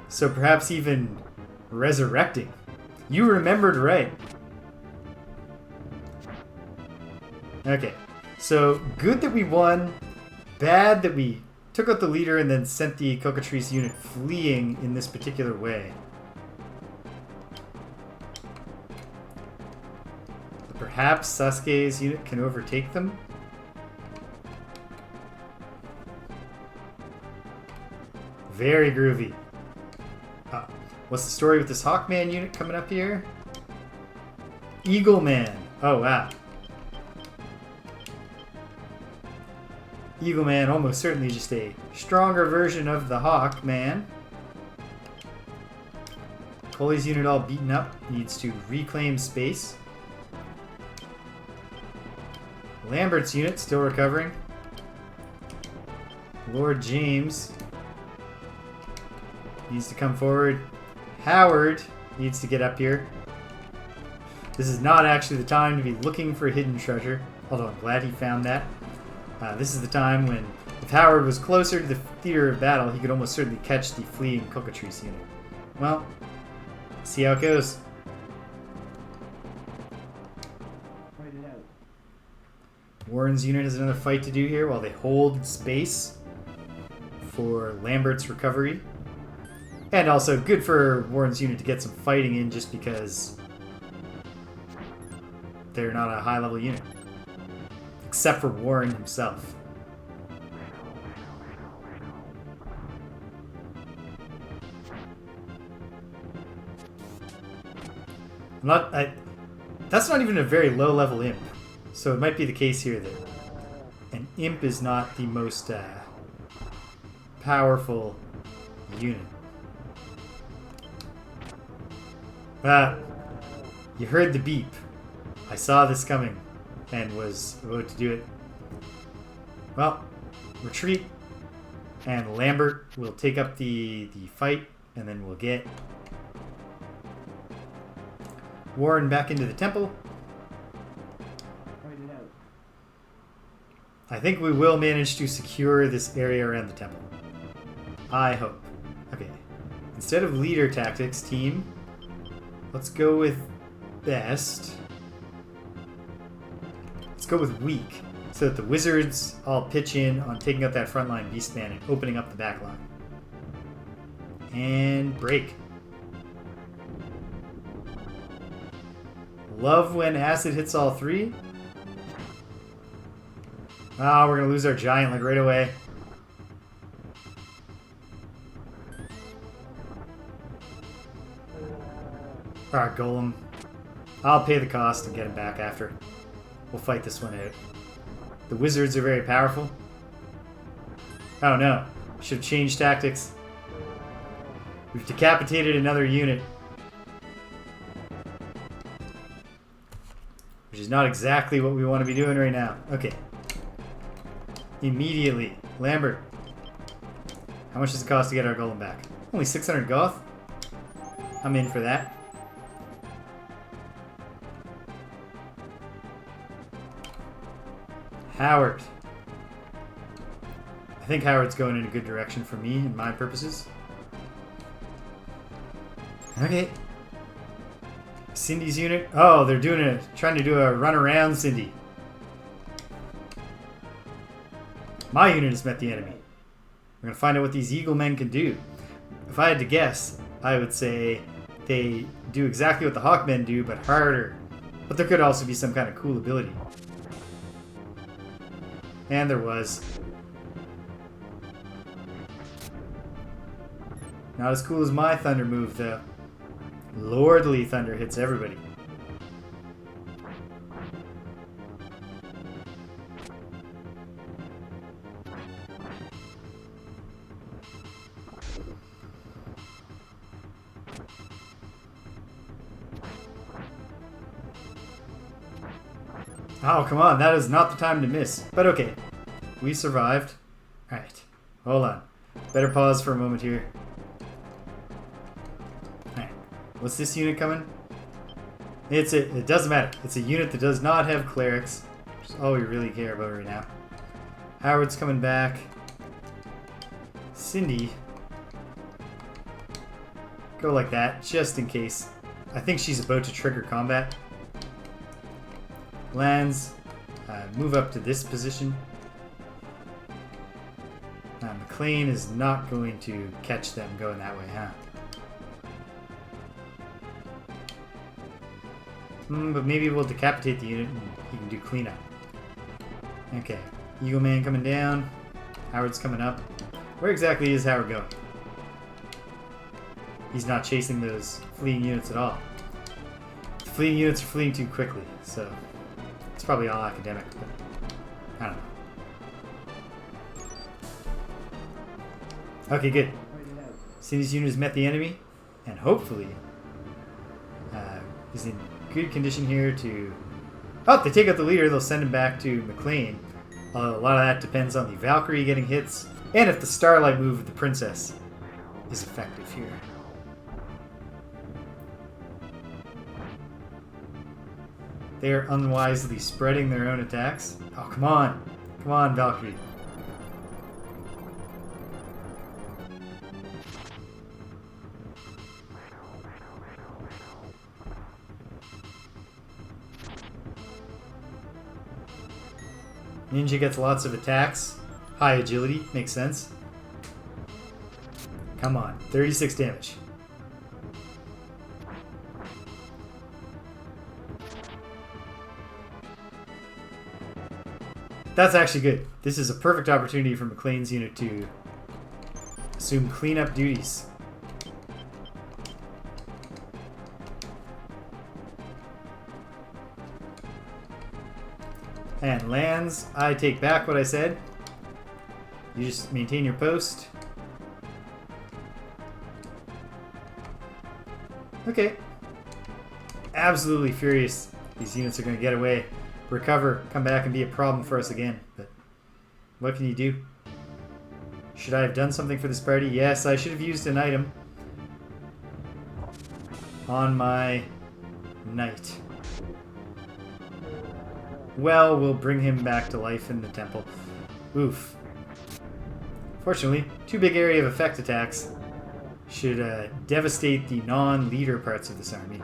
So perhaps even resurrecting. You remembered right. Okay, so good that we won. Bad that we took out the leader and then sent the Cockatrice unit fleeing in this particular way. But perhaps Sasuke's unit can overtake them? Very groovy. What's the story with this Hawkman unit coming up here? Eagle Man. Oh, wow. Eagle Man, almost certainly just a stronger version of the Hawkman. Coley's unit all beaten up. Needs to reclaim space. Lambert's unit still recovering. Lord James needs to come forward. Howard needs to get up here. This is not actually the time to be looking for a hidden treasure, although I'm glad he found that. This is the time when, if Howard was closer to the theater of battle, he could almost certainly catch the fleeing Cockatrice unit. Well, see how it goes. Warren's unit has another fight to do here while they hold space for Lambert's recovery. And also good for Warren's unit to get some fighting in just because they're not a high-level unit. Except for Warren himself. That's not even a very low-level imp. So it might be the case here that an imp is not the most powerful unit. You heard the beep. I saw this coming and was about to do it. Well, retreat, and Lambert will take up the fight, and then we'll get Warren back into the temple. I think we will manage to secure this area around the temple. I hope. Okay. Instead of leader tactics, team, let's go with best. Let's go with weak. so that the wizards all pitch in on taking out that front line beastman and opening up the back line. And break. Love when acid hits all three. Ah, we're going to lose our giant like right away. Alright, Golem. I'll pay the cost and get him back after. We'll fight this one out. The wizards are very powerful. Oh no. Should have changed tactics. We've decapitated another unit. Which is not exactly what we want to be doing right now. Okay. Immediately. Lambert. How much does it cost to get our golem back? Only 600 goth? I'm in for that. Howard. I think Howard's going in a good direction for me and my purposes. Okay. Cindy's unit. Oh, they're trying to do a run around Cindy. My unit has met the enemy. We're going to find out what these eagle men can do. If I had to guess, I would say they do exactly what the hawkmen do, but harder. But there could also be some kind of cool ability. And there was. Not as cool as my thunder move, though. Lordly thunder hits everybody. Oh, come on. That is not the time to miss. But okay. We survived. Alright. Hold on. Better pause for a moment here. Alright. What's this unit coming? It doesn't matter. It's a unit that does not have clerics. Which is all we really care about right now. Howard's coming back. Cindy. Go like that, just in case. I think she's about to trigger combat. Lands. Move up to this position. McLean is not going to catch them going that way, huh? But maybe we'll decapitate the unit and he can do cleanup. Okay. Eagle Man coming down. Howard's coming up. Where exactly is Howard going? He's not chasing those fleeing units at all. The fleeing units are fleeing too quickly, so it's probably all academic, but I don't know. Okay, good. Cindy's unit has met the enemy, and hopefully is in good condition here to... Oh, if they take out the leader, they'll send him back to McLean. Although a lot of that depends on the Valkyrie getting hits, and if the Starlight move of the Princess is effective here. They are unwisely spreading their own attacks. Oh, come on. Come on, Valkyrie. Ninja gets lots of attacks. High agility. Makes sense. Come on. 36 damage. That's actually good. This is a perfect opportunity for McLean's unit to assume cleanup duties. And lands, I take back what I said. You just maintain your post. Okay. Absolutely furious. These units are going to get away. Recover, come back and be a problem for us again. But what can you do? Should I have done something for this party? Yes, I should have used an item on my knight. Well, we'll bring him back to life in the temple. Oof. Fortunately, 2 big area of effect attacks should devastate the non-leader parts of this army.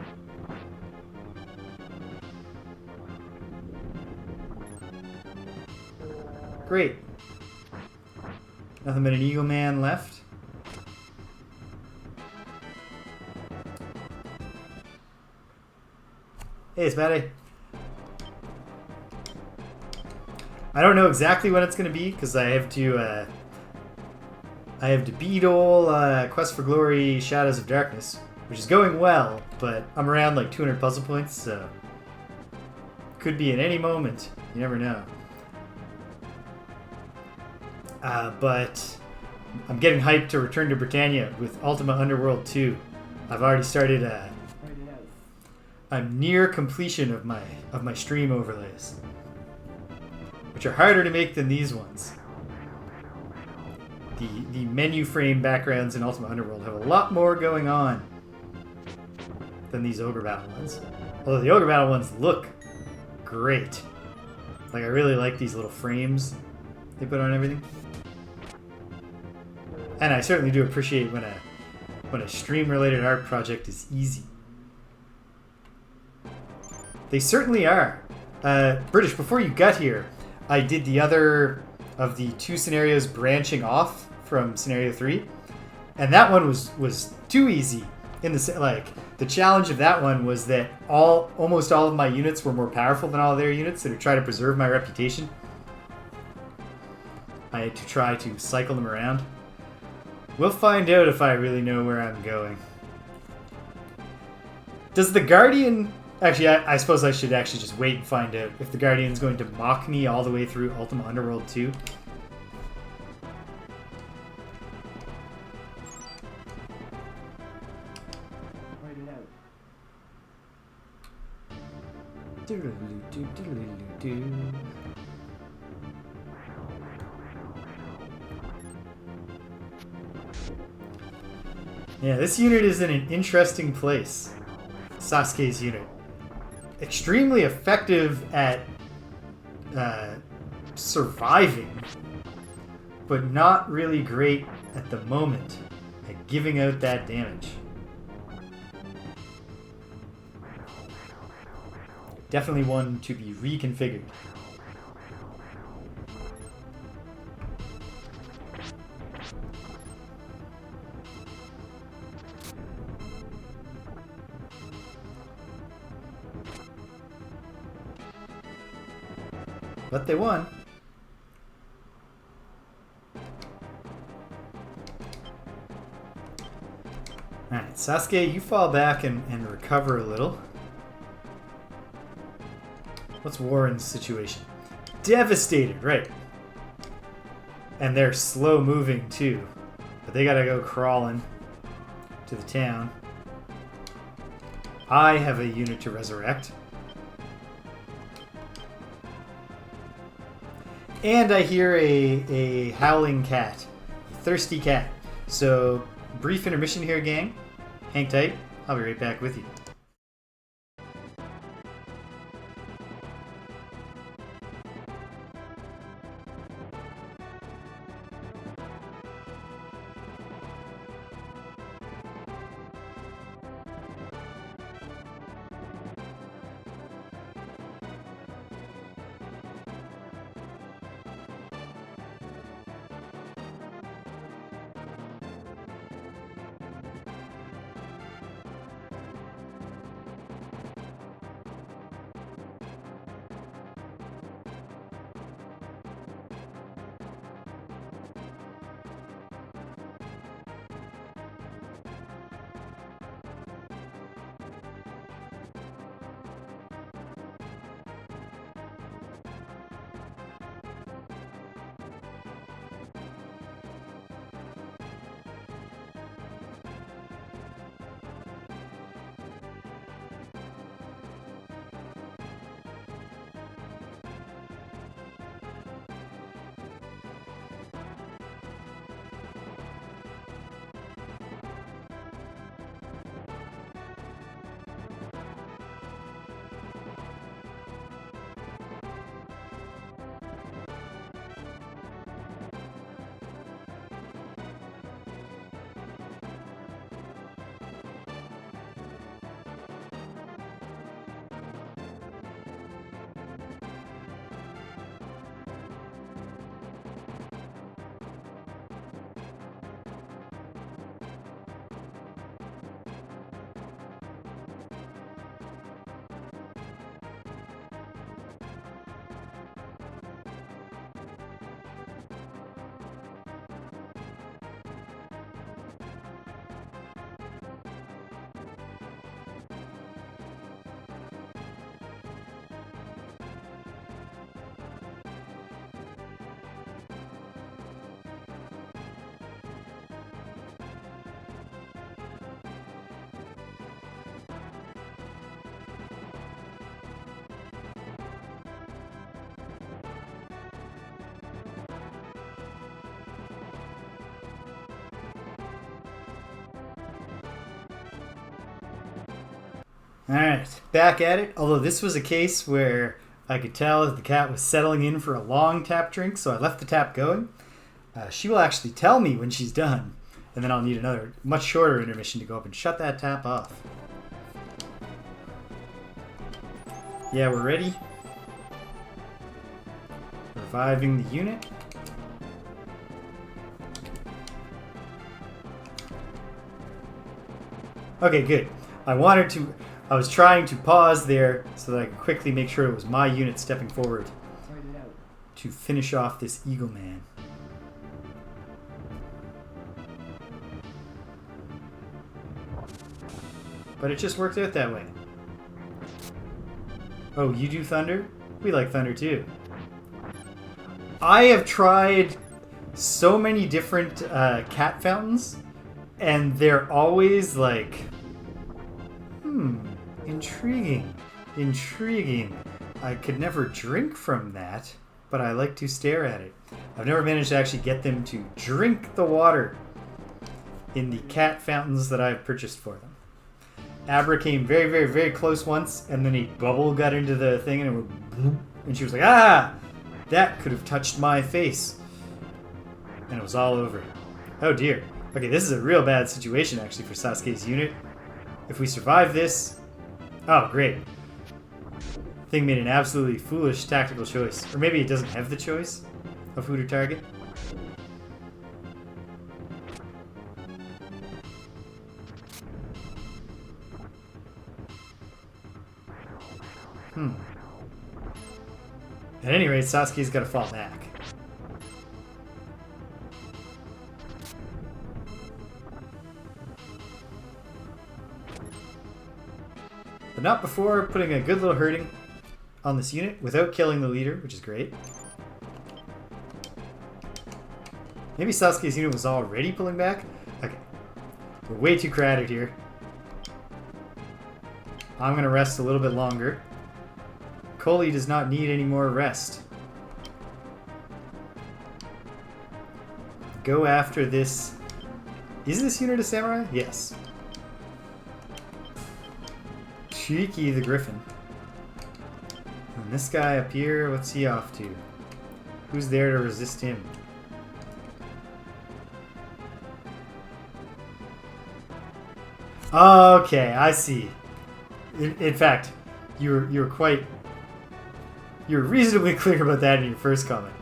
Great. Nothing but an Eagle Man left. Hey, Spatty. I don't know exactly when it's going to be because I have to beat all Quest for Glory Shadows of Darkness, which is going well, but I'm around like 200 puzzle points, so could be at any moment. You never know. But I'm getting hyped to return to Britannia with Ultima Underworld 2. I've already started. I'm near completion of my stream overlays, which are harder to make than these ones. The menu frame backgrounds in Ultima Underworld have a lot more going on than these Ogre Battle ones. Although the Ogre Battle ones look great. Like, I really like these little frames they put on everything. And I certainly do appreciate when a stream-related art project is easy. They certainly are. British, before you got here, I did the other of the 2 scenarios branching off from scenario 3, and that one was too easy. The challenge of that one was that almost all of my units were more powerful than all of their units, so to try to preserve my reputation, I had to try to cycle them around. We'll find out if I really know where I'm going. Does the Guardian... Actually, I suppose I should actually just wait and find out if the Guardian's going to mock me all the way through Ultima Underworld 2. Yeah, this unit is in an interesting place. Sasuke's unit. Extremely effective at surviving, but not really great at the moment at giving out that damage. Definitely one to be reconfigured. But they won. Alright, Sasuke, you fall back and recover a little. What's Warren's situation? Devastated, right. And they're slow moving too. But they gotta go crawling to the town. I have a unit to resurrect. And I hear a howling cat. A thirsty cat. So, brief intermission here, gang. Hang tight. I'll be right back with you. Alright, back at it. Although this was a case where I could tell that the cat was settling in for a long tap drink, so I left the tap going. She will actually tell me when she's done, and then I'll need another much shorter intermission to go up and shut that tap off. Yeah, we're ready. Reviving the unit. Okay, good. I was trying to pause there so that I could quickly make sure it was my unit stepping forward to finish off this Eagle Man. But it just worked out that way. Oh, you do thunder? We like thunder too. I have tried so many different cat fountains, and they're always like, intriguing. I could never drink from that, but I like to stare at it. I've never managed to actually get them to drink the water in the cat fountains that I've purchased for them. Abra came very, very, very close once, and then a bubble got into the thing, and it went bloop, and she was like, ah! That could have touched my face. And it was all over. Oh dear. Okay, this is a real bad situation, actually, for Sasuke's unit. If we survive this... Oh, great. Thing made an absolutely foolish tactical choice. Or maybe it doesn't have the choice of who to target. At any rate, Sasuke's got to fall back. But not before putting a good little hurting on this unit without killing the leader, which is great. Maybe Sasuke's unit was already pulling back? Okay. We're way too crowded here. I'm going to rest a little bit longer. Koli does not need any more rest. Go after this. Is this unit a samurai? Yes. Cheeky the Griffin. And this guy up here, what's he off to? Who's there to resist him? Okay, I see. In fact, you're reasonably clear about that in your first comment.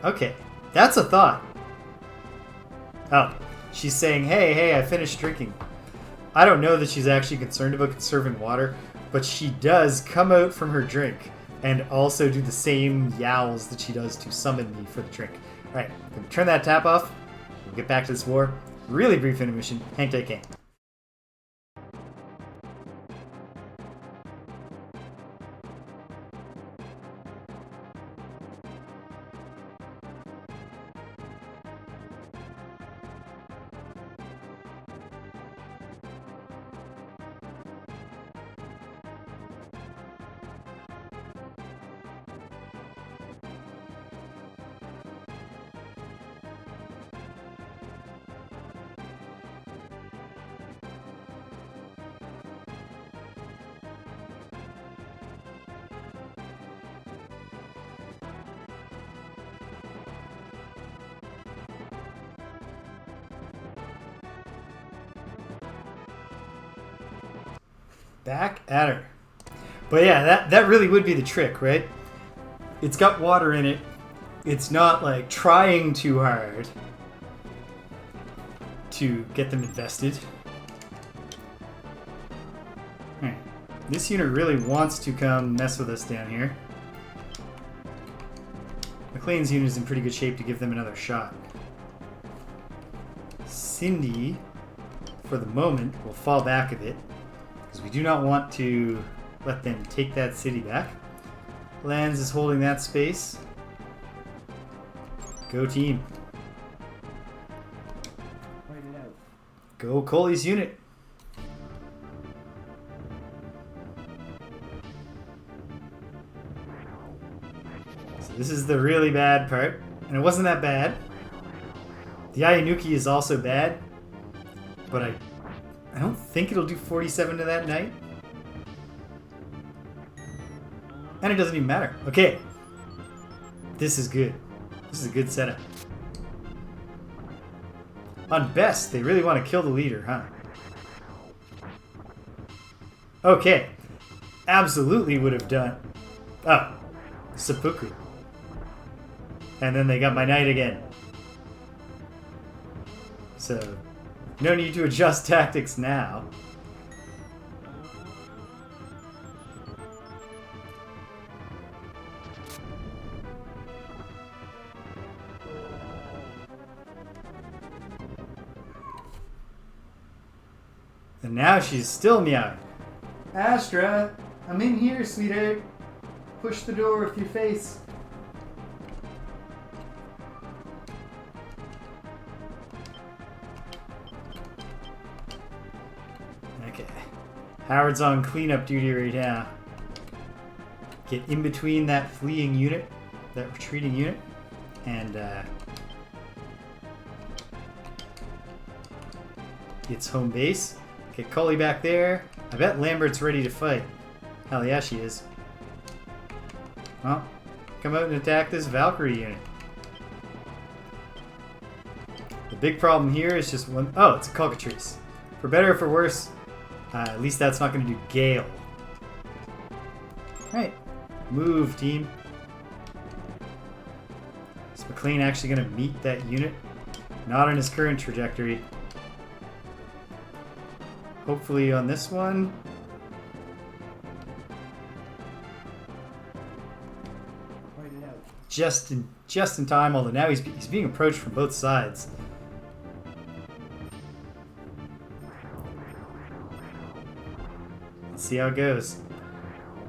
Okay, that's a thought. Oh, she's saying, hey, I finished drinking. I don't know that she's actually concerned about conserving water, but she does come out from her drink and also do the same yowls that she does to summon me for the drink. Alright, I'm going to turn that tap off. We'll get back to this war. Really brief intermission. Hang tight, gang. Back at her. But yeah, that really would be the trick, right? It's got water in it. It's not like trying too hard to get them invested. Alright. This unit really wants to come mess with us down here. McLean's unit is in pretty good shape to give them another shot. Cindy, for the moment, will fall back a bit. Because we do not want to let them take that city back. Lands is holding that space. Go team. Go Koli's unit. So this is the really bad part. And it wasn't that bad. The Ayanuki is also bad. But I don't think it'll do 47 to that knight. And it doesn't even matter. Okay. This is good. This is a good setup. On best, they really want to kill the leader, huh? Okay. Absolutely would have done... Oh. Seppuku. And then they got my knight again. So, no need to adjust tactics now. And now she's still meowing. Astra, I'm in here, sweetheart. Push the door with your face. Okay. Howard's on cleanup duty right now. Get in between that fleeing unit, that retreating unit, and its home base. Get Cully back there. I bet Lambert's ready to fight. Hell yeah, she is. Well, come out and attack this Valkyrie unit. The big problem here is just one... Oh, it's a cockatrice. For better or for worse, at least that's not going to do Gale. Alright. Move, team. Is McLean actually going to meet that unit? Not on his current trajectory. Hopefully on this one. Just in time, although now he's being approached from both sides. Let's see how it goes.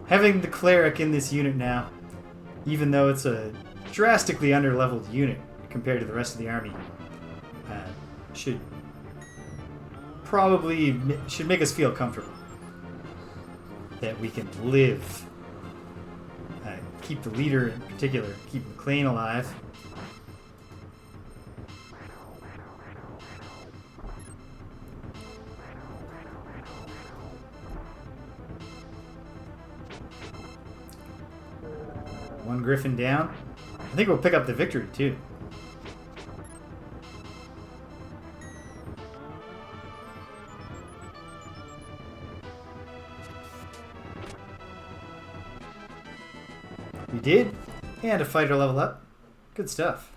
Having the cleric in this unit now, even though it's a drastically under-leveled unit compared to the rest of the army, should make us feel comfortable that we can live. Keep the leader in particular, keep McLean alive. One Griffin down. I think we'll pick up the victory too. We did, and a fighter level up. Good stuff.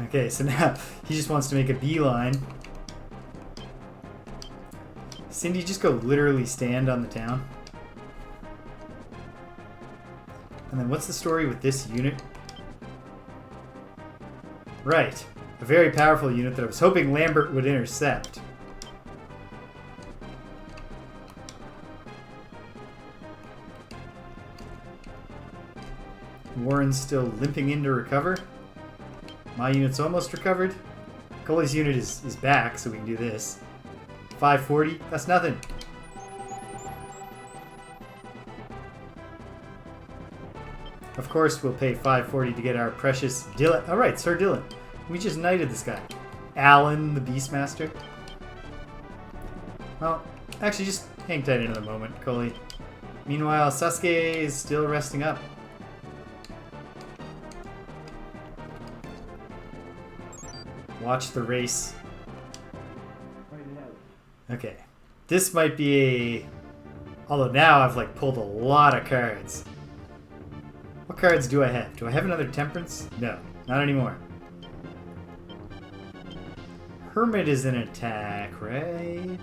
Okay, so now he just wants to make a beeline. Cindy, just go literally stand on the town. And then what's the story with this unit? Right, a very powerful unit that I was hoping Lambert would intercept. Warren's still limping in to recover. My unit's almost recovered. Coley's unit is back, so we can do this. 540, that's nothing. Of course, we'll pay 540 to get our precious Dylan. All right, Sir Dylan. We just knighted this guy. Alan, the Beastmaster. Well, actually, just hang tight another moment, Coley. Meanwhile, Sasuke is still resting up. Watch the race. Okay. This might be a... Although now I've like pulled a lot of cards. What cards do I have? Do I have another Temperance? No, not anymore. Hermit is an attack, right?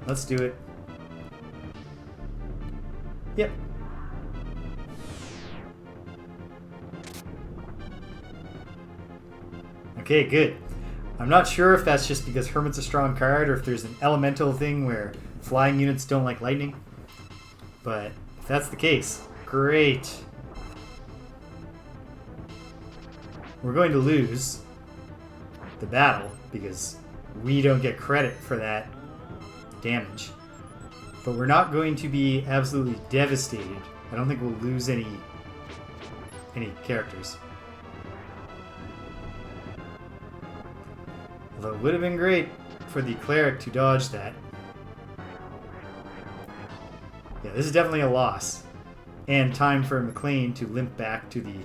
Let's do it. Yep. Okay, good. I'm not sure if that's just because Hermit's a strong card or if there's an elemental thing where flying units don't like lightning. But if that's the case, great. We're going to lose the battle because we don't get credit for that damage. But we're not going to be absolutely devastated. I don't think we'll lose any characters. Although it would have been great for the cleric to dodge that. Yeah, this is definitely a loss. And time for McLean to limp back to the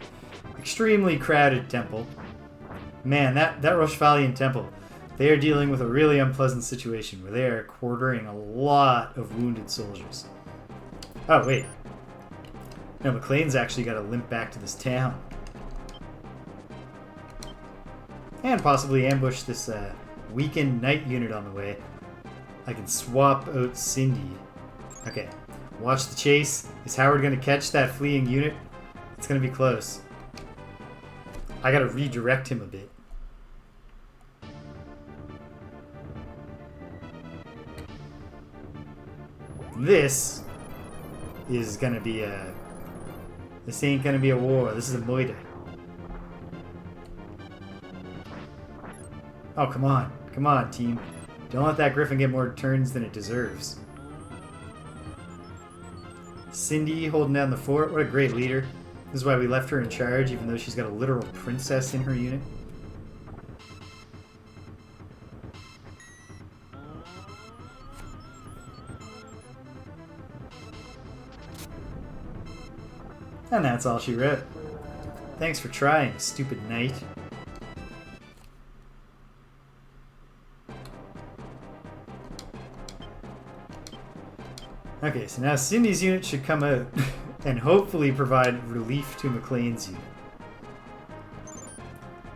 extremely crowded temple. Man, that Rochevalian temple, they are dealing with a really unpleasant situation where they are quartering a lot of wounded soldiers. Oh, wait. No, McLean's actually got to limp back to this town. And possibly ambush this weakened knight unit on the way. I can swap out Cindy. Okay. Watch the chase. Is Howard going to catch that fleeing unit? It's going to be close. I got to redirect him a bit. This is going to be a... This ain't going to be a war. This is a moida. Oh, come on. Come on, team. Don't let that griffin get more turns than it deserves. Cindy holding down the fort. What a great leader. This is why we left her in charge, even though she's got a literal princess in her unit. And that's all she wrote. Thanks for trying, stupid knight. Okay, so now Cindy's unit should come out and hopefully provide relief to McLean's unit.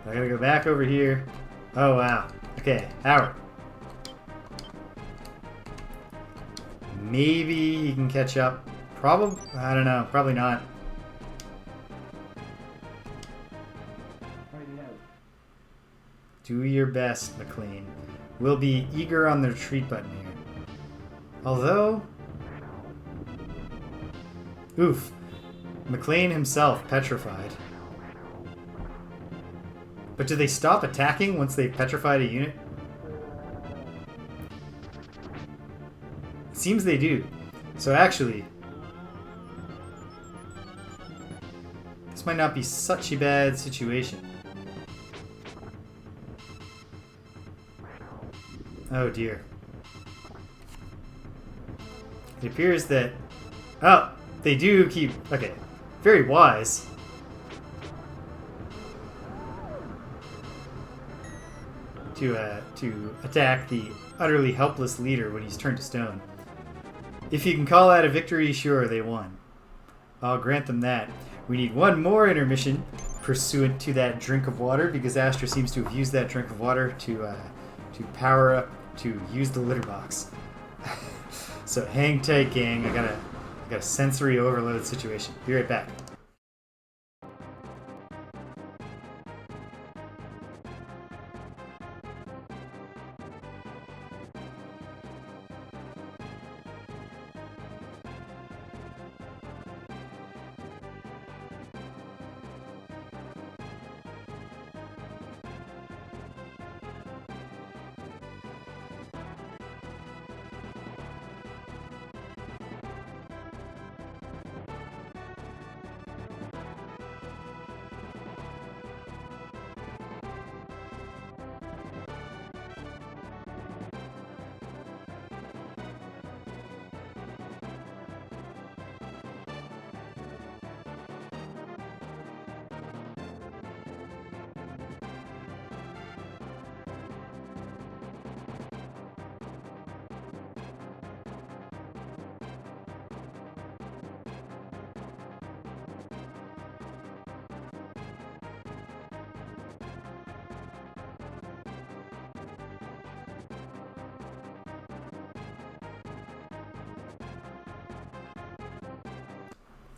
I gotta go back over here. Oh, wow. Okay, Howard. Maybe he can catch up. Probably, I don't know, probably not. Do your best, McLean. We'll be eager on the retreat button here. Although... Oof. McLean himself petrified. But do they stop attacking once they've petrified a unit? It seems they do. So actually... This might not be such a bad situation. Oh dear. It appears that... Oh! They do keep... Okay. Very wise. To attack the utterly helpless leader when he's turned to stone. If you can call that a victory, sure, they won. I'll grant them that. We need one more intermission pursuant to that drink of water, because Astra seems to have used that drink of water to power up, to use the litter box. So hang tight, gang. I got a sensory overload situation. Be right back.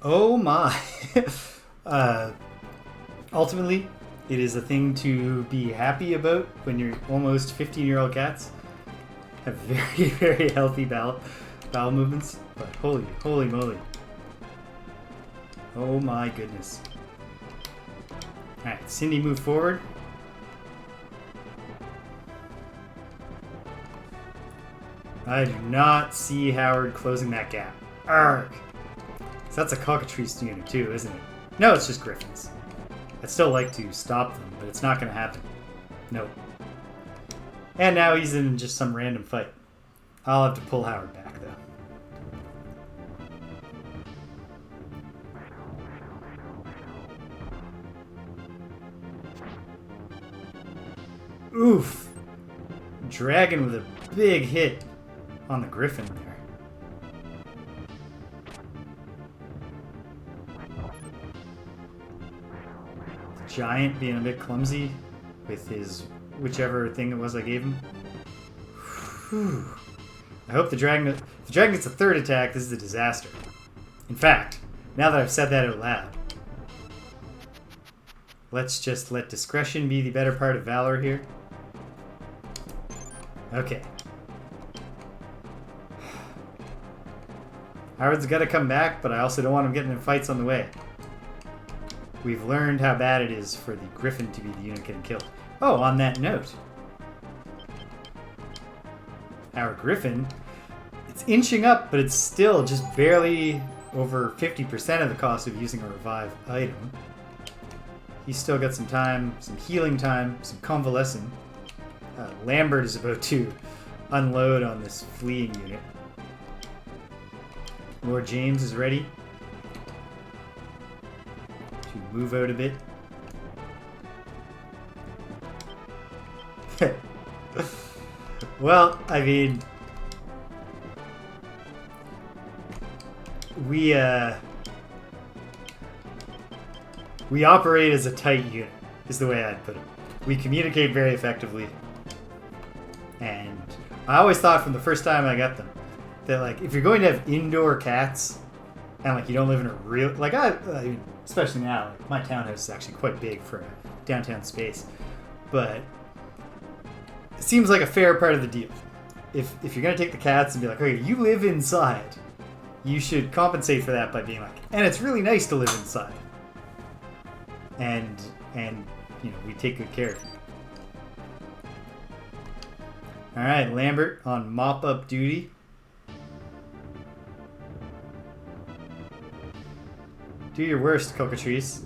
Oh my. Ultimately, it is a thing to be happy about when your almost 15-year-old cats have very, very healthy bowel movements. But holy moly. Oh my goodness. Alright, Cindy, move forward. I do not see Howard closing that gap. Arrgh. So that's a cockatrice unit too, isn't it? No, it's just griffins. I'd still like to stop them, but it's not going to happen. Nope. And now he's in just some random fight. I'll have to pull Howard back, though. Oof. Dragon with a big hit on the griffin there. Giant being a bit clumsy with his whichever thing it was I gave him. Whew. I hope the dragon gets a third attack. This is a disaster. In fact, now that I've said that out loud, let's just let discretion be the better part of valor here. Okay. Howard's got to come back, but I also don't want him getting in fights on the way. We've learned how bad it is for the griffin to be the unit getting killed. Oh, on that note, our griffin, it's inching up, but it's still just barely over 50% of the cost of using a revive item. He's still got some time, some healing time, some convalescing. Lambert is about to unload on this fleeing unit. Lord James is ready to move out a bit. Well, I mean, we operate as a tight unit, is the way I'd put it. We communicate very effectively. And I always thought from the first time I got them that, like, if you're going to have indoor cats and, like, you don't live in a real... Like, especially now, like, my townhouse is actually quite big for a downtown space. But it seems like a fair part of the deal. If you're going to take the cats and be like, okay, you live inside, you should compensate for that by being like, and it's really nice to live inside. And you know, we take good care of you. Alright, Lambert on mop-up duty. Do your worst, Cockatrice.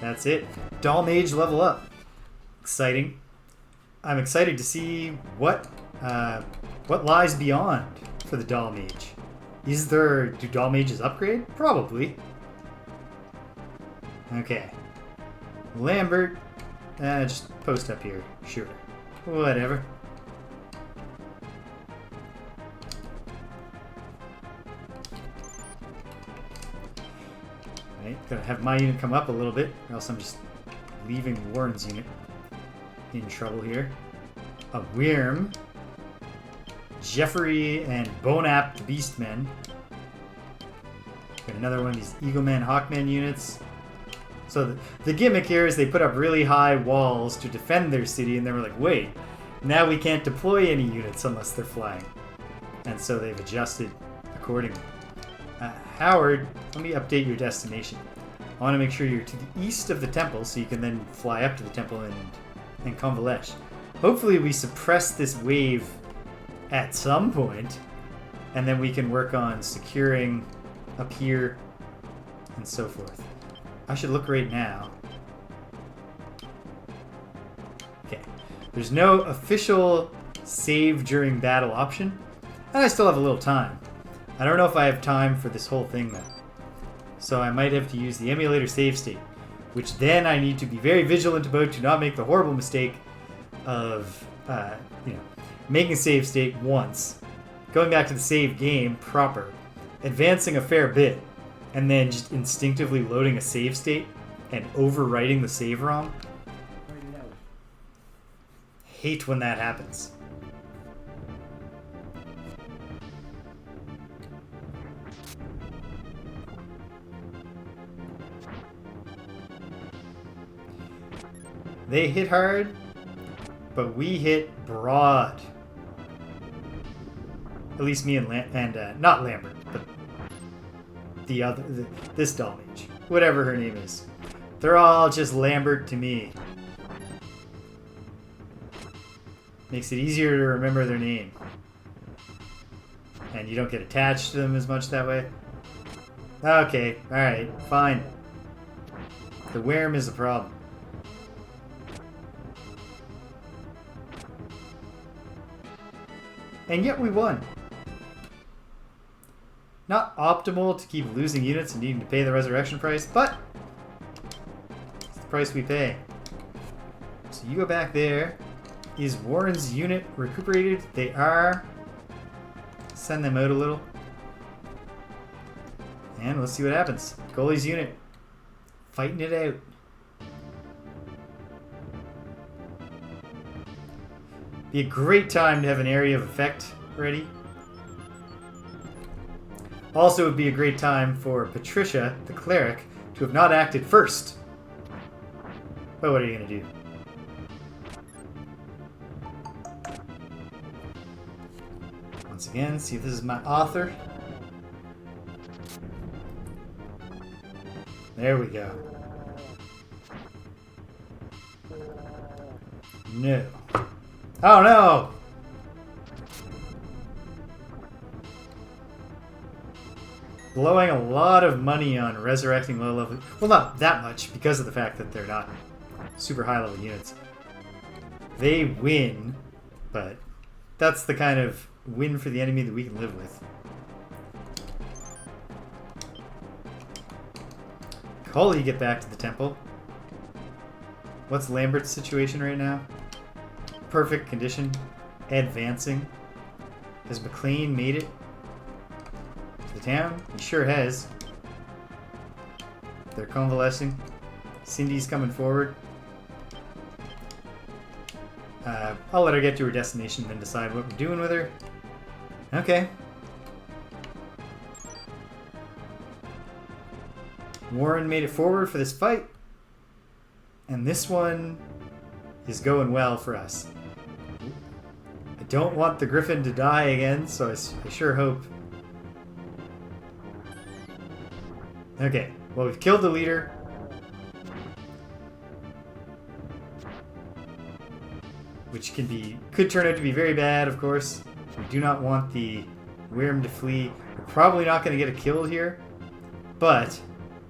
That's it. Doll Mage level up. Exciting. I'm excited to see what lies beyond for the Doll Mage. Do Doll Mages upgrade? Probably. Okay. Lambert, just post up here. Sure. Whatever. Right, gotta have my unit come up a little bit, or else I'm just leaving Warren's unit in trouble here. A Wyrm, Jeffrey, and Bone-Apt Beastmen. Got another one of these Eagleman, Hawkman units. So the gimmick here is they put up really high walls to defend their city, and they were like, wait, now we can't deploy any units unless they're flying. And so they've adjusted accordingly. Howard, let me update your destination. I want to make sure you're to the east of the temple, so you can then fly up to the temple and convalesce. Hopefully we suppress this wave at some point, and then we can work on securing up here and so forth. I should look right now. Okay. There's no official save during battle option, and I still have a little time. I don't know if I have time for this whole thing, though. So I might have to use the emulator save state, which then I need to be very vigilant about to not make the horrible mistake of, making a save state once, going back to the save game proper, advancing a fair bit, and then just instinctively loading a save state and overwriting the save ROM. Hate when that happens. They hit hard, but we hit broad. At least me and not Lambert, but this Doll Mage, whatever her name is. They're all just Lambert to me. Makes it easier to remember their name. And you don't get attached to them as much that way. Okay, alright, fine. The Wyrm is a problem. And yet we won. Not optimal to keep losing units and needing to pay the resurrection price, but it's the price we pay. So you go back there. Is Warren's unit recuperated? They are. Send them out a little. And let's see what happens. Goalie's unit. Fighting it out. Be a great time to have an area of effect ready. Also, it would be a great time for Patricia, the cleric, to have not acted first. But what are you going to do? Once again, see if this is my author. There we go. No. Oh no! Blowing a lot of money on resurrecting low level. Well, not that much because of the fact that they're not super high level units. They win, but that's the kind of win for the enemy that we can live with. Cully, get back to the temple. What's Lambert's situation right now? Perfect condition. Advancing. Has McLean made it to the town? He sure has. They're convalescing. Cindy's coming forward. I'll let her get to her destination and then decide what we're doing with her. Okay. Warren made it forward for this fight. And this one is going well for us. I don't want the Griffin to die again, so I sure hope. Okay, well, we've killed the leader. Which could turn out to be very bad, of course. We do not want the Wyrm to flee. We're probably not going to get a kill here. But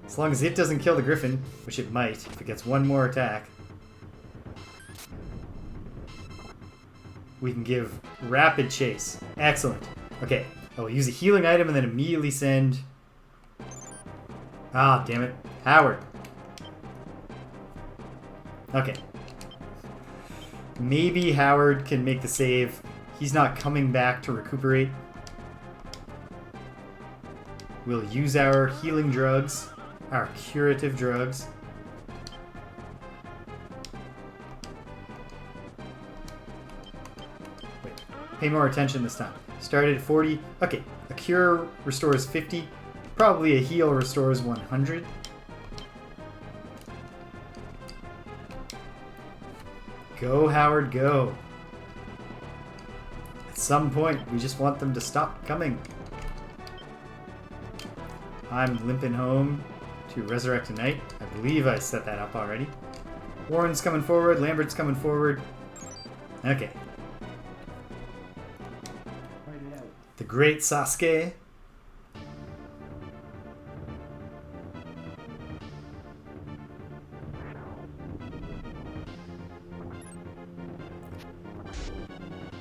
as long as it doesn't kill the Griffin, which it might if it gets one more attack, we can give rapid chase. Excellent. Okay, I will use a healing item and then immediately send... Ah, damn it. Howard. Okay. Maybe Howard can make the save. He's not coming back to recuperate. We'll use our healing drugs. Our curative drugs. Wait, pay more attention this time. Started at 40. Okay, a cure restores 50. Probably a heal restores 100. Go, Howard, go. At some point, we just want them to stop coming. I'm limping home to resurrect a knight. I believe I set that up already. Warren's coming forward. Lambert's coming forward. Okay. The great Sasuke.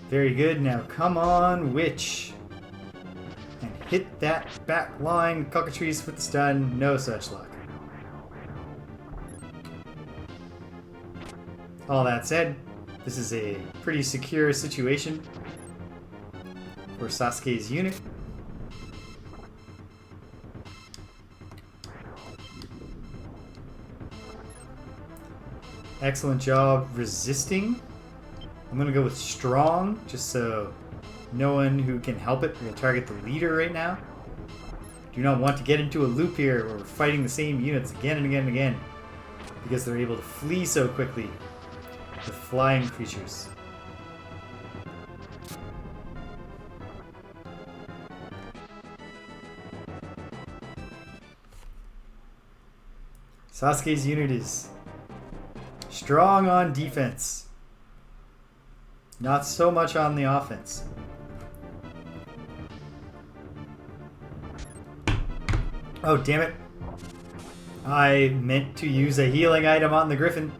Very good. Now come on, Witch. And hit that back line. Cockatrice with the stun. No such luck. All that said, this is a pretty secure situation for Sasuke's unit. Excellent job resisting. I'm going to go with strong, just so no one who can help it will target the leader right now. Do not want to get into a loop here where we're fighting the same units again and again and again, because they're able to flee so quickly with flying creatures. Sasuke's unit is strong on defense. Not so much on the offense. Oh, damn it. I meant to use a healing item on the Griffin.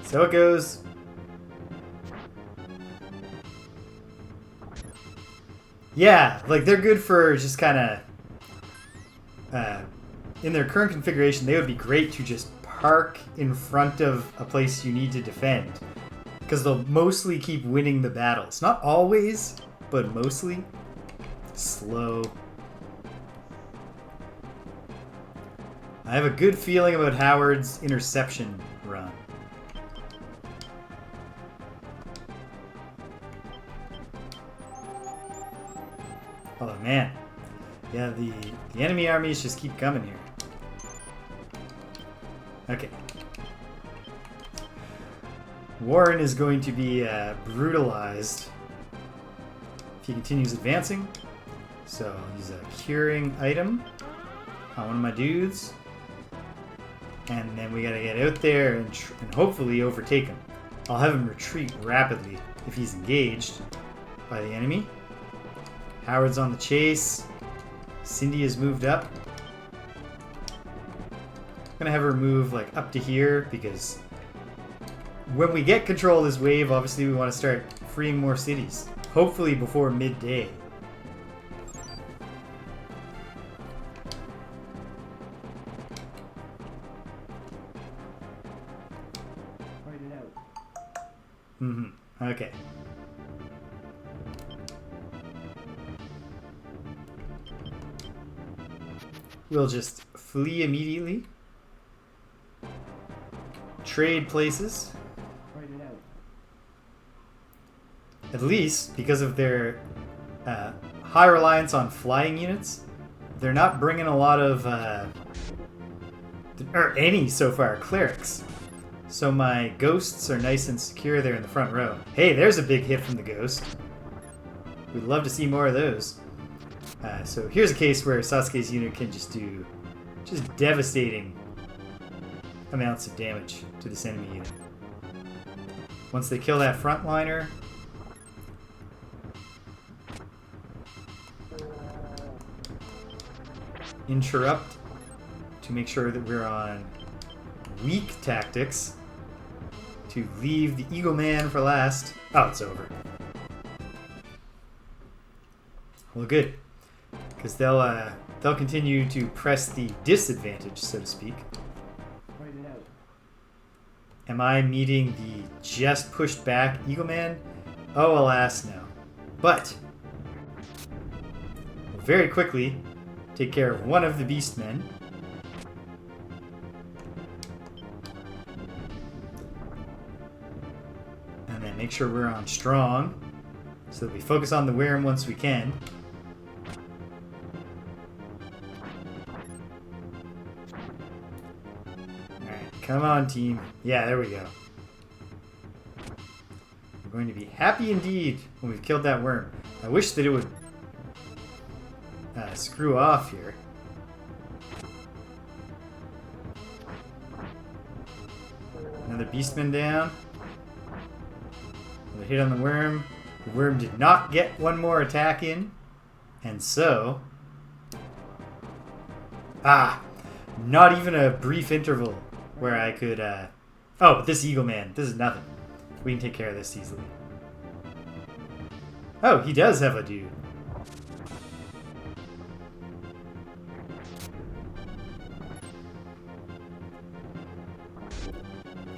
So it goes. Yeah, like they're good for just kind of... in their current configuration, they would be great to just park in front of a place you need to defend. Because they'll mostly keep winning the battles. Not always, but mostly. Slow. I have a good feeling about Howard's interception run. Oh man. Yeah, the enemy armies just keep coming here. Okay. Warren is going to be brutalized if he continues advancing. So I'll use a curing item on one of my dudes. And then we gotta get out there and hopefully overtake him. I'll have him retreat rapidly if he's engaged by the enemy. Howard's on the chase. Cindy has moved up. I'm gonna have her move like up to here because when we get control of this wave, obviously we want to start freeing more cities. Hopefully before midday. Okay. We'll just flee immediately. Trade places. At least, because of their high reliance on flying units, they're not bringing a lot of, or any so far, clerics. So my ghosts are nice and secure there in the front row. Hey, there's a big hit from the ghost. We'd love to see more of those. So here's a case where Sasuke's unit can just do devastating amounts of damage to this enemy unit. Once they kill that frontliner, interrupt to make sure that we're on weak tactics to leave the Eagle Man for last. Oh, it's over. Well, good, because they'll continue to press the disadvantage, so to speak. Am I meeting the just pushed back Eagle Man? Oh, alas, no. But we'll very quickly take care of one of the Beastmen. And then make sure we're on strong so that we focus on the Wyrm once we can. Come on, team. Yeah, there we go. We're going to be happy indeed when we've killed that worm. I wish that it would screw off here. Another beastman down. Another hit on the worm. The worm did not get one more attack in. And so... not even a brief interval where I could, oh, this Eagle Man, this is nothing. We can take care of this easily. Oh, he does have a dude.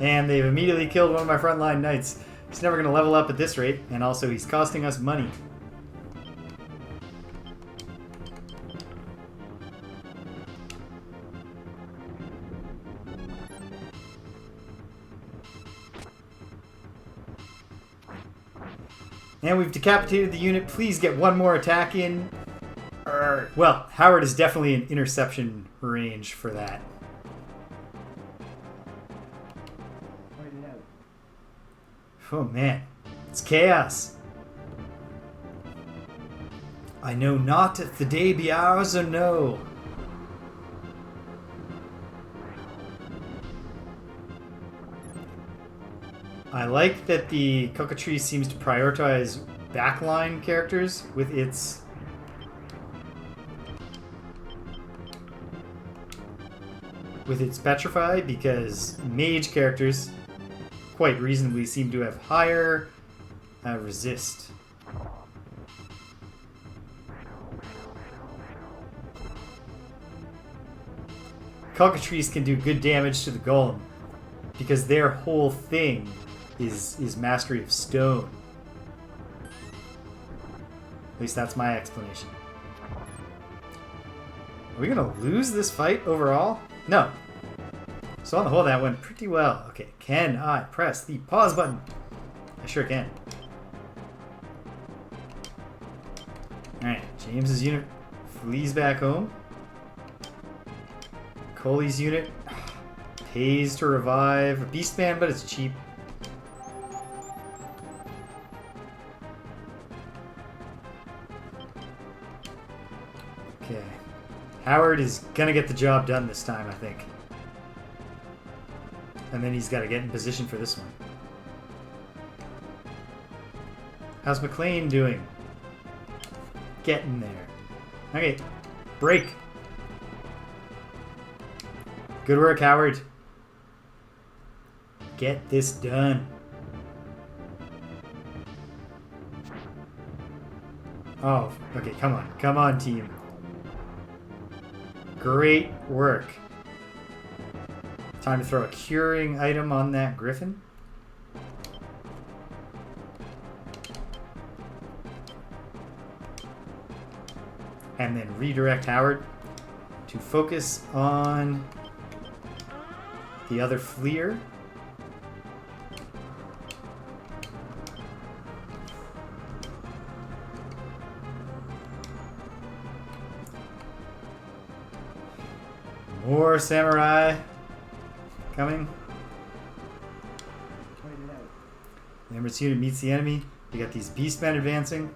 And they've immediately killed one of my frontline knights. He's never going to level up at this rate, and also he's costing us money. And we've decapitated the unit. Please get one more attack in. Well, Howard is definitely in interception range for that. Oh man, it's chaos. I know not if the day be ours or no. I like that the Cockatrice seems to prioritize backline characters with its Petrify, because mage characters quite reasonably seem to have higher resist. Cockatrice can do good damage to the golem because their whole thing is mastery of stone. At least that's my explanation. Are we gonna lose this fight overall? No. So on the whole, that went pretty well. Okay, can I press the pause button? I sure can. Alright, James's unit flees back home. Coley's unit pays to revive a Beastman, but it's cheap. Okay. Howard is gonna get the job done this time, I think. And then he's got to get in position for this one. How's McLean doing? Getting there. Okay. Break. Good work, Howard. Get this done. Oh, okay, come on. Come on, team. Great work. Time to throw a curing item on that griffin. And then redirect Howard to focus on the other fleer. More samurai coming. The Emirates unit meets the enemy. We got these beastmen advancing.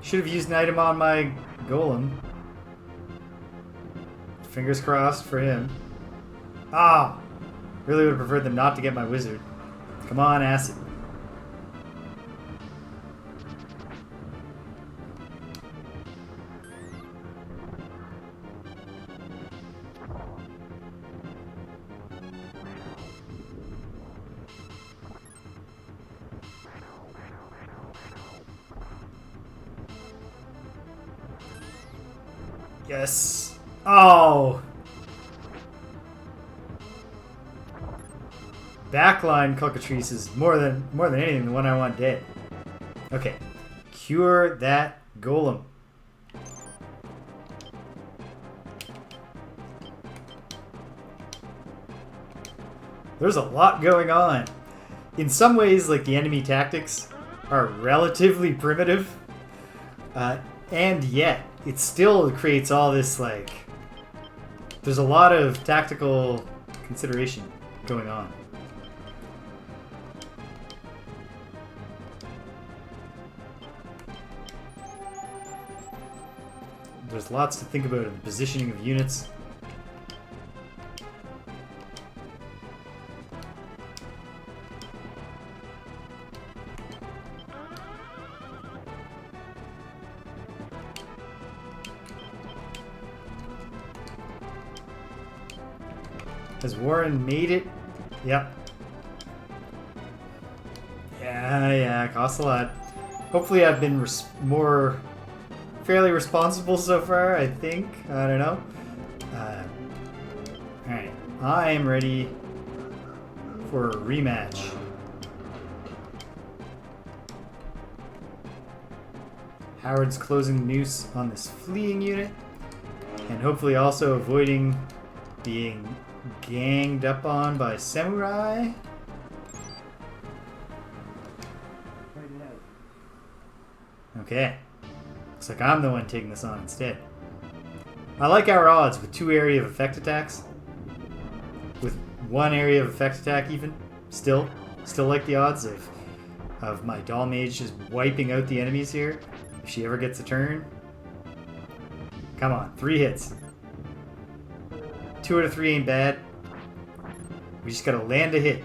Should have used an item on my golem. Fingers crossed for him. Ah! Really would have preferred them not to get my wizard. Come on, acid. Yes. Oh! Backline cockatrice is more than anything the one I want dead. Okay. Cure that golem. There's a lot going on. In some ways, like, the enemy tactics are relatively primitive. And yet, it still creates all this, like... There's a lot of tactical consideration going on. There's lots to think about in the positioning of units. Has Warren made it? Yep. Yeah, costs a lot. Hopefully I've been more fairly responsible so far, I think. I don't know. Alright. I am ready for a rematch. Howard's closing the noose on this fleeing unit. And hopefully also avoiding being ganged up on by samurai. Okay. Looks like I'm the one taking this on instead. I like our odds with 2 area of effect attacks. With 1 area of effect attack even. Still like the odds of my doll mage just wiping out the enemies here. If she ever gets a turn. Come on, 3 hits. 2 out of 3 ain't bad. We just gotta land a hit.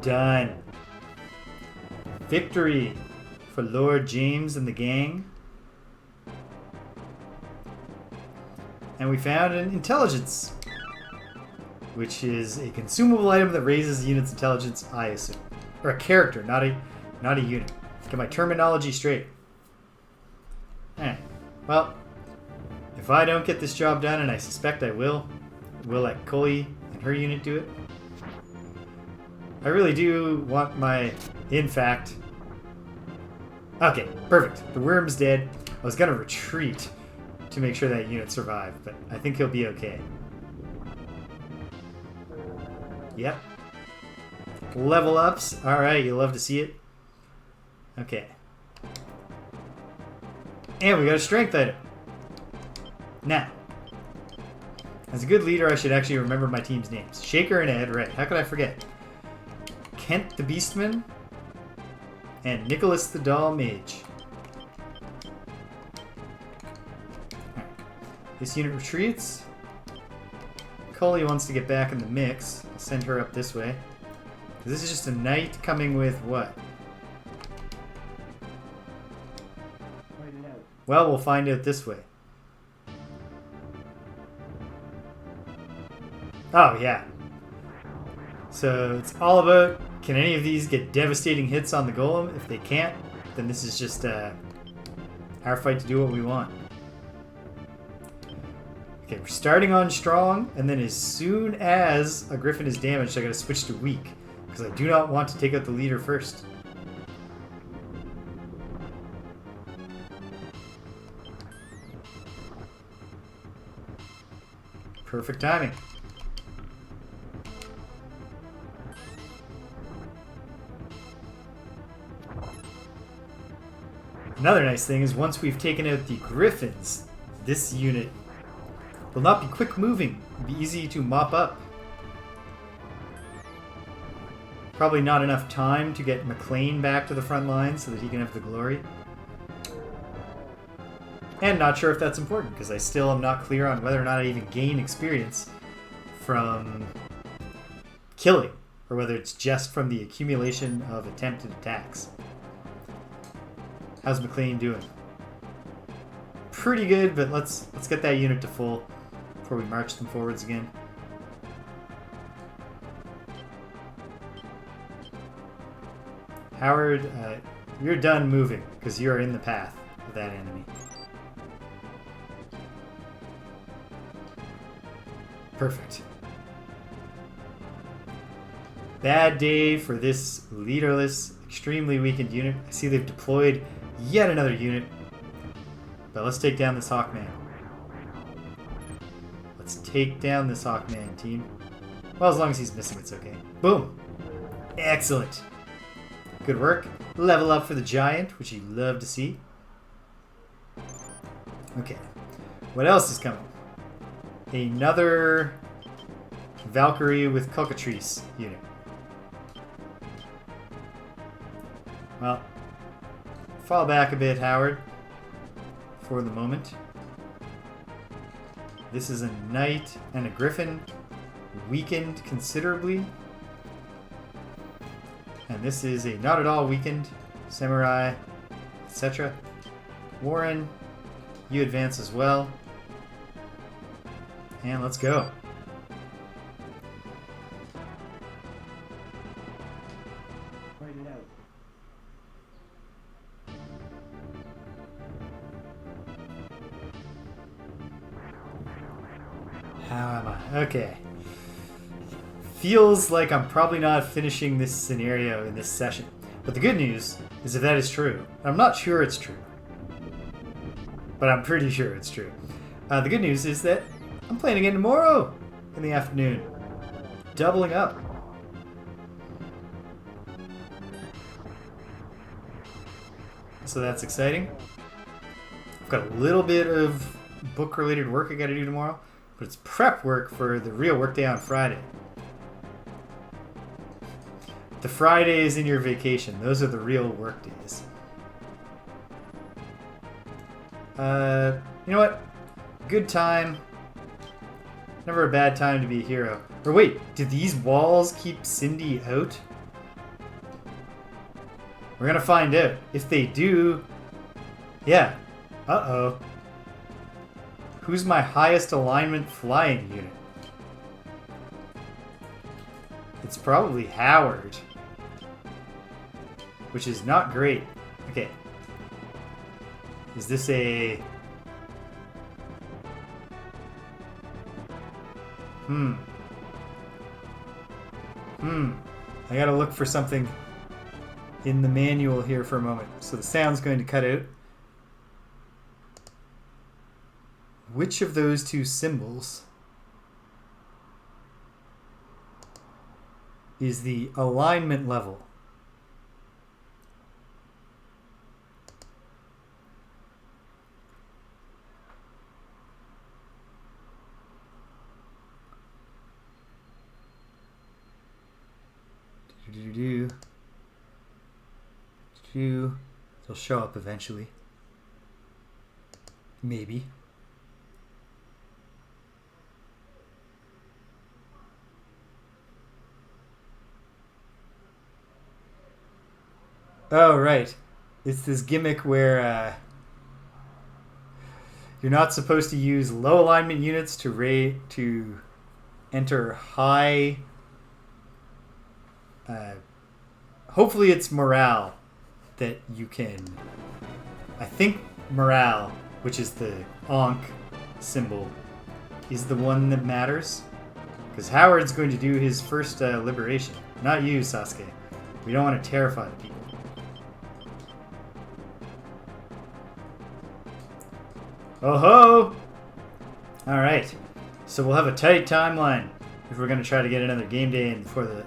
Done. Victory for Lord James and the gang. And we found an intelligence. which is a consumable item that raises the unit's intelligence, I assume. Or a character, not a unit. Get my terminology straight. Alright. Well, if I don't get this job done, and I suspect I will, we'll let Koli and her unit do it. I really do want my... In fact... Okay, perfect. The worm's dead. I was going to retreat to make sure that unit survived, but I think he'll be okay. Yep. Level ups. Alright, you love to see it. Okay. And we got a strength item. Now, as a good leader, I should actually remember my team's names. Shaker and Ed, right. How could I forget? Kent the Beastman and Nicholas the Doll Mage. Right. This unit retreats. Koli wants to get back in the mix. I'll send her up this way. This is just a knight coming with what? Well, we'll find out this way. Oh, yeah. So it's all about, can any of these get devastating hits on the golem? If they can't, then this is just our fight to do what we want. Okay, we're starting on strong, and then as soon as a griffin is damaged, I gotta switch to weak, because I do not want to take out the leader first. Perfect timing. Another nice thing is once we've taken out the griffins, this unit will not be quick moving. It'll be easy to mop up. Probably not enough time to get McLean back to the front line so that he can have the glory. And not sure if that's important, because I still am not clear on whether or not I even gain experience from killing, or whether it's just from the accumulation of attempted attacks. How's McLean doing? Pretty good, but let's get that unit to full before we march them forwards again. Howard, you're done moving, because you are in the path of that enemy. Perfect. Bad day for this leaderless, extremely weakened unit. I see they've deployed yet another unit. But let's take down this Hawkman. Let's take down this Hawkman team. Well, as long as he's missing, it's okay. Boom! Excellent. Good work. Level up for the giant, which you love to see. Okay. What else is coming? Another Valkyrie with Cockatrice unit. Well, fall back a bit, Howard, for the moment. This is a knight and a griffin, weakened considerably. And this is a not at all weakened samurai, etc. Warren, you advance as well. And let's go. How am I? Okay. Feels like I'm probably not finishing this scenario in this session. But the good news is if that is true, I'm not sure it's true, but I'm pretty sure it's true. The good news is that I'm playing again tomorrow in the afternoon. Doubling up. So that's exciting. I've got a little bit of book-related work I gotta do tomorrow, but it's prep work for the real workday on Friday. The Fridays in your vacation, those are the real work days. You know what? Good time. Never a bad time to be a hero. Or wait, do these walls keep Cindy out? We're gonna find out. If they do, yeah. Uh-oh. Who's my highest alignment flying unit? It's probably Howard. Which is not great. Okay. Is this a... I gotta look for something in the manual here for a moment. So the sound's going to cut out. Which of those two symbols is the alignment level? They'll show up eventually. Maybe. Oh, right. It's this gimmick where you're not supposed to use low alignment units to enter high... hopefully it's morale that you can... I think morale, which is the Ankh symbol, is the one that matters. Because Howard's going to do his first liberation. Not you, Sasuke. We don't want to terrify the people. Oh ho! Alright. So we'll have a tight timeline if we're going to try to get another game day in for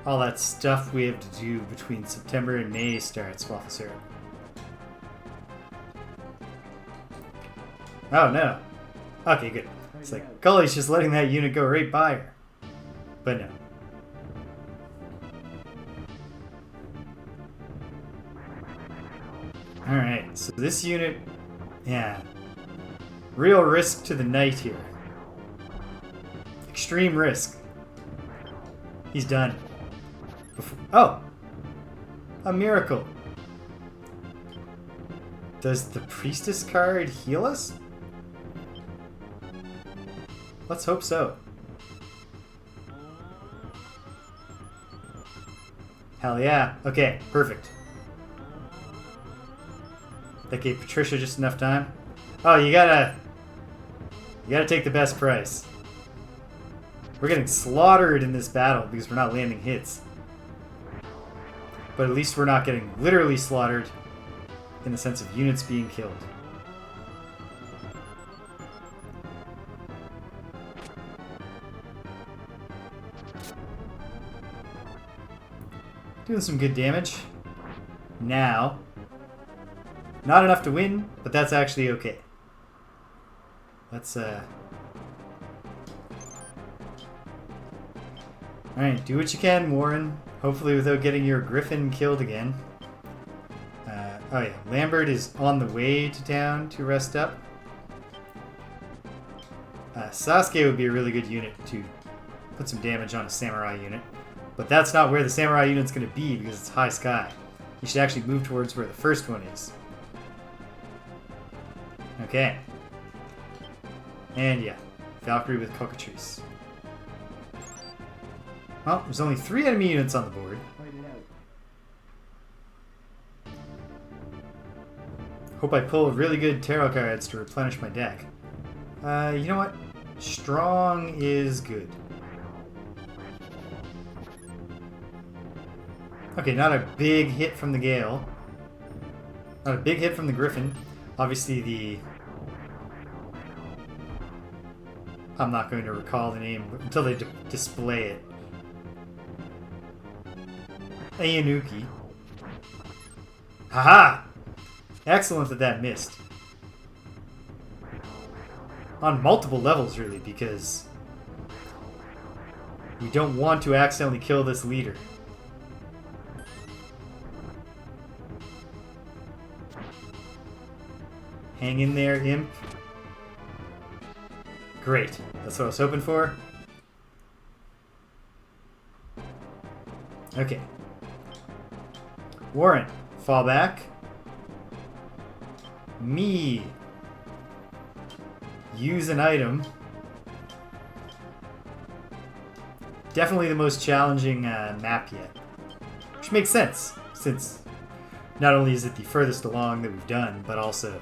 all that stuff we have to do between September and May starts, Waffle Syrup. Oh no. Okay, good. It's like Gully's just letting that unit go right by her. But no. Alright, so this unit, yeah. Real risk to the knight here. Extreme risk. He's done. Oh! A miracle. Does the priestess card heal us? Let's hope so. Hell yeah. Okay, perfect. That gave Patricia just enough time. Oh, you gotta take the best price. We're getting slaughtered in this battle because we're not landing hits. But at least we're not getting literally slaughtered in the sense of units being killed. Doing some good damage. Now, not enough to win, but that's actually okay. Let's, Alright, do what you can, Warren. Hopefully without getting your griffin killed again. Oh yeah, Lambert is on the way to town to rest up. Sasuke would be a really good unit to put some damage on a samurai unit. But that's not where the samurai unit's going to be because it's high sky. You should actually move towards where the first one is. Okay. And yeah, Valkyrie with Cockatrice. Well, there's only 3 enemy units on the board. Hope I pull really good tarot cards to replenish my deck. You know what? Strong is good. Okay, not a big hit from the Gale. Not a big hit from the Griffin. Obviously the... I'm not going to recall the name until they display it. Ayanuki. Haha! Excellent that that missed. On multiple levels, really, because we don't want to accidentally kill this leader. Hang in there, imp. Great. That's what I was hoping for. Okay. Warren, fall back. Me. Use an item. Definitely the most challenging map yet. Which makes sense, since not only is it the furthest along that we've done, but also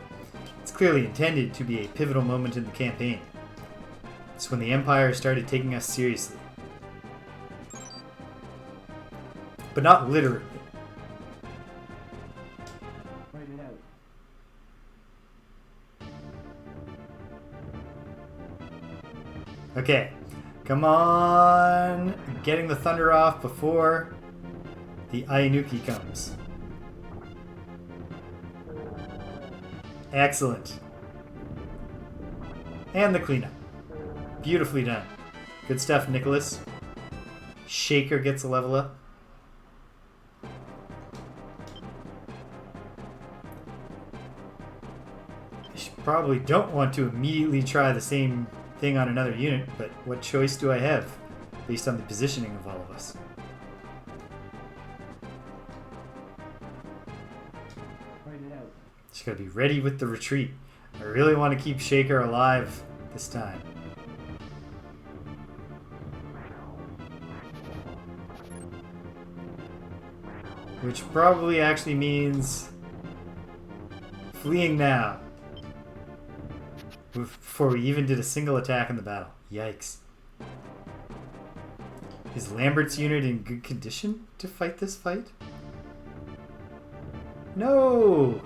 it's clearly intended to be a pivotal moment in the campaign. It's when the Empire started taking us seriously. But not literally. Okay, come on! Getting the thunder off before the Ayanuki comes. Excellent. And the cleanup. Beautifully done. Good stuff, Nicholas. Shaker gets a level up. I probably don't want to immediately try the same thing on another unit, but what choice do I have based on the positioning of all of us? Just gotta be ready with the retreat. I really want to keep Shaker alive this time. Which probably actually means fleeing now. Before we even did a single attack in the battle. Yikes. Is Lambert's unit in good condition to fight this fight? No!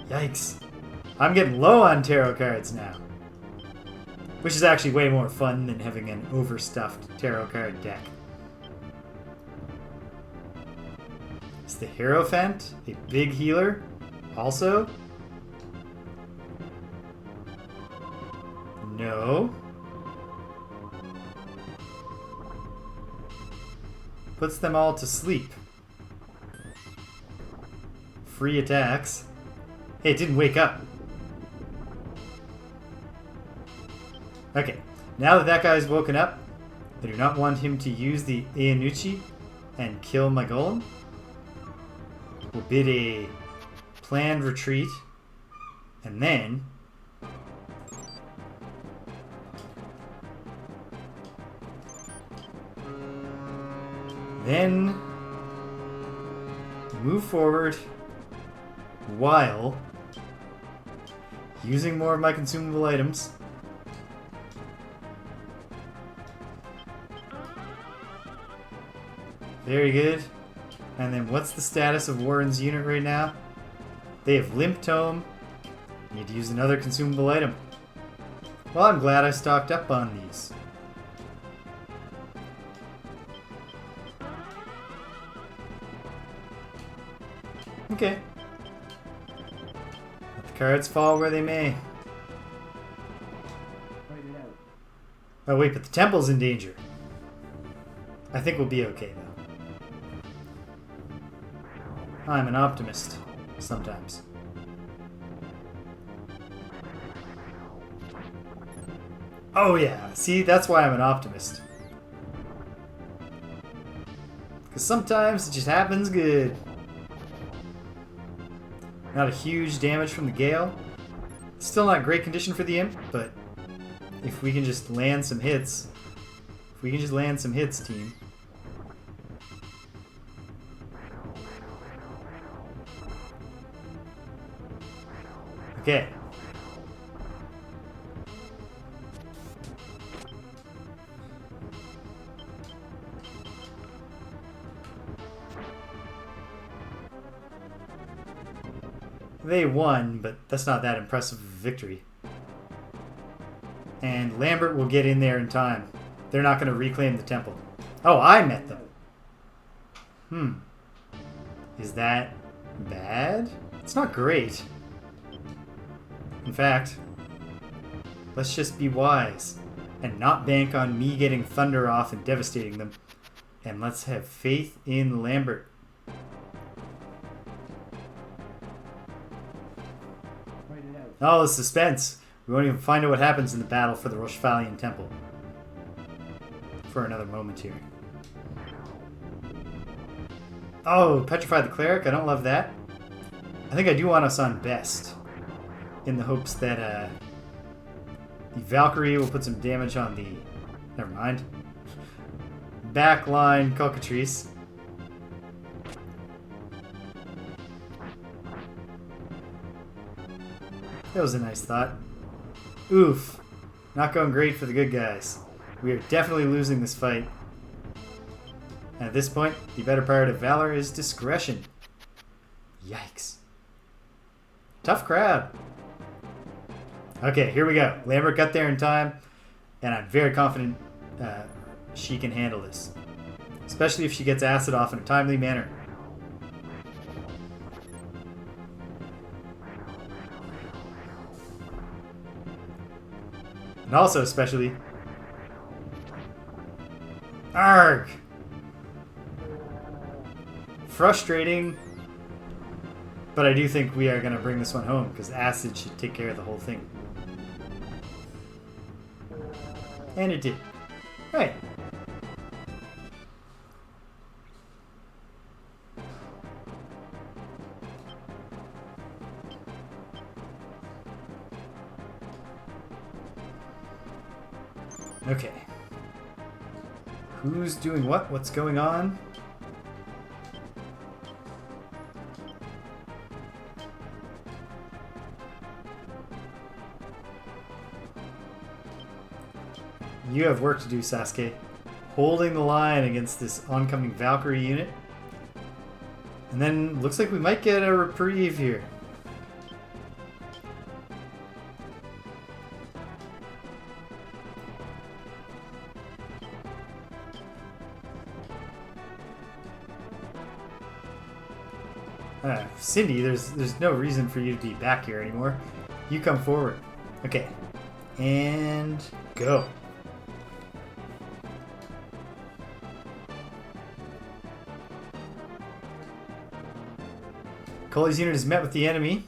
Yikes. I'm getting low on tarot cards now. Which is actually way more fun than having an overstuffed tarot card deck. Is the Hierophant a big healer? Also? No. Puts them all to sleep. Free attacks. Hey, it didn't wake up. Okay, now that that guy's woken up, I do not want him to use the Ayanuchi and kill my golem. We'll bid a planned retreat, and then move forward while using more of my consumable items. Very good. And then what's the status of Warren's unit right now? They have Limp Tome. Need to use another consumable item. Well, I'm glad I stocked up on these. Okay. Let the cards fall where they may. Oh wait, but the temple's in danger. I think we'll be okay though. I'm an optimist. Sometimes. Oh yeah, see, that's why I'm an optimist. Because sometimes it just happens good. Not a huge damage from the gale. Still not great condition for the imp, but if we can just land some hits. If we can just land some hits, team. Okay. They won, but that's not that impressive of a victory. And Lambert will get in there in time. They're not going to reclaim the temple. Oh, I met them. Is that bad? It's not great. In fact, let's just be wise and not bank on me getting thunder off and devastating them. And let's have faith in Lambert. Oh, the suspense. We won't even find out what happens in the battle for the Rochefalian Temple. For another moment here. Oh, Petrify the Cleric. I don't love that. I think I do want us on best. In the hopes that the Valkyrie will put some damage on the Never mind. Backline cockatrice. That was a nice thought. Oof. Not going great for the good guys. We are definitely losing this fight. And at this point, the better part of valor is discretion. Yikes. Tough crowd. Okay, here we go. Lambert got there in time, and I'm very confident she can handle this. Especially if she gets acid off in a timely manner. And also, especially... Arrgh! Frustrating. But I do think we are going to bring this one home, because acid should take care of the whole thing. And it did. Right. Okay. Who's doing what? What's going on? You have work to do, Sasuke. Holding the line against this oncoming Valkyrie unit. And then looks like we might get a reprieve here. Cindy, there's no reason for you to be back here anymore. You come forward. Okay. And go. Cully's unit is met with the enemy.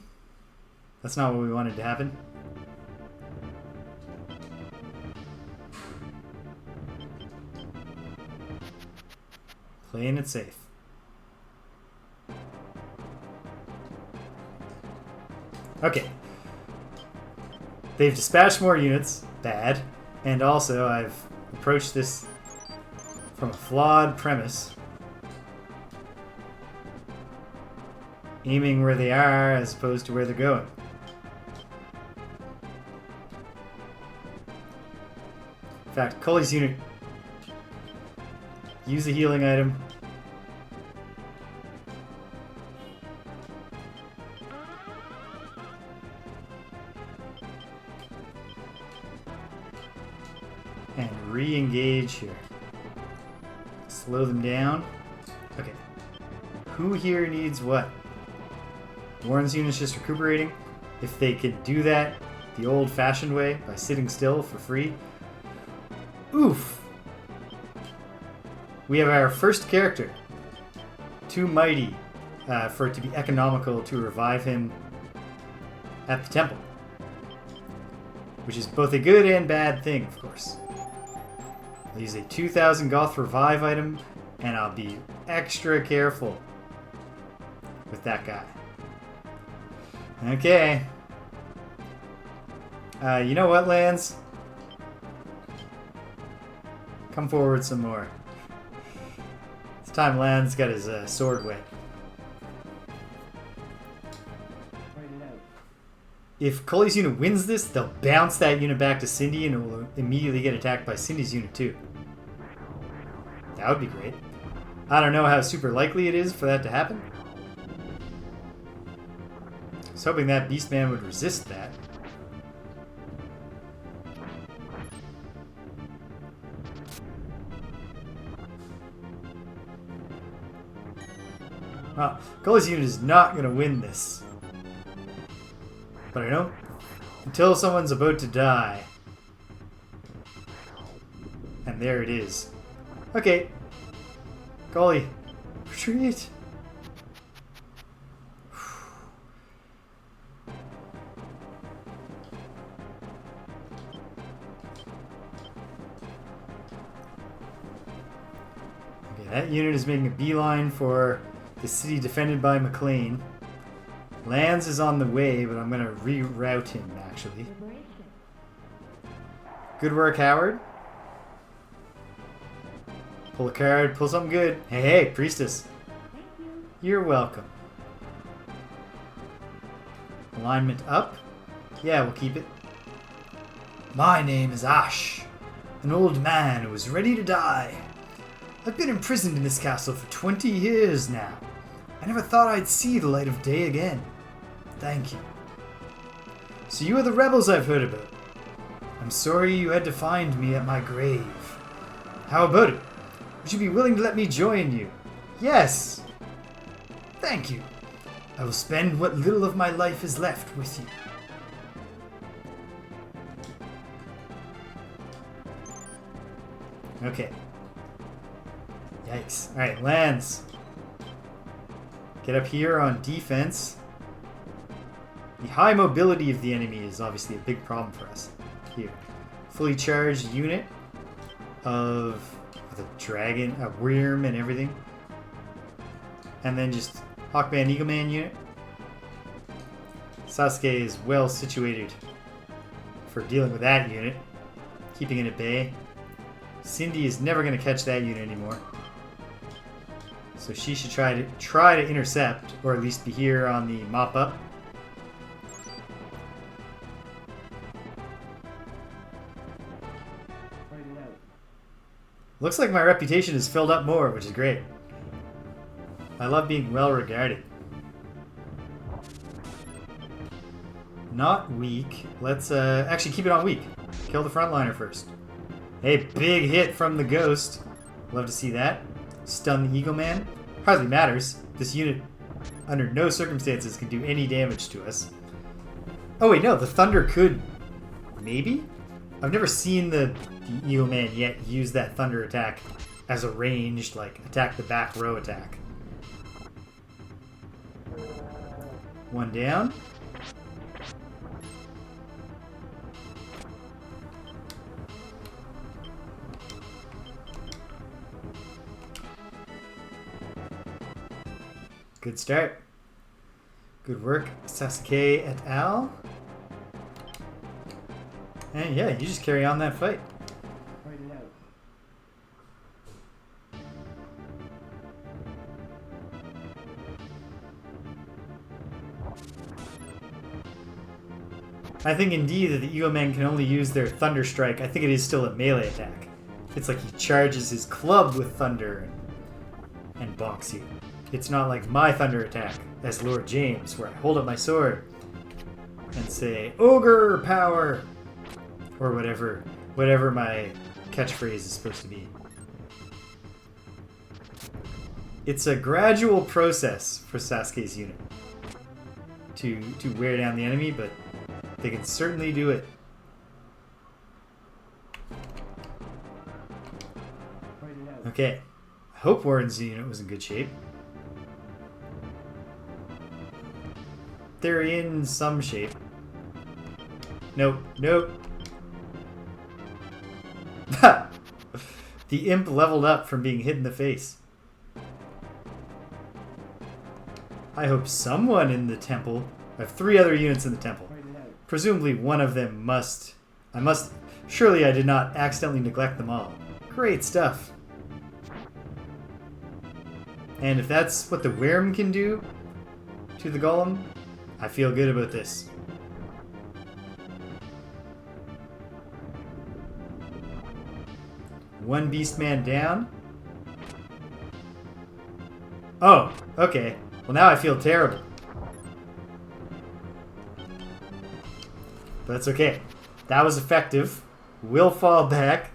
That's not what we wanted to happen. Playing it safe. Okay. They've dispatched more units. Bad. And also, I've approached this from a flawed premise. Aiming where they are as opposed to where they're going. In fact, Cully's unit, use a healing item. And re-engage here. Slow them down. Okay. Who here needs what? Warren's unit's just recuperating. If they can do that the old-fashioned way, by sitting still for free. Oof! We have our first character. Too mighty for it to be economical to revive him at the temple. Which is both a good and bad thing, of course. I'll use a 2000 Goth revive item, and I'll be extra careful with that guy. Okay. You know what, Lance? Come forward some more. This time Lance got his sword wet. If Cully's unit wins this, they'll bounce that unit back to Cindy and it will immediately get attacked by Cindy's unit too. That would be great. I don't know how super likely it is for that to happen. I was hoping that Beastman would resist that. Well, Cully's unit is not going to win this. But I know, until someone's about to die. And there it is. Okay. Golly. Retreat. Okay, that unit is making a beeline for the city defended by McLean. Lands is on the way, but I'm going to reroute him, actually. Good work, Howard. Pull a card, pull something good. Hey, hey, priestess. You're welcome. Alignment up. Yeah, we'll keep it. My name is Ash, an old man who is ready to die. I've been imprisoned in this castle for 20 years now. I never thought I'd see the light of day again. Thank you. So you are the rebels I've heard about. I'm sorry you had to find me at my grave. How about it? Would you be willing to let me join you? Yes! Thank you. I will spend what little of my life is left with you. Okay. Yikes. Alright, lands. Get up here on defense. The high mobility of the enemy is obviously a big problem for us. Here. Fully charged unit of the dragon, a worm and everything. And then just Hawkman, Eagleman unit. Sasuke is well situated for dealing with that unit. Keeping it at bay. Cindy is never going to catch that unit anymore. So she should try to intercept, or at least be here on the mop up. Looks like my reputation is filled up more, which is great. I love being well regarded. Not weak. Let's actually keep it on weak. Kill the frontliner first. Hey, big hit from the ghost. Love to see that. Stun the Eagle Man. Hardly matters. This unit, under no circumstances, can do any damage to us. Oh wait, no, the Thunder could... Maybe? I've never seen the Eagle Man yet use that Thunder attack as a ranged, like, attack the back row attack. One down. Good start. Good work, Sasuke et al. And yeah, you just carry on that fight. I think indeed that the Eagle Man can only use their Thunder Strike. I think it is still a melee attack. It's like he charges his club with Thunder and bonks you. It's not like my Thunder attack as Lord James, where I hold up my sword and say, Ogre power! Or whatever my catchphrase is supposed to be. It's a gradual process for Sasuke's unit to wear down the enemy, but they can certainly do it. Okay. I hope Warren's unit was in good shape. They're in some shape. Nope. Nope. The imp leveled up from being hit in the face. I hope someone in the temple... I have 3 other units in the temple. Presumably one of them must... Surely I did not accidentally neglect them all. Great stuff. And if that's what the worm can do to the golem, I feel good about this. One beast man down. Oh, okay. Well, now I feel terrible. But that's okay. That was effective. We'll fall back.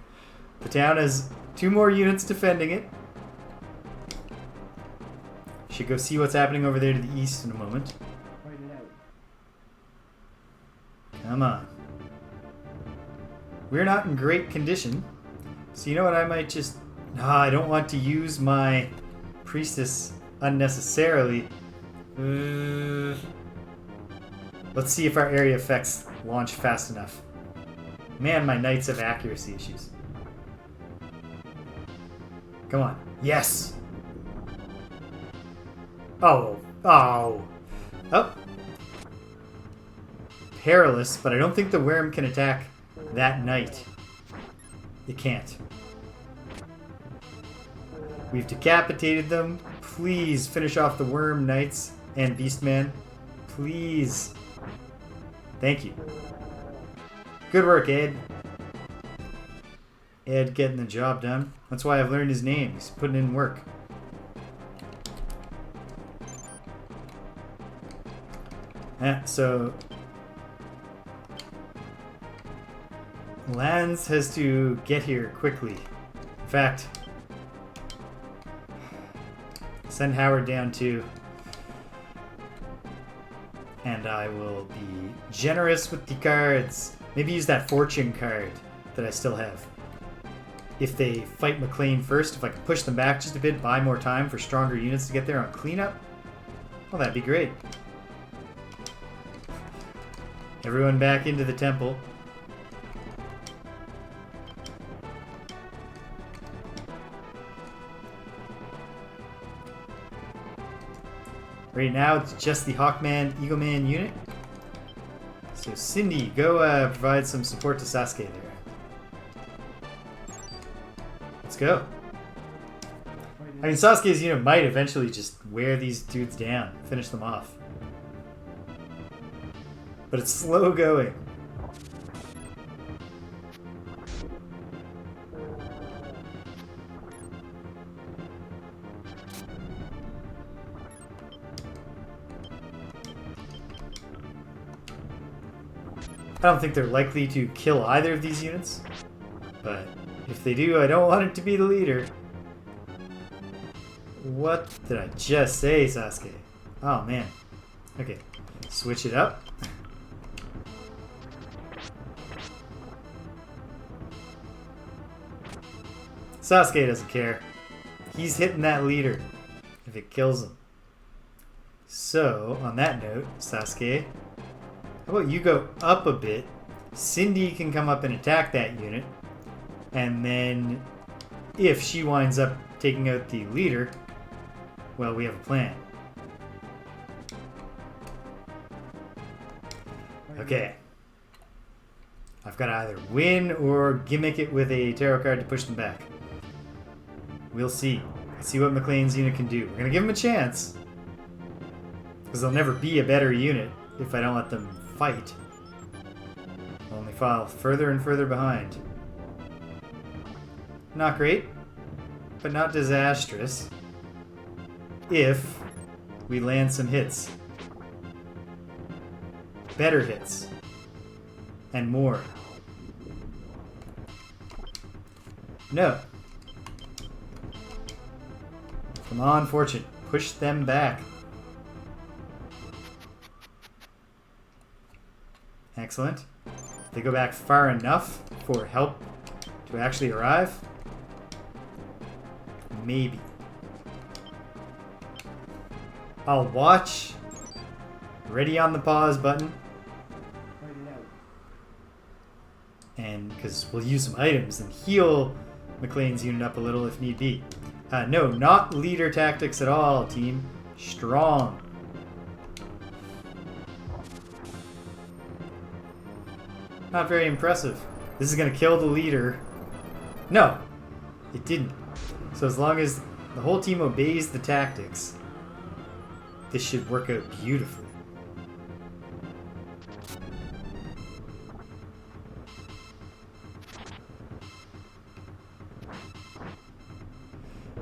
The town has 2 more units defending it. Should go see what's happening over there to the east in a moment. Come on. We're not in great condition. So you know what, I might just... I don't want to use my priestess unnecessarily. Let's see if our area effects launch fast enough. Man, my knights have accuracy issues. Come on. Yes! Oh. Oh. Oh. Perilous, but I don't think the worm can attack that knight. It can't. We've decapitated them. Please finish off the worm knights and beastman. Please. Thank you. Good work, Ed. Ed getting the job done. That's why I've learned his name. He's putting in work. Yeah, so Lance has to get here quickly. In fact, send Howard down too. And I will be generous with the cards. Maybe use that fortune card that I still have. If they fight McLean first, if I can push them back just a bit, buy more time for stronger units to get there on cleanup, well, that'd be great. Everyone back into the temple. Right now, it's just the Hawkman, Eagleman unit. So Cindy, go provide some support to Sasuke there. Let's go. I mean, Sasuke's unit might eventually just wear these dudes down, finish them off. But it's slow going. I don't think they're likely to kill either of these units, but if they do, I don't want it to be the leader. What did I just say, Sasuke? Oh, man. Okay, switch it up. Sasuke doesn't care. He's hitting that leader if it kills him. So, on that note, Sasuke, how about you go up a bit? Cindy can come up and attack that unit. And then, if she winds up taking out the leader, well, we have a plan. Okay. I've got to either win or gimmick it with a tarot card to push them back. We'll see. Let's see what McLean's unit can do. We're going to give them a chance. Because they'll never be a better unit if I don't let them fight. They'll only fall further and further behind. Not great, but not disastrous. If we land some hits. Better hits. And more. No. Come on, Fortune. Push them back. Excellent. If they go back far enough for help to actually arrive, maybe. I'll watch. Ready on the pause button. And because we'll use some items and heal McLean's unit up a little if need be. No, not leader tactics at all, team. Strong. Not very impressive. This is going to kill the leader. No, it didn't. So as long as the whole team obeys the tactics, this should work out beautifully.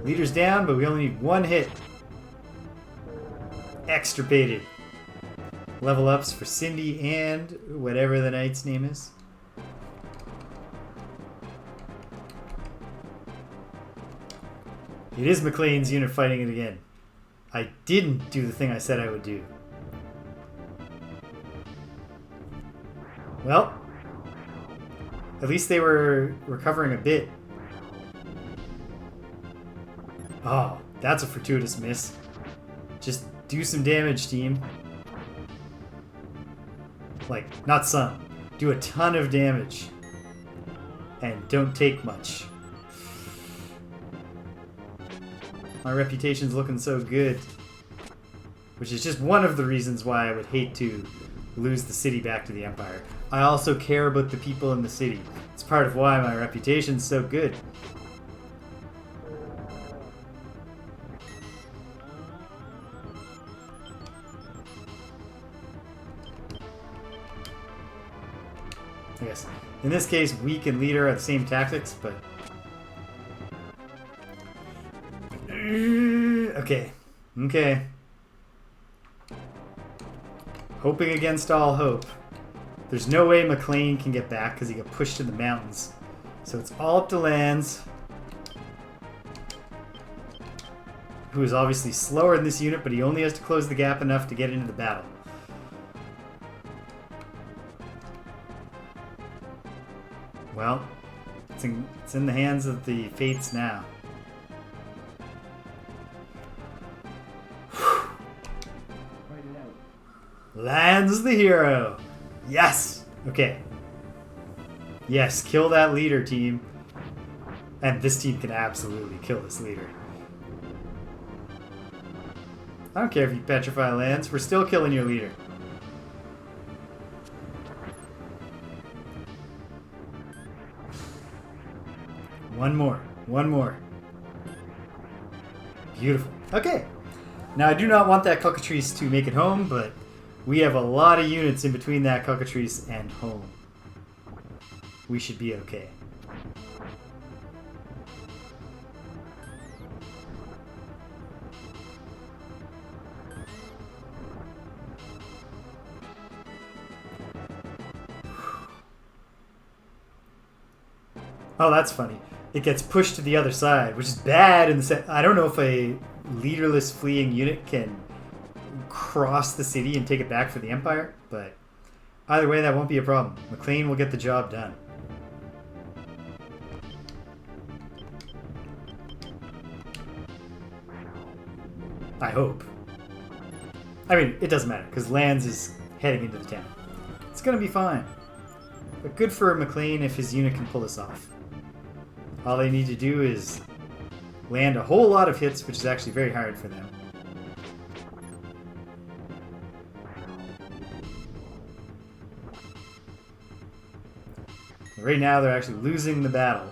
Leader's down, but we only need one hit. Extirpated. Level ups for Cindy and whatever the knight's name is. It is McLean's unit fighting it again. I didn't do the thing I said I would do. Well, at least they were recovering a bit. Oh, that's a fortuitous miss. Just do some damage, team. Like, not some. Do a ton of damage. And don't take much. My reputation's looking so good. Which is just one of the reasons why I would hate to lose the city back to the Empire. I also care about the people in the city. It's part of why my reputation's so good. I guess. In this case, weak and leader are the same tactics, but... Okay. Okay. Hoping against all hope. There's no way McLean can get back because he got pushed to the mountains. So it's all up to Lands, who is obviously slower in this unit, but he only has to close the gap enough to get into the battle. Well, it's in the hands of the fates now. Lands the hero. Yes. Okay. Yes, kill that leader, team. And this team can absolutely kill this leader. I don't care if you petrify lands. We're still killing your leader. One more. One more. Beautiful. Okay. Now, I do not want that cockatrice to make it home, but we have a lot of units in between that cockatrice and home. We should be okay. Oh, that's funny. It gets pushed to the other side, which is bad in the sense... I don't know if a leaderless fleeing unit can cross the city and take it back for the Empire, but either way, that won't be a problem. McLean will get the job done. I hope. I mean, it doesn't matter, because Lands is heading into the town. It's going to be fine. But good for McLean if his unit can pull this off. All they need to do is land a whole lot of hits, which is actually very hard for them. Right now, they're actually losing the battle.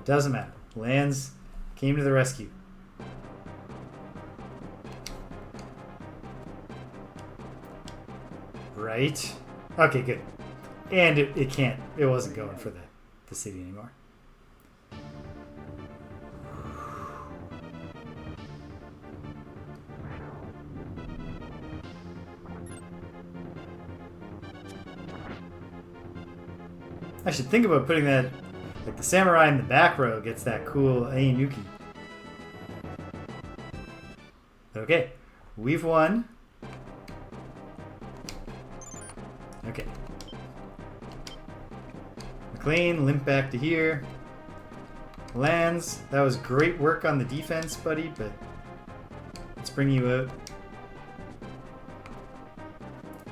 Doesn't matter. Lands came to the rescue. Right. Okay, good. And it wasn't going for the city anymore. I should think about putting that, like the samurai in the back row gets that cool Ainuki. Okay, we've won. Okay. McLean, limp back to here. Lands, that was great work on the defense, buddy, but let's bring you out.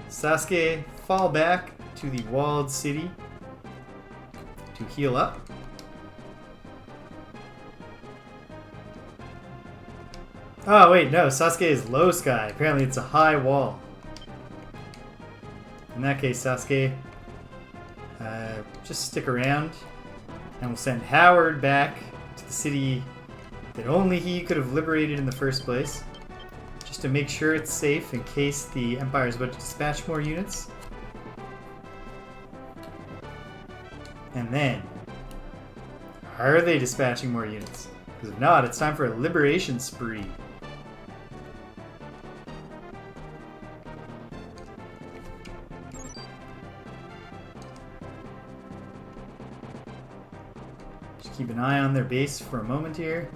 Sasuke, fall back to the walled city to heal up. Oh, wait, no, Sasuke is low sky. Apparently it's a high wall. In that case, Sasuke, just stick around, and we'll send Howard back to the city that only he could have liberated in the first place, just to make sure it's safe in case the Empire is about to dispatch more units. And then, are they dispatching more units? Because if not, it's time for a liberation spree. Just keep an eye on their base for a moment here.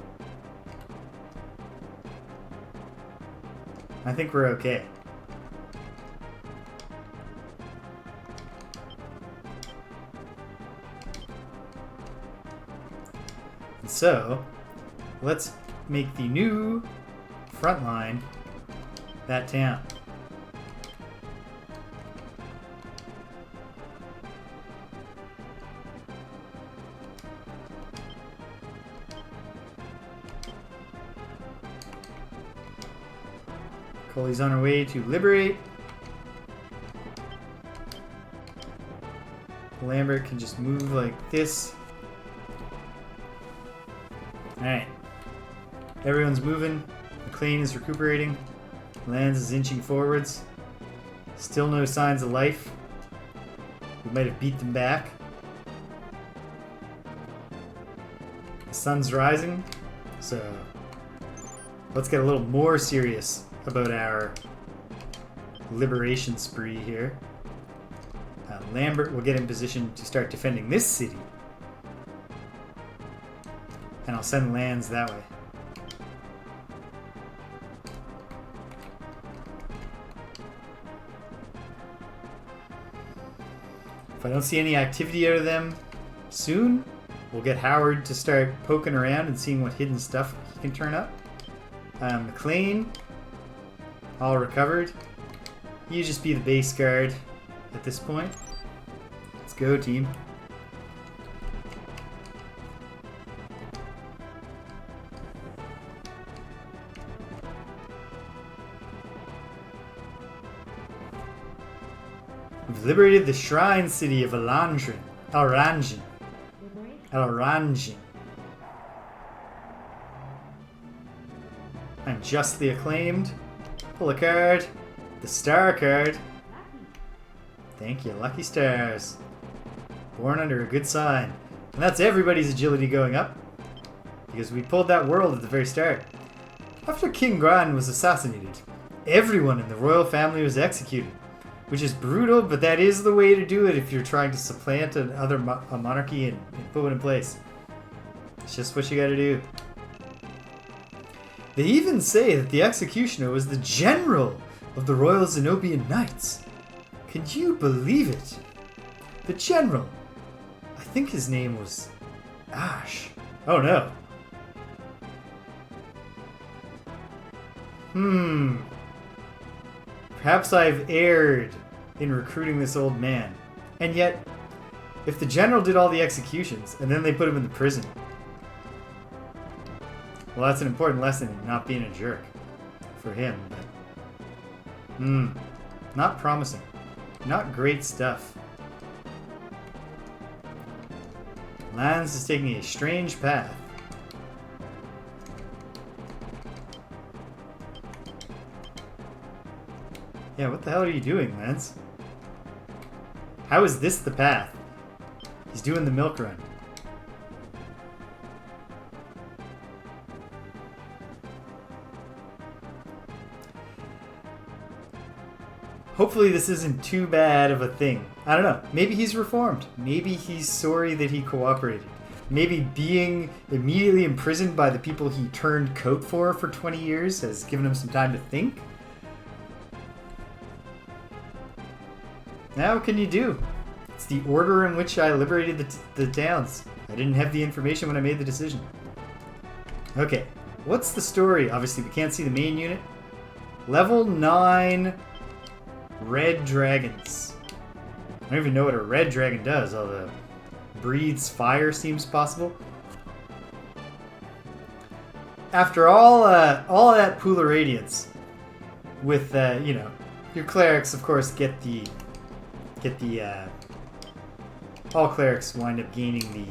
I think we're okay. And so, let's make the new front line that town. Coley's on her way to liberate. Lambert can just move like this. Alright. Everyone's moving. McLean is recuperating. Lands is inching forwards. Still no signs of life. We might have beat them back. The sun's rising, so let's get a little more serious about our liberation spree here. Lambert will get in position to start defending this city. And I'll send lands that way. If I don't see any activity out of them soon, we'll get Howard to start poking around and seeing what hidden stuff he can turn up. McLean, all recovered. You just be the base guard at this point. Let's go, team. We've liberated the shrine city of Alranjin. I'm justly acclaimed. Pull a card. The star card. Thank you, lucky stars. Born under a good sign. And that's everybody's agility going up. Because we pulled that world at the very start. After King Gran was assassinated, everyone in the royal family was executed. Which is brutal, but that is the way to do it if you're trying to supplant a monarchy and put it in place. It's just what you gotta do. They even say that the executioner was the general of the Royal Zenobian Knights. Can you believe it? The general. I think his name was Ash. Oh no. Perhaps I've erred in recruiting this old man. And yet, if the general did all the executions and then they put him in the prison, well, that's an important lesson in not being a jerk for him. But, not promising. Not great stuff. Lance is taking a strange path. Yeah, what the hell are you doing, Lance? How is this the path? He's doing the milk run. Hopefully this isn't too bad of a thing. I don't know. Maybe he's reformed. Maybe he's sorry that he cooperated. Maybe being immediately imprisoned by the people he turned coat for 20 years has given him some time to think. Now what can you do? It's the order in which I liberated the towns. I didn't have the information when I made the decision. Okay, what's the story? Obviously we can't see the main unit. Level 9 red dragons. I don't even know what a red dragon does, although breathes fire seems possible. After all that pool of radiance, with your clerics, of course, get the all clerics wind up gaining the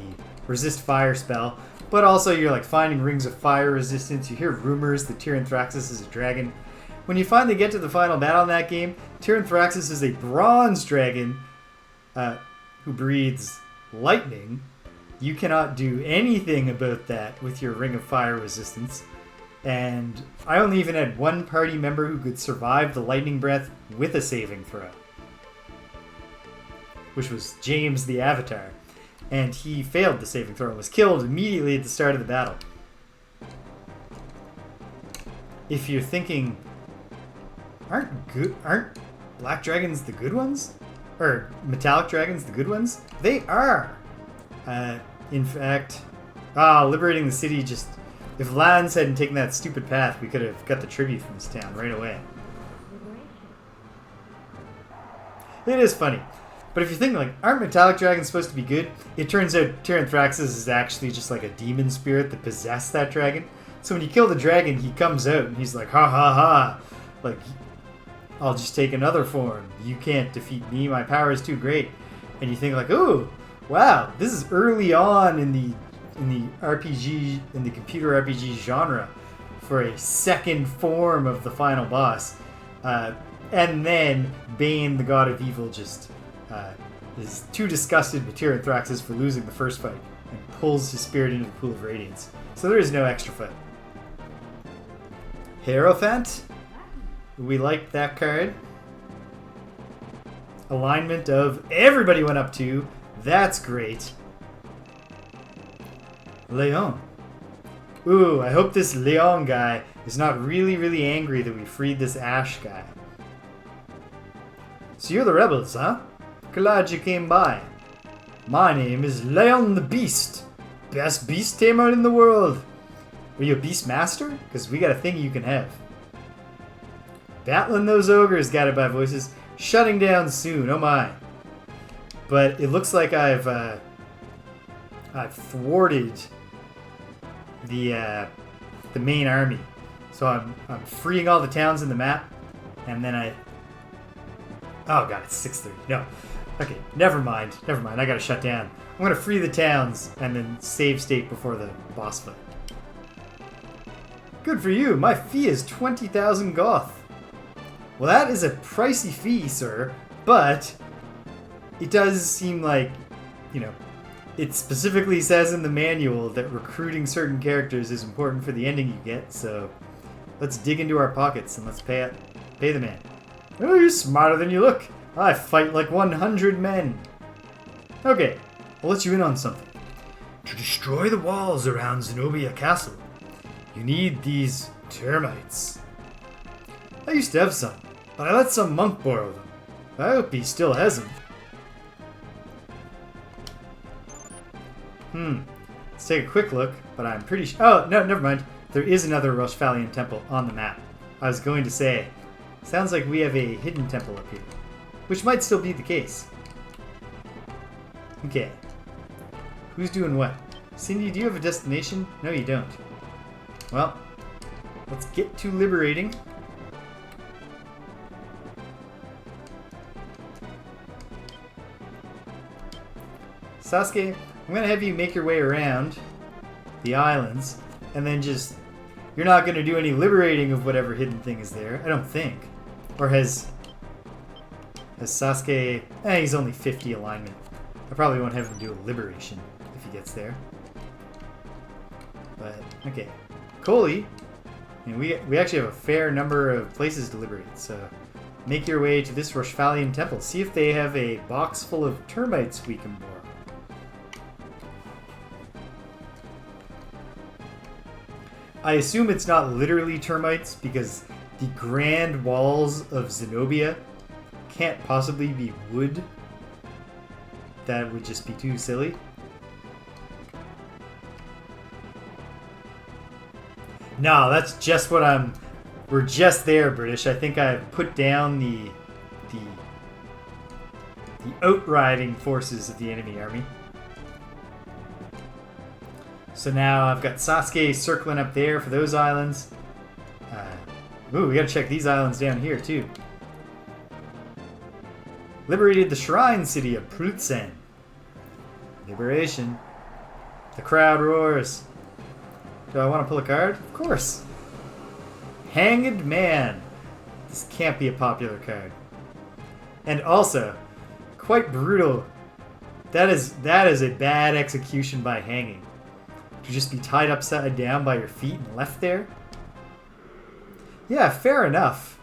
resist fire spell, but also you're like finding rings of fire resistance. You hear rumors that Tyranthraxis is a dragon. When you finally get to the final battle in that game, Tyranthraxis is a bronze dragon who breathes lightning. You cannot do anything about that with your ring of fire resistance. And I only even had one party member who could survive the lightning breath with a saving throw, which was James the Avatar. And he failed the saving throw and was killed immediately at the start of the battle. If you're thinking, aren't black dragons the good ones? Or metallic dragons the good ones? They are! In fact, liberating the city just... If Lance hadn't taken that stupid path, we could have got the tribute from this town right away. It is funny. But if you're thinking, like, aren't metallic dragons supposed to be good? It turns out Tyranthraxis is actually just like a demon spirit that possessed that dragon. So when you kill the dragon, he comes out and he's like, ha ha ha. Like, I'll just take another form. You can't defeat me. My power is too great. And you think like, ooh, wow, this is early on in the in the RPG, in the computer RPG genre, for a second form of the final boss. And then Bane, the god of evil, just is too disgusted with Ataraxia for losing the first fight and pulls his spirit into the pool of radiance. So there is no extra fight. Hierophant. We like that card. Alignment of everybody went up to. That's great. Leon. Ooh, I hope this Leon guy is not really, really angry that we freed this Ash guy. So you're the rebels, huh? Glad you came by. My name is Leon the Beast. Best beast tamer in the world. Are you a beast master? Because we got a thing you can have. Battling those ogres, guided by voices. Shutting down soon, oh my. But it looks like I've thwarted the main army. So I'm freeing all the towns in the map, and then oh god, it's 6:30. No. Okay, never mind. I gotta shut down. I'm gonna free the towns and then save state before the boss fight. Good for you. My fee is 20,000 goth. Well, that is a pricey fee, sir, but it does seem like, you know, it specifically says in the manual that recruiting certain characters is important for the ending you get, so let's dig into our pockets and let's pay the man. Oh, you're smarter than you look. I fight like 100 men. Okay, I'll let you in on something. To destroy the walls around Zenobia Castle, you need these termites. I used to have some, but I let some monk borrow them. I hope he still has them. Let's take a quick look, but I'm pretty sure... Oh, no, never mind. There is another Roshvalian temple on the map. I was going to say, sounds like we have a hidden temple up here, which might still be the case. Okay. Who's doing what? Cindy, do you have a destination? No, you don't. Well, let's get to liberating. Sasuke, I'm going to have you make your way around the islands, and then just... You're not going to do any liberating of whatever hidden thing is there, I don't think. Or has Sasuke... he's only 50 alignment. I probably won't have him do a liberation if he gets there. But, okay. Coley, we actually have a fair number of places to liberate, so make your way to this Roshvalian temple. See if they have a box full of termites we can borrow. I assume it's not literally termites because the grand walls of Zenobia can't possibly be wood. That would just be too silly. No, that's just what we're just there, British. I think I've put down the outriding forces of the enemy army. So now I've got Sasuke circling up there for those islands. Ooh, we gotta check these islands down here too. Liberated the shrine city of Prutsen. Liberation. The crowd roars. Do I want to pull a card? Of course. Hanged Man. This can't be a popular card. And also, quite brutal. That is a bad execution by hanging. To just be tied upside down by your feet and left there? Yeah, fair enough.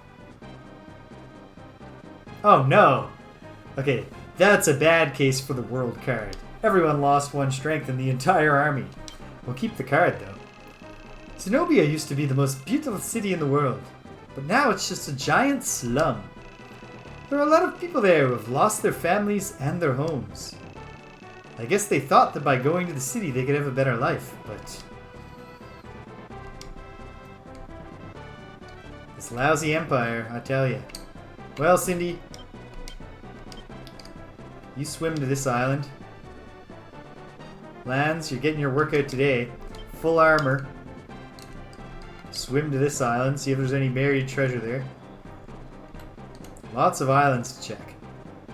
Oh no. Okay, that's a bad case for the world card. Everyone lost one strength in the entire army. We'll keep the card though. Zenobia used to be the most beautiful city in the world, but now it's just a giant slum. There are a lot of people there who have lost their families and their homes. I guess they thought that by going to the city they could have a better life, but... This lousy empire, I tell ya. Well, Cindy, you swim to this island. Lance, you're getting your workout today. Full armor. Swim to this island, see if there's any buried treasure there. Lots of islands to check.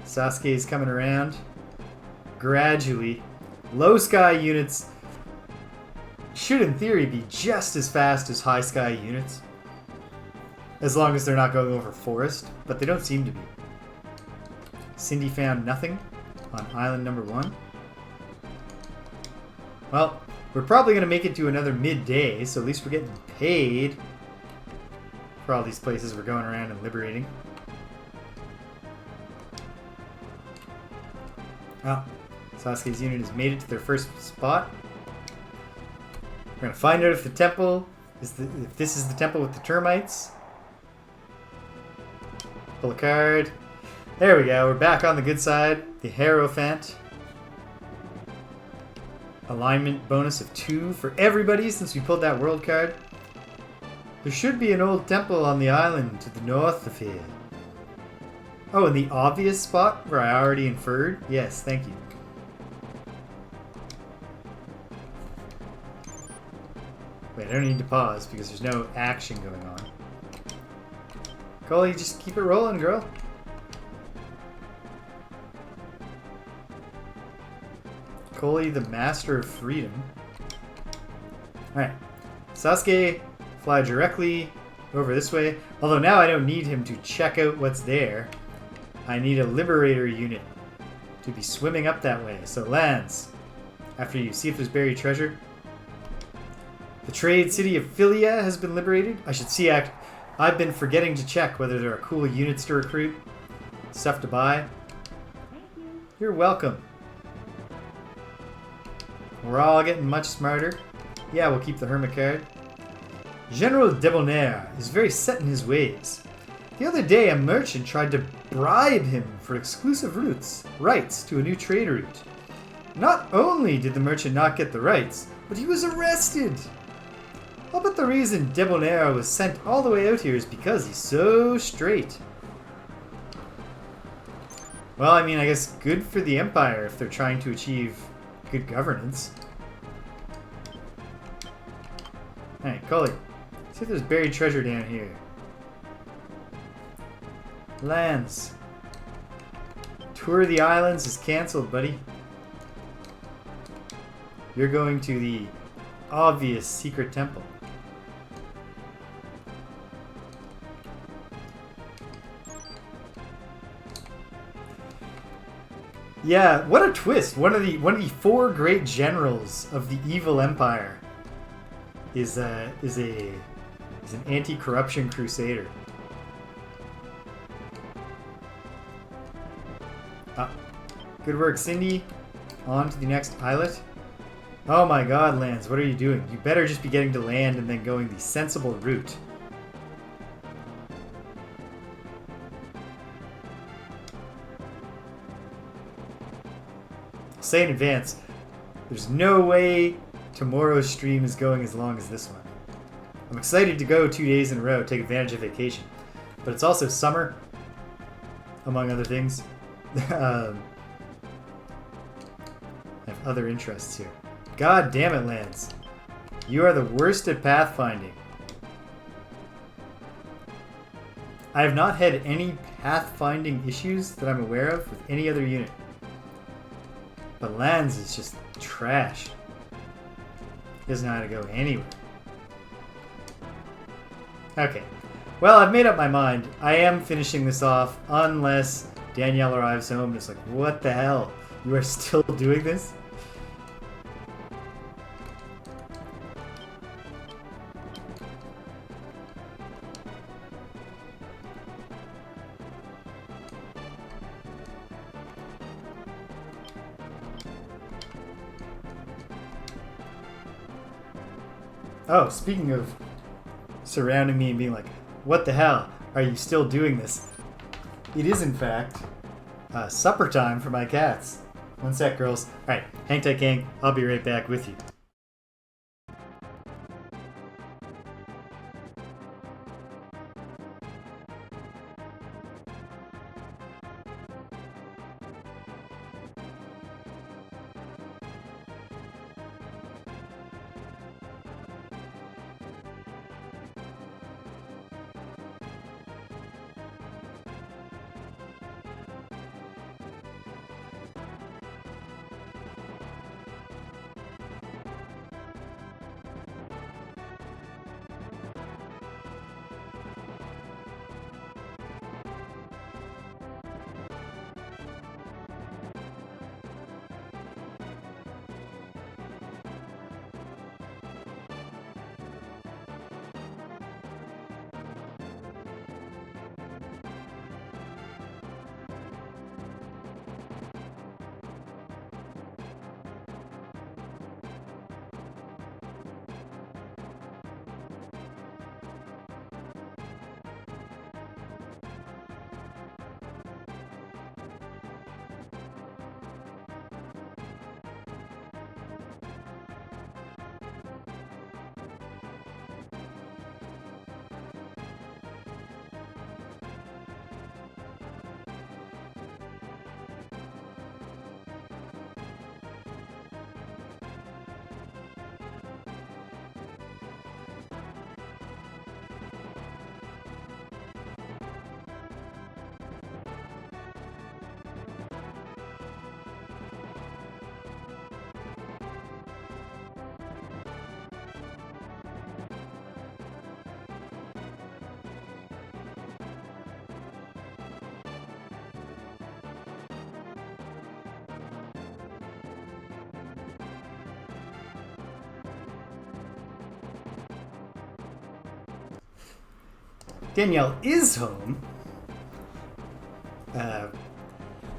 Sasuke's coming around. Gradually. Low sky units should in theory be just as fast as high sky units. As long as they're not going over forest, but they don't seem to be. Cindy found nothing on island number 1. Well, we're probably going to make it to another midday, so at least we're getting paid for all these places we're going around and liberating. Oh, Sasuke's unit has made it to their first spot. We're going to find out if the temple if this is the temple with the termites. Pull a card. There we go. We're back on the good side. The Hierophant. Alignment bonus of 2 for everybody since we pulled that world card. There should be an old temple on the island to the north of here. Oh, in the obvious spot where I already inferred? Yes, thank you. Wait, I don't need to pause because there's no action going on. Coley, just keep it rolling, girl. Coley, the master of freedom. Alright. Sasuke, fly directly over this way. Although now I don't need him to check out what's there. I need a Liberator unit to be swimming up that way. So lands. After you see if there's buried treasure. The trade city of Philia has been liberated. I should see I've been forgetting to check whether there are cool units to recruit. Stuff to buy. You're welcome. We're all getting much smarter. Yeah, we'll keep the Hermit card. General Debonair is very set in his ways. The other day, a merchant tried to bribe him for exclusive rights to a new trade route. Not only did the merchant not get the rights, but he was arrested. I'll bet the reason Debonair was sent all the way out here is because he's so straight. Well, I mean, I guess good for the Empire if they're trying to achieve good governance. Alright, Cully. See if there's buried treasure down here. Lands. Tour of the islands is cancelled, buddy. You're going to the obvious secret temple. Yeah, what a twist! One of the 4 great generals of the evil empire is an anti-corruption crusader. Ah, good work, Cindy. On to the next islet. Oh my God, Lance, what are you doing? You better just be getting to land and then going the sensible route. Say in advance, there's no way tomorrow's stream is going as long as this one. I'm excited to go 2 days in a row, take advantage of vacation. But it's also summer, among other things. I have other interests here. God damn it, Lance. You are the worst at pathfinding. I have not had any pathfinding issues that I'm aware of with any other unit. But Lance is just trash. He doesn't know how to go anywhere. Okay. Well, I've made up my mind. I am finishing this off unless Danielle arrives home and it's like, what the hell? You are still doing this? Oh, speaking of surrounding me and being like, what the hell? Are you still doing this? It is, in fact, supper time for my cats. One sec, girls. Alright, hang tight, gang. I'll be right back with you. Danielle is home.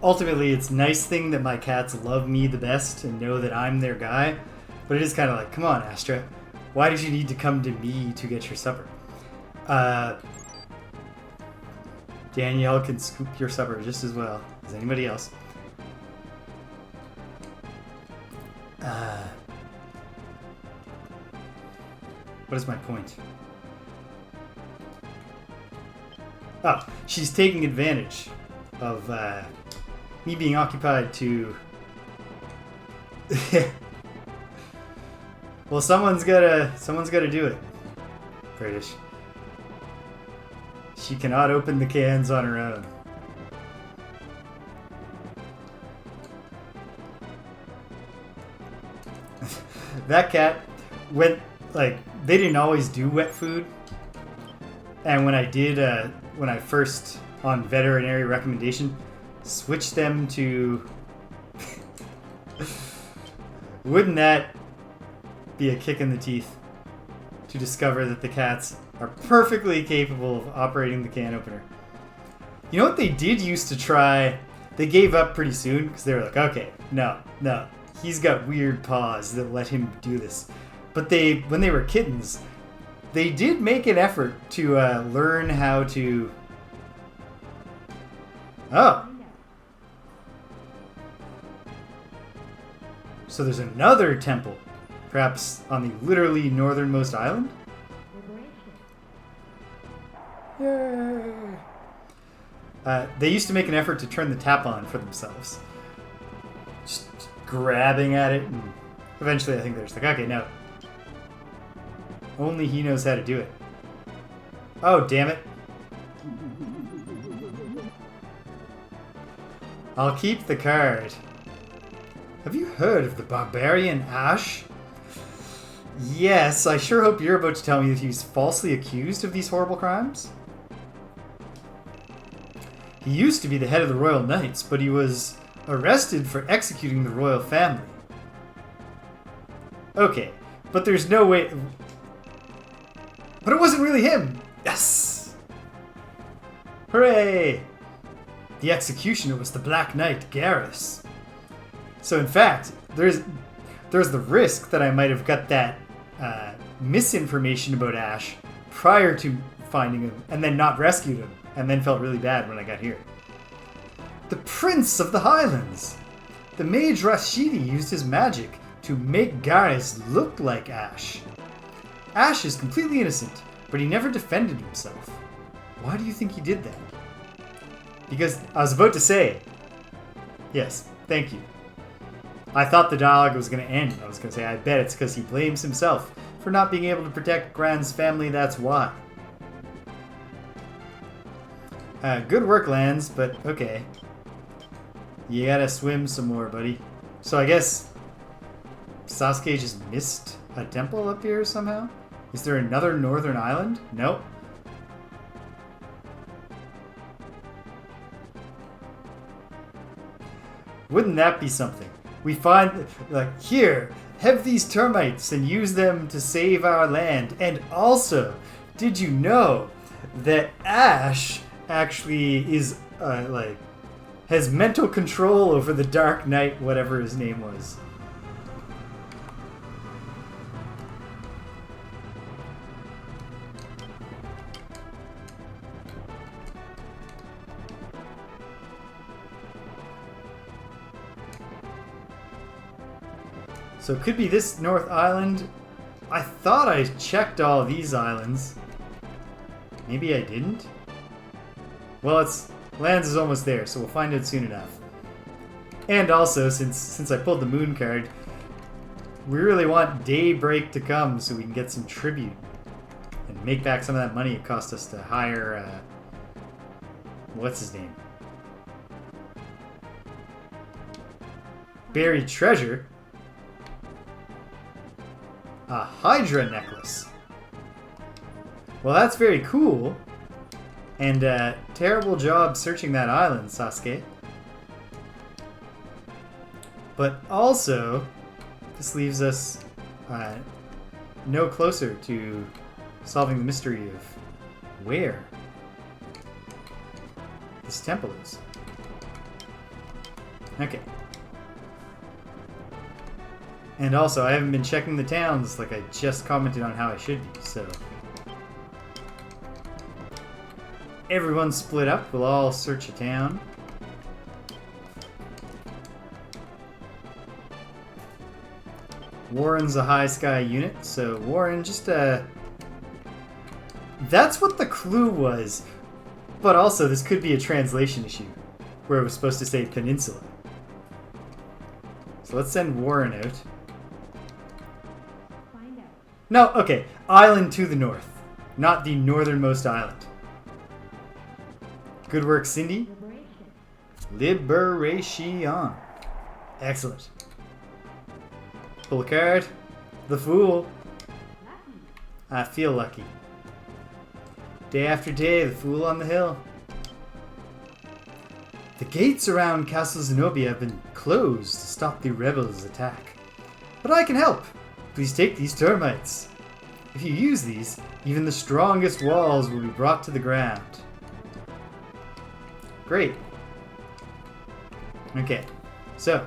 Ultimately, it's a nice thing that my cats love me the best and know that I'm their guy. But it is kind of like, come on, Astra. Why did you need to come to me to get your supper? Danielle can scoop your supper just as well as anybody else. What is my point? Oh, she's taking advantage of me being occupied to... Well, someone's gotta do it. British. She cannot open the cans on her own. That cat went, like, they didn't always do wet food. And when I did, when I first, on veterinary recommendation, switched them to... Wouldn't that be a kick in the teeth to discover that the cats are perfectly capable of operating the can opener? You know what they did used to try? They gave up pretty soon because they were like, okay, no, he's got weird paws that let him do this. But when they were kittens, they did make an effort to learn how to... Oh. So there's another temple, perhaps on the literally northernmost island? Yay! They used to make an effort to turn the tap on for themselves. Just grabbing at it, and eventually I think they're just like, okay, no. Only he knows how to do it. Oh, damn it. I'll keep the card. Have you heard of the barbarian Ash? Yes, I sure hope you're about to tell me that he was falsely accused of these horrible crimes. He used to be the head of the Royal Knights, but he was arrested for executing the royal family. Okay, but there's no way... But it wasn't really him! Yes! Hooray! The executioner was the Black Knight, Garrus. So in fact, there's the risk that I might have got that misinformation about Ash prior to finding him, and then not rescued him, and then felt really bad when I got here. The Prince of the Highlands! The mage Rashidi used his magic to make Garrus look like Ash. Ash is completely innocent, but he never defended himself. Why do you think he did that? Because I was about to say... Yes, thank you. I thought the dialogue was going to end. I was going to say, I bet it's because he blames himself for not being able to protect Gran's family, that's why. Good work, Lance, but okay. You gotta swim some more, buddy. So I guess Sasuke just missed a temple up here somehow? Is there another northern island? Nope. Wouldn't that be something? We find, like, here, have these termites and use them to save our land. And also, did you know that Ash actually is, has mental control over the Dark Knight, whatever his name was? So it could be this North Island. I thought I checked all these islands. Maybe I didn't? Well, Lands is almost there, so we'll find it soon enough. And also, since I pulled the moon card, we really want daybreak to come so we can get some tribute and make back some of that money it cost us to hire, what's his name? Buried treasure? A Hydra necklace. Well, that's very cool. And terrible job searching that island, Sasuke. But also, this leaves us no closer to solving the mystery of where this temple is. Okay. And also, I haven't been checking the towns like I just commented on how I should be, so... Everyone's split up. We'll all search a town. Warren's a high sky unit, so Warren, just that's what the clue was. But also, this could be a translation issue, where it was supposed to say peninsula. So let's send Warren out. Find out. No, okay. Island to the north. Not the northernmost island. Good work, Cindy. Liberation. Excellent. Pull a card. The Fool. Lucky. I feel lucky. Day after day, the Fool on the hill. The gates around Castle Zenobia have been closed to stop the rebels' attack. But I can help. Please take these termites. If you use these, even the strongest walls will be brought to the ground. Great. Okay, so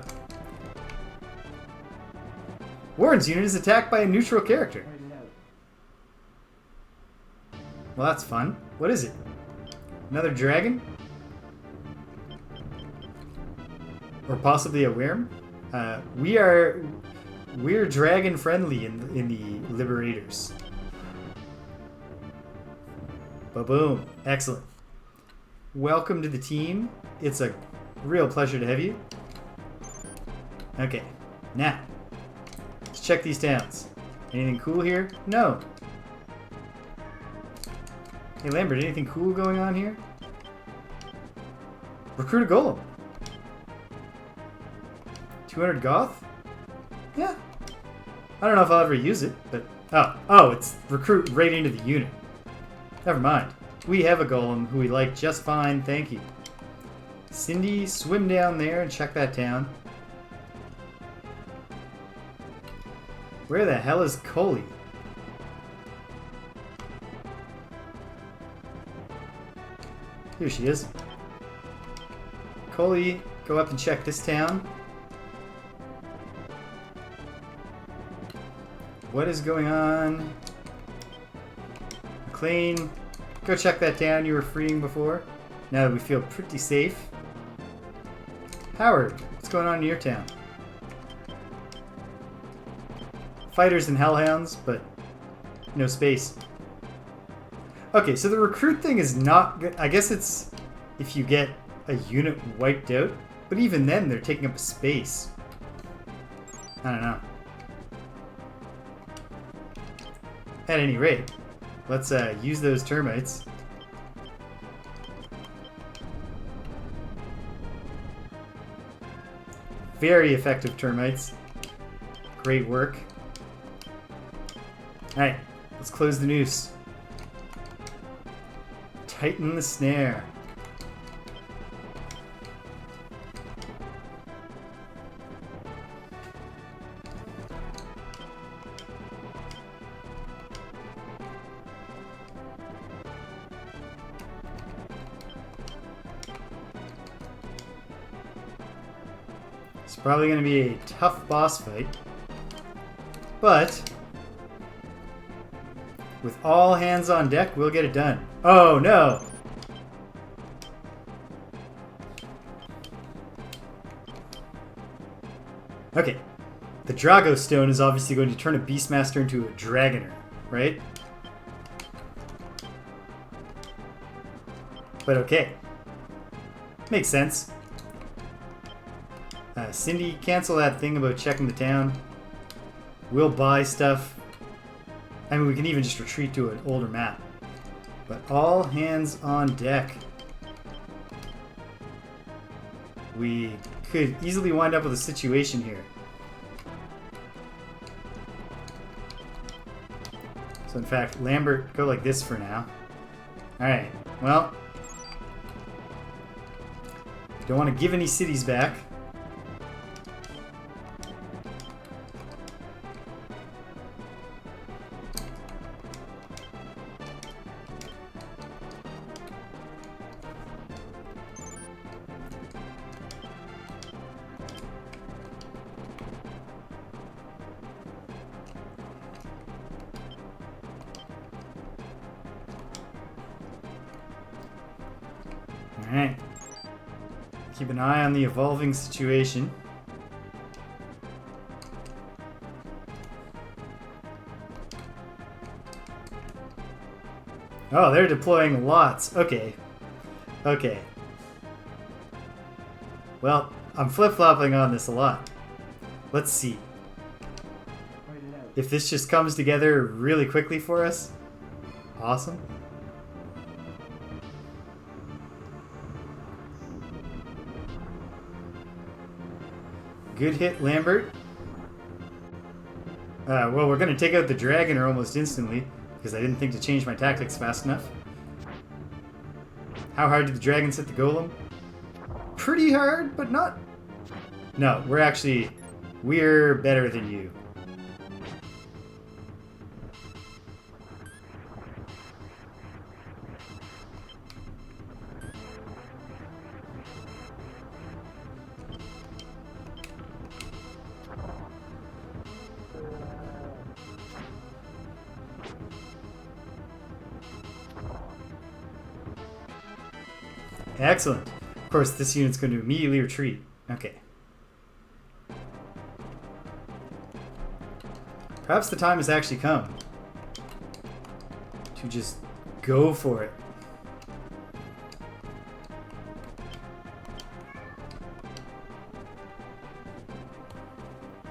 Warren's unit is attacked by a neutral character. Well, that's fun. What is it? Another dragon? Or possibly a worm? We're dragon friendly in the Liberators. Ba-boom. Excellent. Welcome to the team. It's a real pleasure to have you. Okay, now let's check these towns. Anything cool here? No. Hey Lambert, anything cool going on here? Recruit a golem. 200 goth? Yeah. I don't know if I'll ever use it, but... Oh, it's recruit right into the unit. Never mind. We have a golem who we like just fine, thank you. Cindy, swim down there and check that town. Where the hell is Coley? Here she is. Coley, go up and check this town. What is going on? McLean, go check that town you were freeing before. Now that we feel pretty safe. Howard, what's going on in your town? Fighters and hellhounds, but no space. Okay, so the recruit thing is not good. I guess it's if you get a unit wiped out, but even then they're taking up a space. I don't know. At any rate, let's use those termites. Very effective termites. Great work. Alright, let's close the noose. Tighten the snare. It's probably going to be a tough boss fight, but with all hands on deck, we'll get it done. Oh no! Okay, the Drago Stone is obviously going to turn a Beastmaster into a Dragoner, right? But okay. Makes sense. Cindy, cancel that thing about checking the town. We'll buy stuff. I mean, we can even just retreat to an older map. But all hands on deck. We could easily wind up with a situation here. So in fact, Lambert, go like this for now. Alright, well. Don't want to give any cities back. Alright. Keep an eye on the evolving situation. Oh, they're deploying lots. Okay. Okay. Well, I'm flip-flopping on this a lot. Let's see. If this just comes together really quickly for us, awesome. Good hit, Lambert. Well, we're going to take out the Dragoner almost instantly, because I didn't think to change my tactics fast enough. How hard did the Dragons hit the Golem? Pretty hard, but not... No, we're better than you. Excellent. Of course, this unit's going to immediately retreat. Okay. Perhaps the time has actually come to just go for it.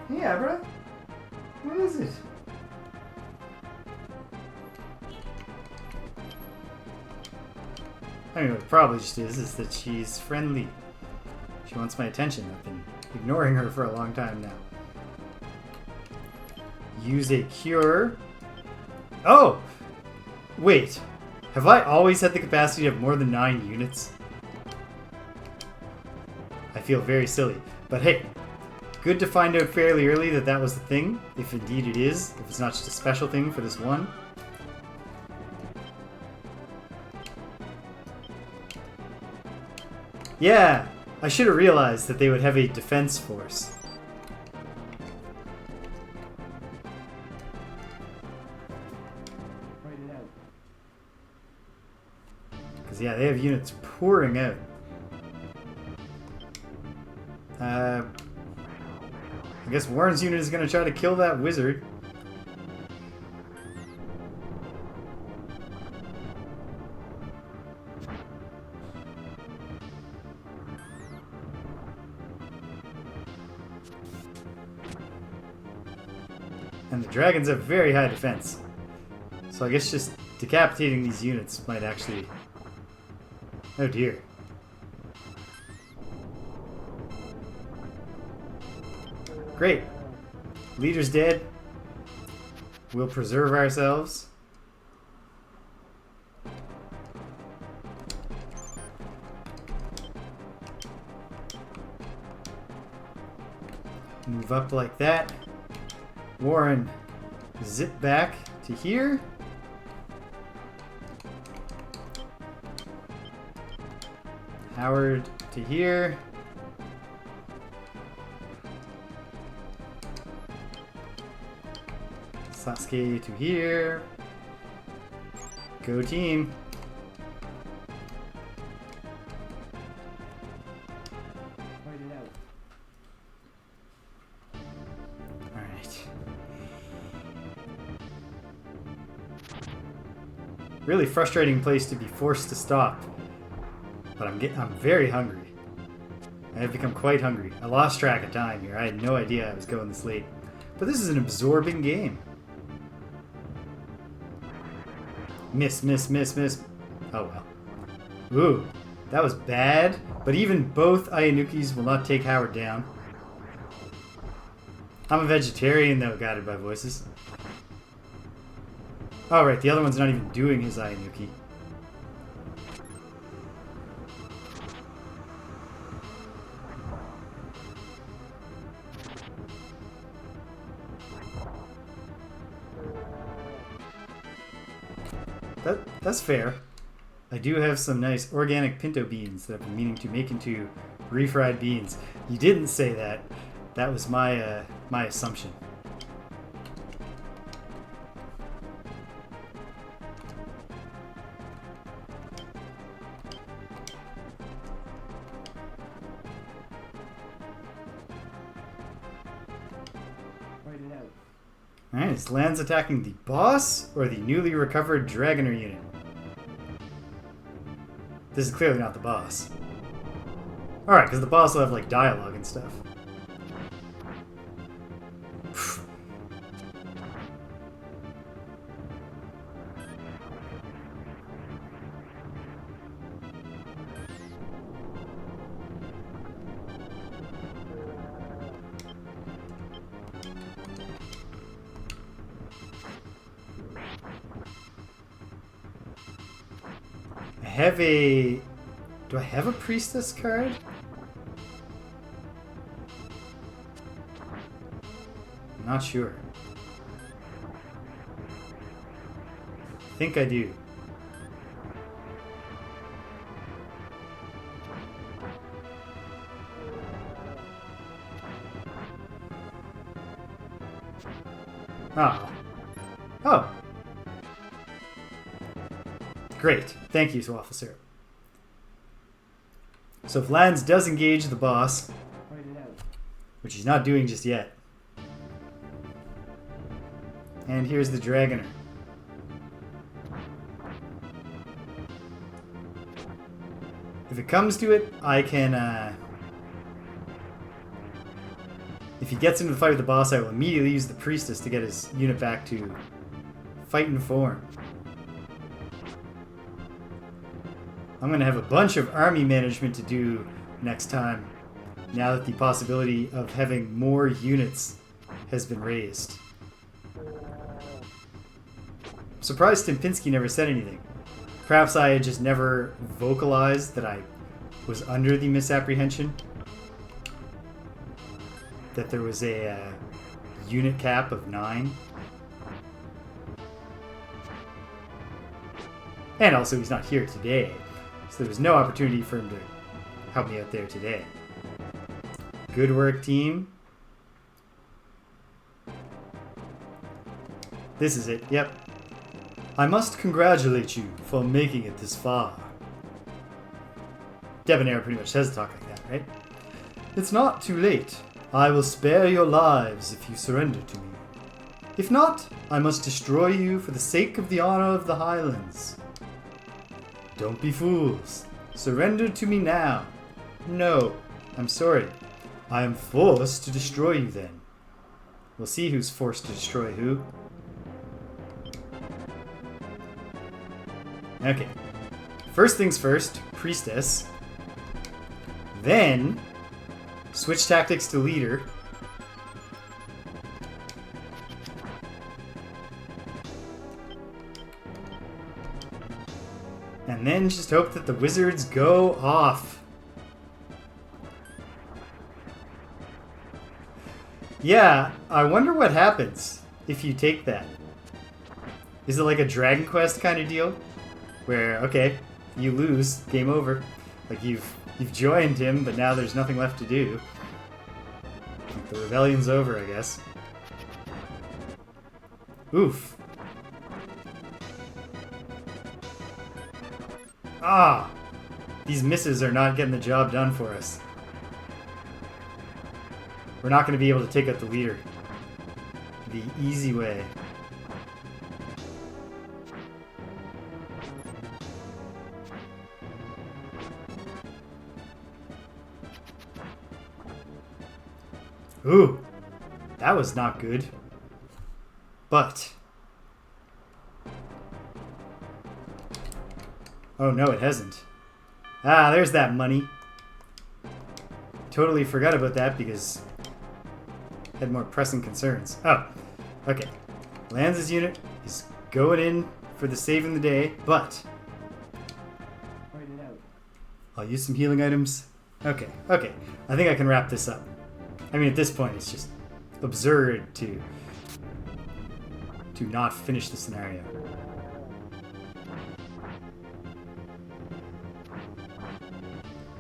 Yeah, bro. What is it? I mean, what it probably just is that she's friendly. She wants my attention. I've been ignoring her for a long time now. Use a cure. Oh! Wait. Have I always had the capacity to have more than 9 units? I feel very silly. But hey, good to find out fairly early that that was the thing. If indeed it is. If it's not just a special thing for this one. Yeah, I should have realized that they would have a defense force. Because, yeah, they have units pouring out. I guess Warren's unit is going to try to kill that wizard. And the dragons have very high defense. So I guess just decapitating these units might actually... Oh dear. Great. Leader's dead. We'll preserve ourselves. Move up like that. Warren, zip back to here. Howard to here. Sasuke to here. Go team. Really frustrating place to be forced to stop. But I'm very hungry. I have become quite hungry. I lost track of time here. I had no idea I was going this late. But this is an absorbing game. Miss, miss, miss, miss. Oh well. Ooh, that was bad. But even both Ayanukis will not take Howard down. I'm a vegetarian though, guided by voices. Oh, right, the other one's not even doing his Ayanuki. That's fair. I do have some nice organic pinto beans that I've been meaning to make into refried beans. You didn't say that. That was my my assumption. Alright, is Lands attacking the boss or the newly recovered Dragoner unit? This is clearly not the boss. Alright, because the boss will have like dialogue and stuff. Do I have a priestess card? I'm not sure. I think I do. Oh. Oh. Great. Thank you, officer. So if Lands does engage the boss, which he's not doing just yet. And here's the Dragoner. If it comes to it, I can... if he gets into the fight with the boss, I will immediately use the Priestess to get his unit back to fighting form. I'm going to have a bunch of army management to do next time, now that the possibility of having more units has been raised. I'm surprised Stimpinski never said anything. Perhaps I had just never vocalized that I was under the misapprehension that there was a unit cap of 9. And also he's not here today. So there was no opportunity for him to help me out there today. Good work, team. This is it, yep. I must congratulate you for making it this far. Debonair pretty much says talk like that, right? It's not too late. I will spare your lives if you surrender to me. If not, I must destroy you for the sake of the honor of the Highlands. Don't be fools. Surrender to me now. No, I'm sorry. I am forced to destroy you then. We'll see who's forced to destroy who. Okay. First things first, Priestess. Then, switch tactics to Leader. And then just hope that the wizards go off. Yeah, I wonder what happens if you take that. Is it like a Dragon Quest kind of deal? Where, okay, you lose, game over. Like you've joined him, but now there's nothing left to do. Like the rebellion's over, I guess. Oof. Ah! These misses are not getting the job done for us. We're not going to be able to take out the leader the easy way. Ooh, that was not good. But... oh no, it hasn't. Ah, there's that money. Totally forgot about that because I had more pressing concerns. Oh, okay. Lands' unit is going in for the saving the day, but I'll use some healing items. Okay. I think I can wrap this up. I mean, at this point, it's just absurd to not finish the scenario.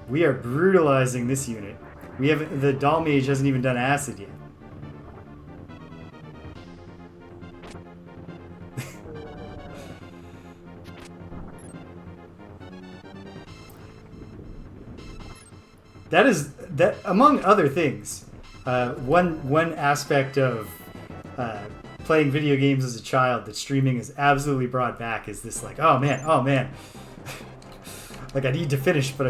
We are brutalizing this unit. The Doll Mage hasn't even done acid yet. that among other things, one aspect of playing video games as a child that streaming has absolutely brought back is this like, oh man. Like I need to finish, but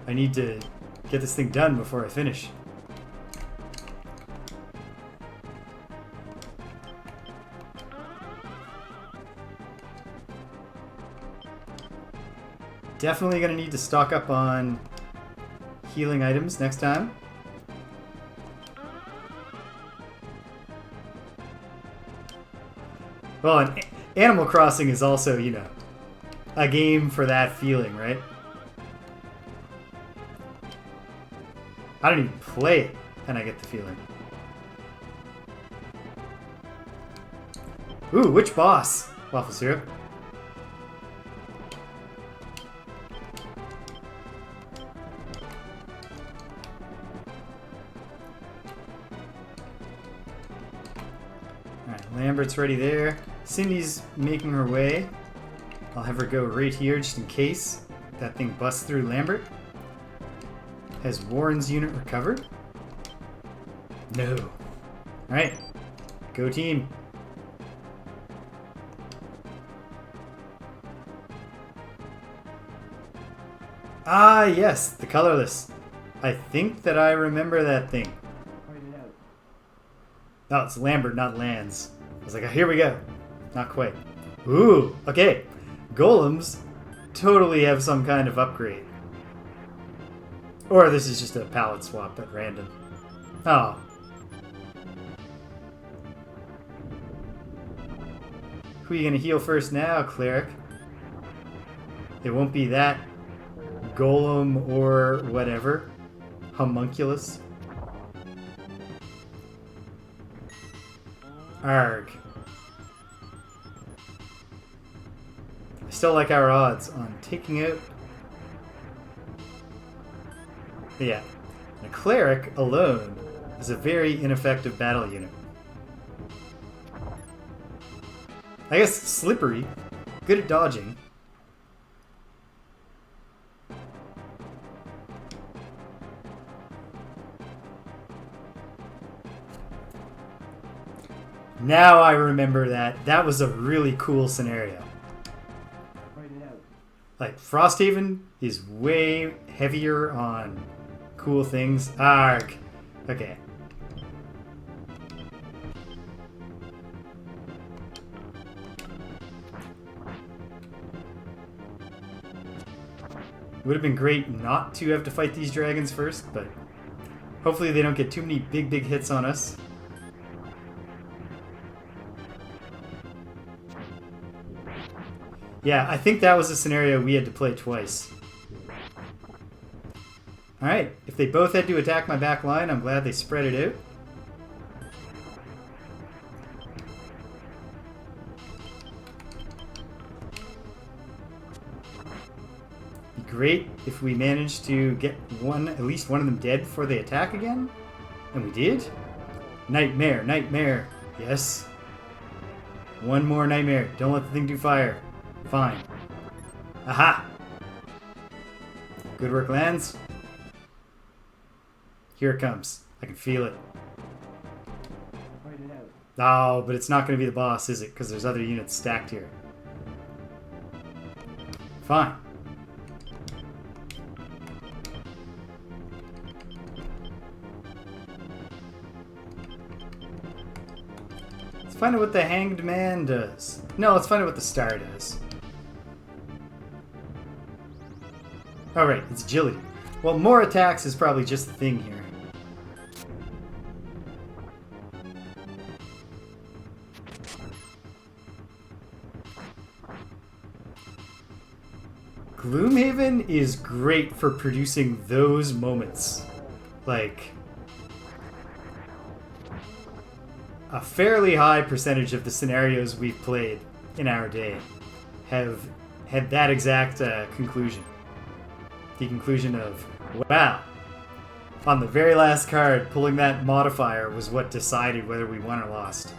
I need to get this thing done before I finish. Definitely gonna need to stock up on healing items next time. Well, and Animal Crossing is also, you know, a game for that feeling, right? I don't even play it, and I get the feeling. Ooh, which boss? Waffle syrup. Alright, Lambert's ready there. Cindy's making her way. I'll have her go right here just in case that thing busts through Lambert. Has Warren's unit recovered? No. Alright. Go team. Ah, yes. The colorless. I think that I remember that thing. Oh, it's Lambert, not Lands. I was like, oh, here we go. Not quite. Ooh, okay. Golems totally have some kind of upgrade. Or this is just a palette swap at random. Oh. Who are you going to heal first now, Cleric? It won't be that golem or whatever. Homunculus. Arg. I still like our odds on taking out... Yeah. A cleric alone is a very ineffective battle unit. I guess slippery. Good at dodging. Now I remember that. That was a really cool scenario. Like, Frosthaven is way heavier on cool things. Arg. Okay. Would have been great not to have to fight these dragons first, but hopefully they don't get too many big hits on us. Yeah, I think that was a scenario we had to play twice. Alright, if they both had to attack my back line, I'm glad they spread it out. Be great if we managed to get at least one of them dead before they attack again. And we did. Nightmare, nightmare. Yes. One more nightmare. Don't let the thing do fire. Fine. Aha! Good work, Lands. Here it comes. I can feel it. Oh, but it's not going to be the boss, is it? Because there's other units stacked here. Fine. Let's find out what the Hanged Man does. No, let's find out what the Star does. Alright, it's agility. Well, more attacks is probably just the thing here. Gloomhaven is great for producing those moments. Like, a fairly high percentage of the scenarios we've played in our day have had that exact conclusion. The conclusion of, wow, on the very last card, pulling that modifier was what decided whether we won or lost.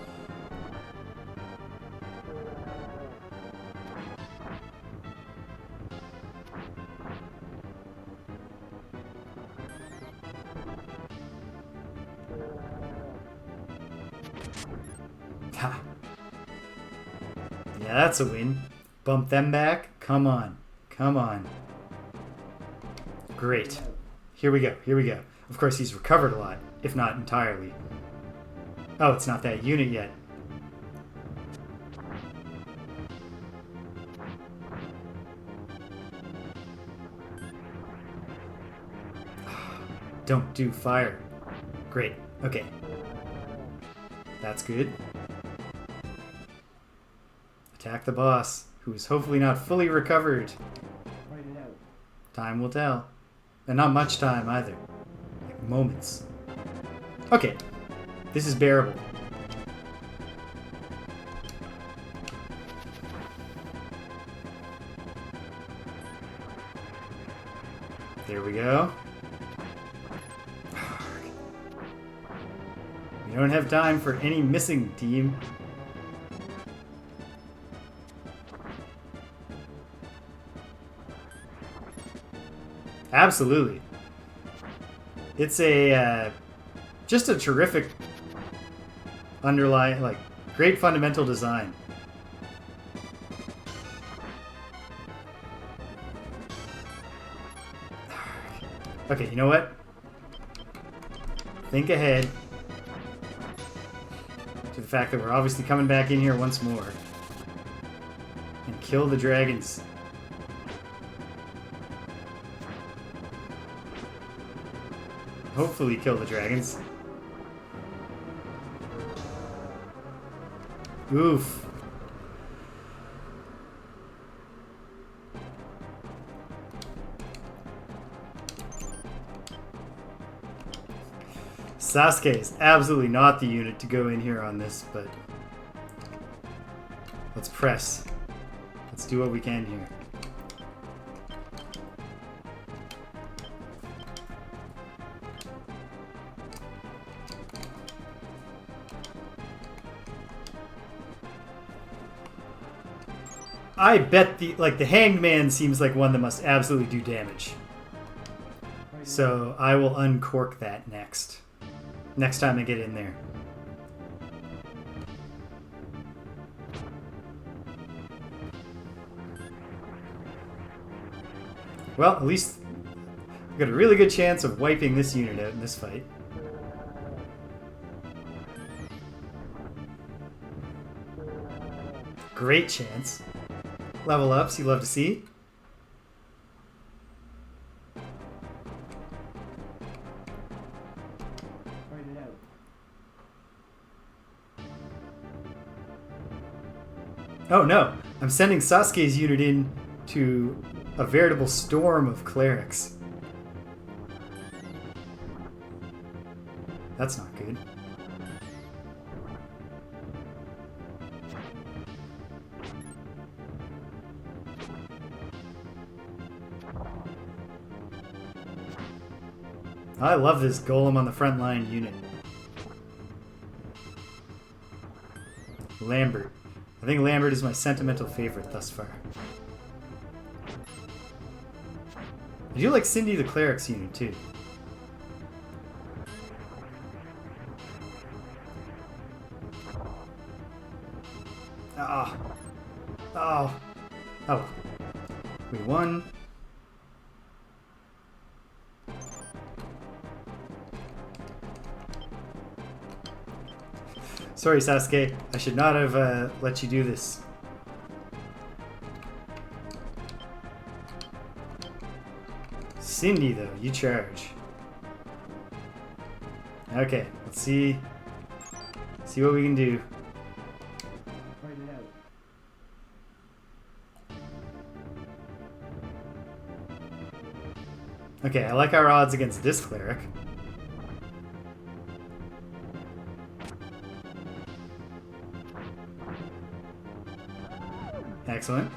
Ha. Yeah, that's a win. Bump them back. Come on. Come on. Great. Here we go. Here we go. Of course, he's recovered a lot, if not entirely. Oh, it's not that unit yet. Don't do fire. Great. Okay. That's good. Attack the boss, who is hopefully not fully recovered. Time will tell. And not much time either. Like moments. Okay. This is bearable. There we go. We don't have time for any missing, team. Absolutely. It's a just a terrific underlying, like, great fundamental design. Okay, you know what? Think ahead to the fact that we're obviously coming back in here once more and kill the dragons. Hopefully kill the dragons. Oof. Sasuke is absolutely not the unit to go in here on this, but let's press. Let's do what we can here. I bet the Hanged Man seems like one that must absolutely do damage. So I will uncork that next time I get in there. Well, at least I've got a really good chance of wiping this unit out in this fight. Great chance. Level ups, you love to see. Oh no, I'm sending Sasuke's unit in to a veritable storm of clerics. That's not good. I love this golem on the front line unit. Lambert. I think Lambert is my sentimental favorite thus far. I do like Cindy the Cleric's unit too. Ah. Oh. Oh. We won. Sorry, Sasuke. I should not have let you do this. Cindy, though, you charge. Okay, let's see what we can do. Okay, I like our odds against this cleric. Excellent.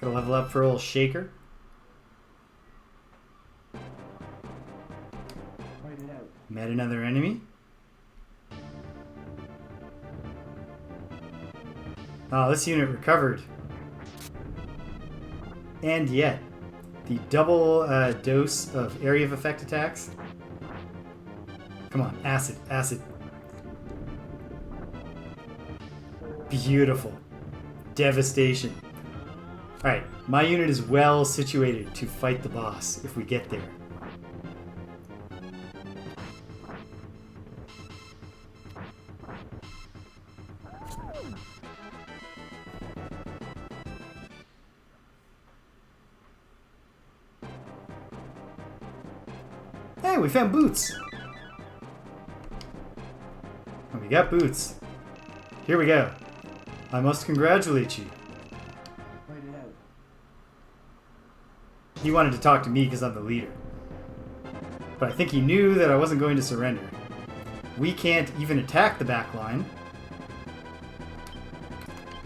Gotta level up for old Shaker. Met another enemy. Oh, this unit recovered. And yet, the double dose of area of effect attacks. Come on, acid, acid. Beautiful. Devastation. Alright, my unit is well situated to fight the boss if we get there. Hey, we found boots! And we got boots. Here we go. I must congratulate you. He wanted to talk to me because I'm the leader. But I think he knew that I wasn't going to surrender. We can't even attack the back line.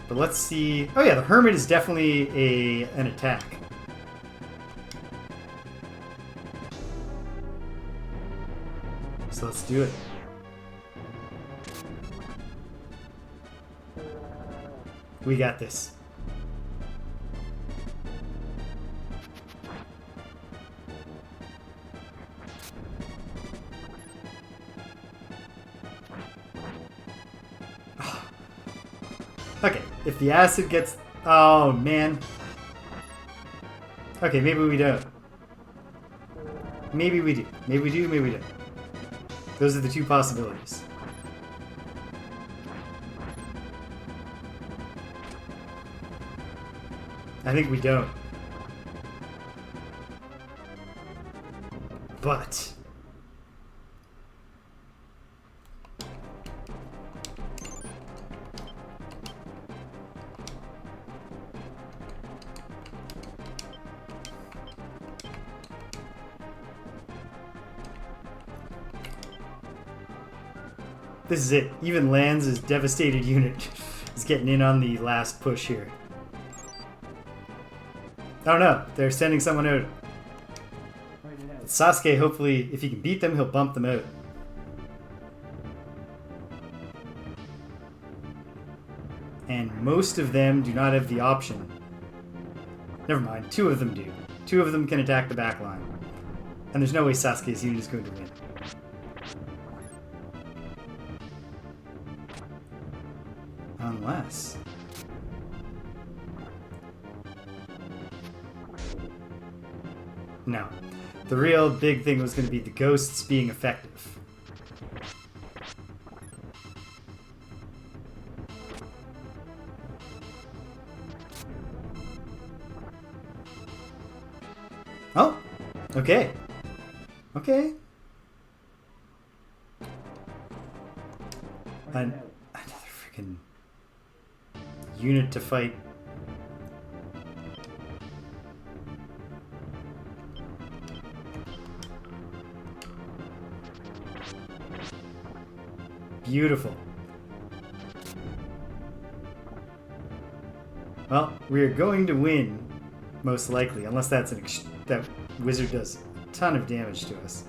But let's see... Oh yeah, the Hermit is definitely an attack. So let's do it. We got this. Okay, if the acid gets... Oh, man. Okay, maybe we don't. Maybe we do. Maybe we do, maybe we don't. Those are the two possibilities. I think we don't. But... this is it. Even Lands' devastated unit is getting in on the last push here. Oh no, they're sending someone out. Sasuke, hopefully, if he can beat them, he'll bump them out. And most of them do not have the option. Never mind, 2 of them do. 2 of them can attack the back line. And there's no way Sasuke's unit is going to win. Unless... No. The real big thing was going to be the ghosts being effective. Oh! Okay. Okay. Another freaking unit to fight. Beautiful. Well, we are going to win, most likely, unless that's that wizard does a ton of damage to us.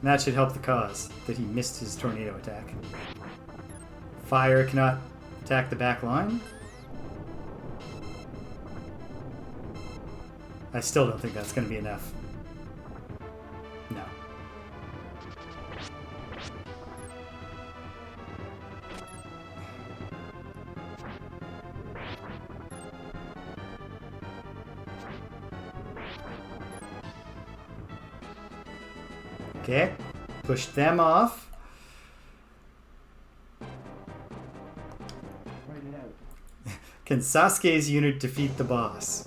And that should help the cause, that he missed his tornado attack. Fire cannot attack the back line. I still don't think that's going to be enough. No. Okay. Push them off. Can Sasuke's unit defeat the boss?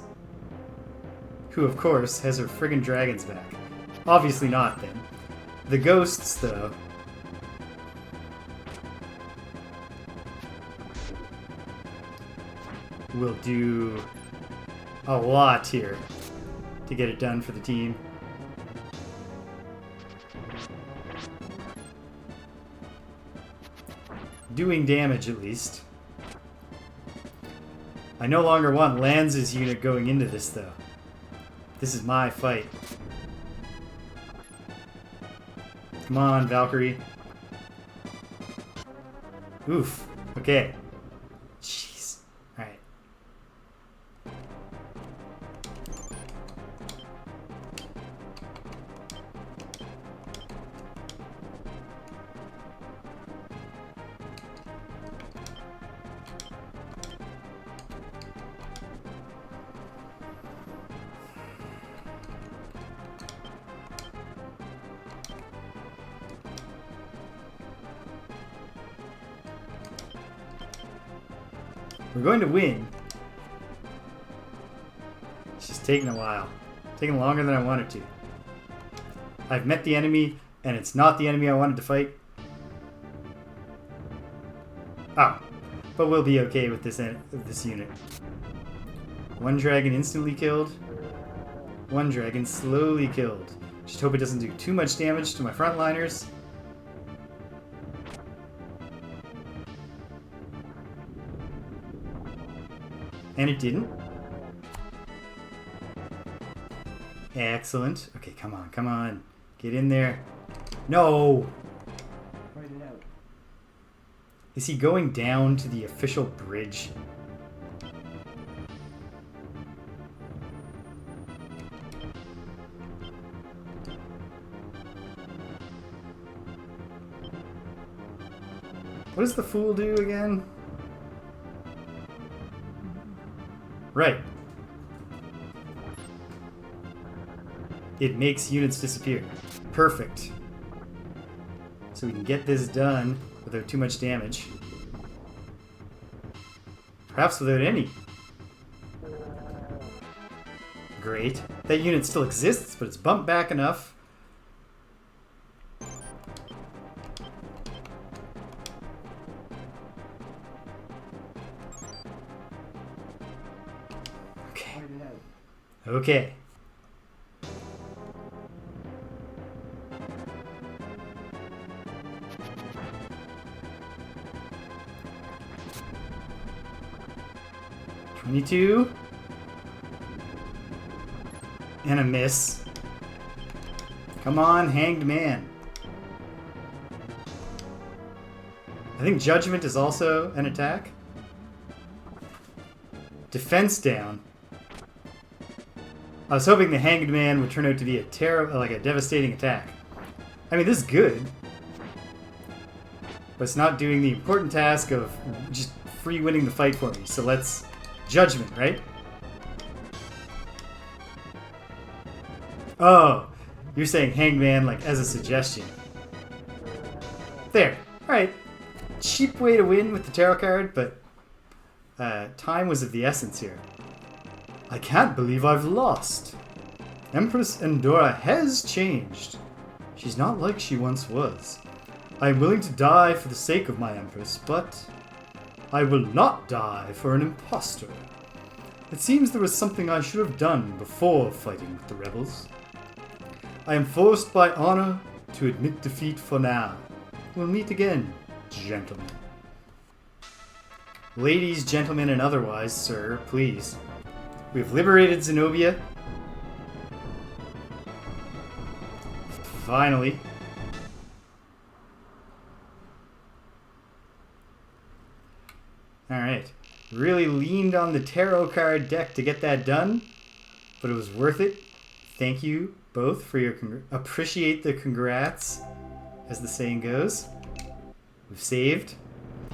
Who, of course, has her friggin' dragons back. Obviously not, then. The ghosts, though... will do a lot here to get it done for the team. Doing damage, at least. I no longer want Lands' unit going into this, though. This is my fight. Come on, Valkyrie. Oof. Okay. Jeez. Alright. We're going to win. It's just taking a while. Taking longer than I wanted to. I've met the enemy, and it's not the enemy I wanted to fight. Oh, but we'll be okay with this unit. One dragon instantly killed. One dragon slowly killed. Just hope it doesn't do too much damage to my frontliners. And it didn't. Excellent. Okay, come on, come on. Get in there. No! Is he going down to the official bridge? What does the fool do again? Right. It makes units disappear. Perfect. So we can get this done without too much damage. Perhaps without any. Great. That unit still exists, but it's bumped back enough. Okay. Okay. $22. And a miss. Come on, Hanged Man. I think Judgment is also an attack. Defense down. I was hoping the Hanged Man would turn out to be a devastating attack. I mean, this is good. But it's not doing the important task of just free winning the fight for me. So let's... Judgment, right? Oh, you're saying Hangman like as a suggestion. There. Alright. Cheap way to win with the tarot card, but time was of the essence here. I can't believe I've lost. Empress Endora has changed. She's not like she once was. I am willing to die for the sake of my Empress, but I will not die for an impostor. It seems there was something I should have done before fighting with the rebels. I am forced by honor to admit defeat for now. We'll meet again, gentlemen. Ladies, gentlemen, and otherwise, sir, please. We've liberated Zenobia. Finally. Alright. Really leaned on the tarot card deck to get that done, but it was worth it. Thank you both for your appreciate the congrats, as the saying goes. We've saved.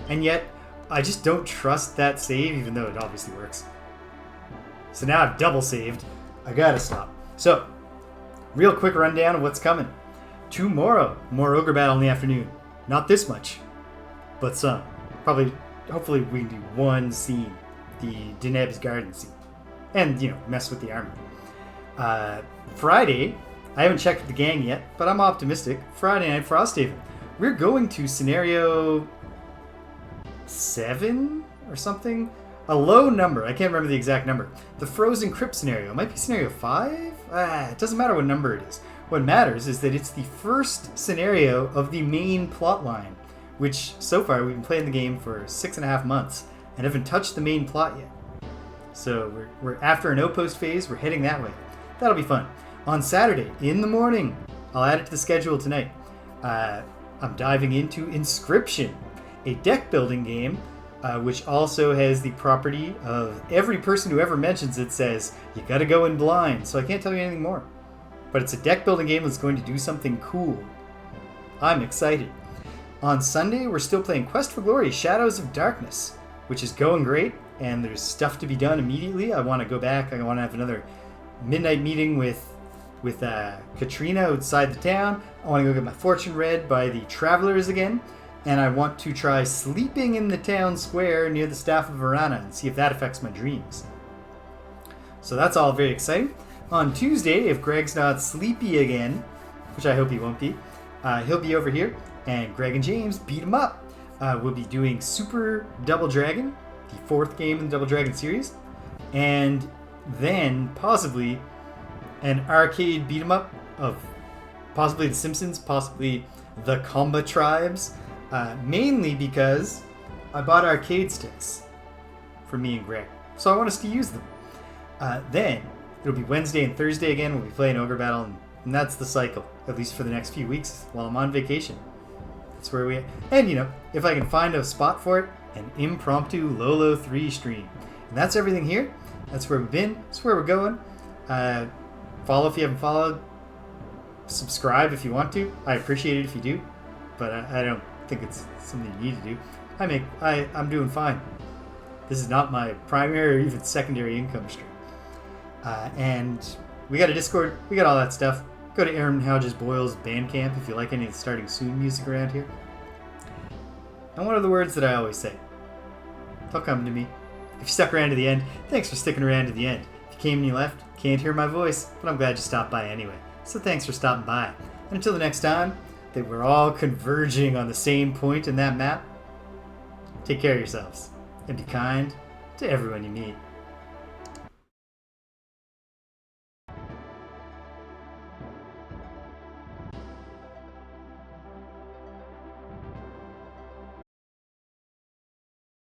And yet, I just don't trust that save, even though it obviously works. So now I've double saved. I gotta stop. So, real quick rundown of what's coming. Tomorrow, more Ogre battle in the afternoon. Not this much, but some. Probably, hopefully we can do one scene. The Deneb's Garden scene. And, mess with the army. Friday, I haven't checked with the gang yet, but I'm optimistic. Friday night, Frosthaven. We're going to scenario 7 or something? A low number. I can't remember the exact number. The Frozen Crypt scenario. It might be scenario 5? It doesn't matter what number it is. What matters is that it's the first scenario of the main plot line, which so far we've been playing the game for 6.5 months and haven't touched the main plot yet. So we're after an outpost phase, we're heading that way. That'll be fun. On Saturday, in the morning, I'll add it to the schedule tonight. I'm diving into Inscription, a deck building game, which also has the property of every person who ever mentions it says, you gotta go in blind, so I can't tell you anything more. But it's a deck building game that's going to do something cool. I'm excited. On Sunday, we're still playing Quest for Glory, Shadows of Darkness, which is going great, and there's stuff to be done immediately. I want to go back. I want to have another midnight meeting with Katrina outside the town. I want to go get my fortune read by the Travelers again. and I want to try sleeping in the town square near the Staff of Varana and see if that affects my dreams. So that's all very exciting. On Tuesday, if Greg's not sleepy again, which I hope he won't be, he'll be over here, and Greg and James beat him up. We'll be doing Super Double Dragon, the fourth game in the Double Dragon series, and then possibly an arcade beat 'em up of possibly The Simpsons, possibly the Comba Tribes, mainly because I bought arcade sticks for me and Greg, so I want us to use them. Then it'll be Wednesday and Thursday again. We'll be playing Ogre Battle, and that's the cycle, at least for the next few weeks while I'm on vacation. That's where we... And, if I can find a spot for it, an impromptu Lolo 3 stream. And that's everything here. That's where we've been. That's where we're going. Follow if you haven't followed. Subscribe if you want to. I appreciate it if you do. But I don't think it's something you need to do. I'm doing fine. This is not my primary or even secondary income stream. And we got a Discord. We got all that stuff. Go to Aaron Hodges-Boyle's Bandcamp if you like any of the Starting Soon music around here. And what are the words that I always say? They'll come to me. If you stuck around to the end, thanks for sticking around to the end. If you came and you left, can't hear my voice, but I'm glad you stopped by anyway. So thanks for stopping by. And until the next time, that we're all converging on the same point in that map, take care of yourselves and be kind to everyone you meet.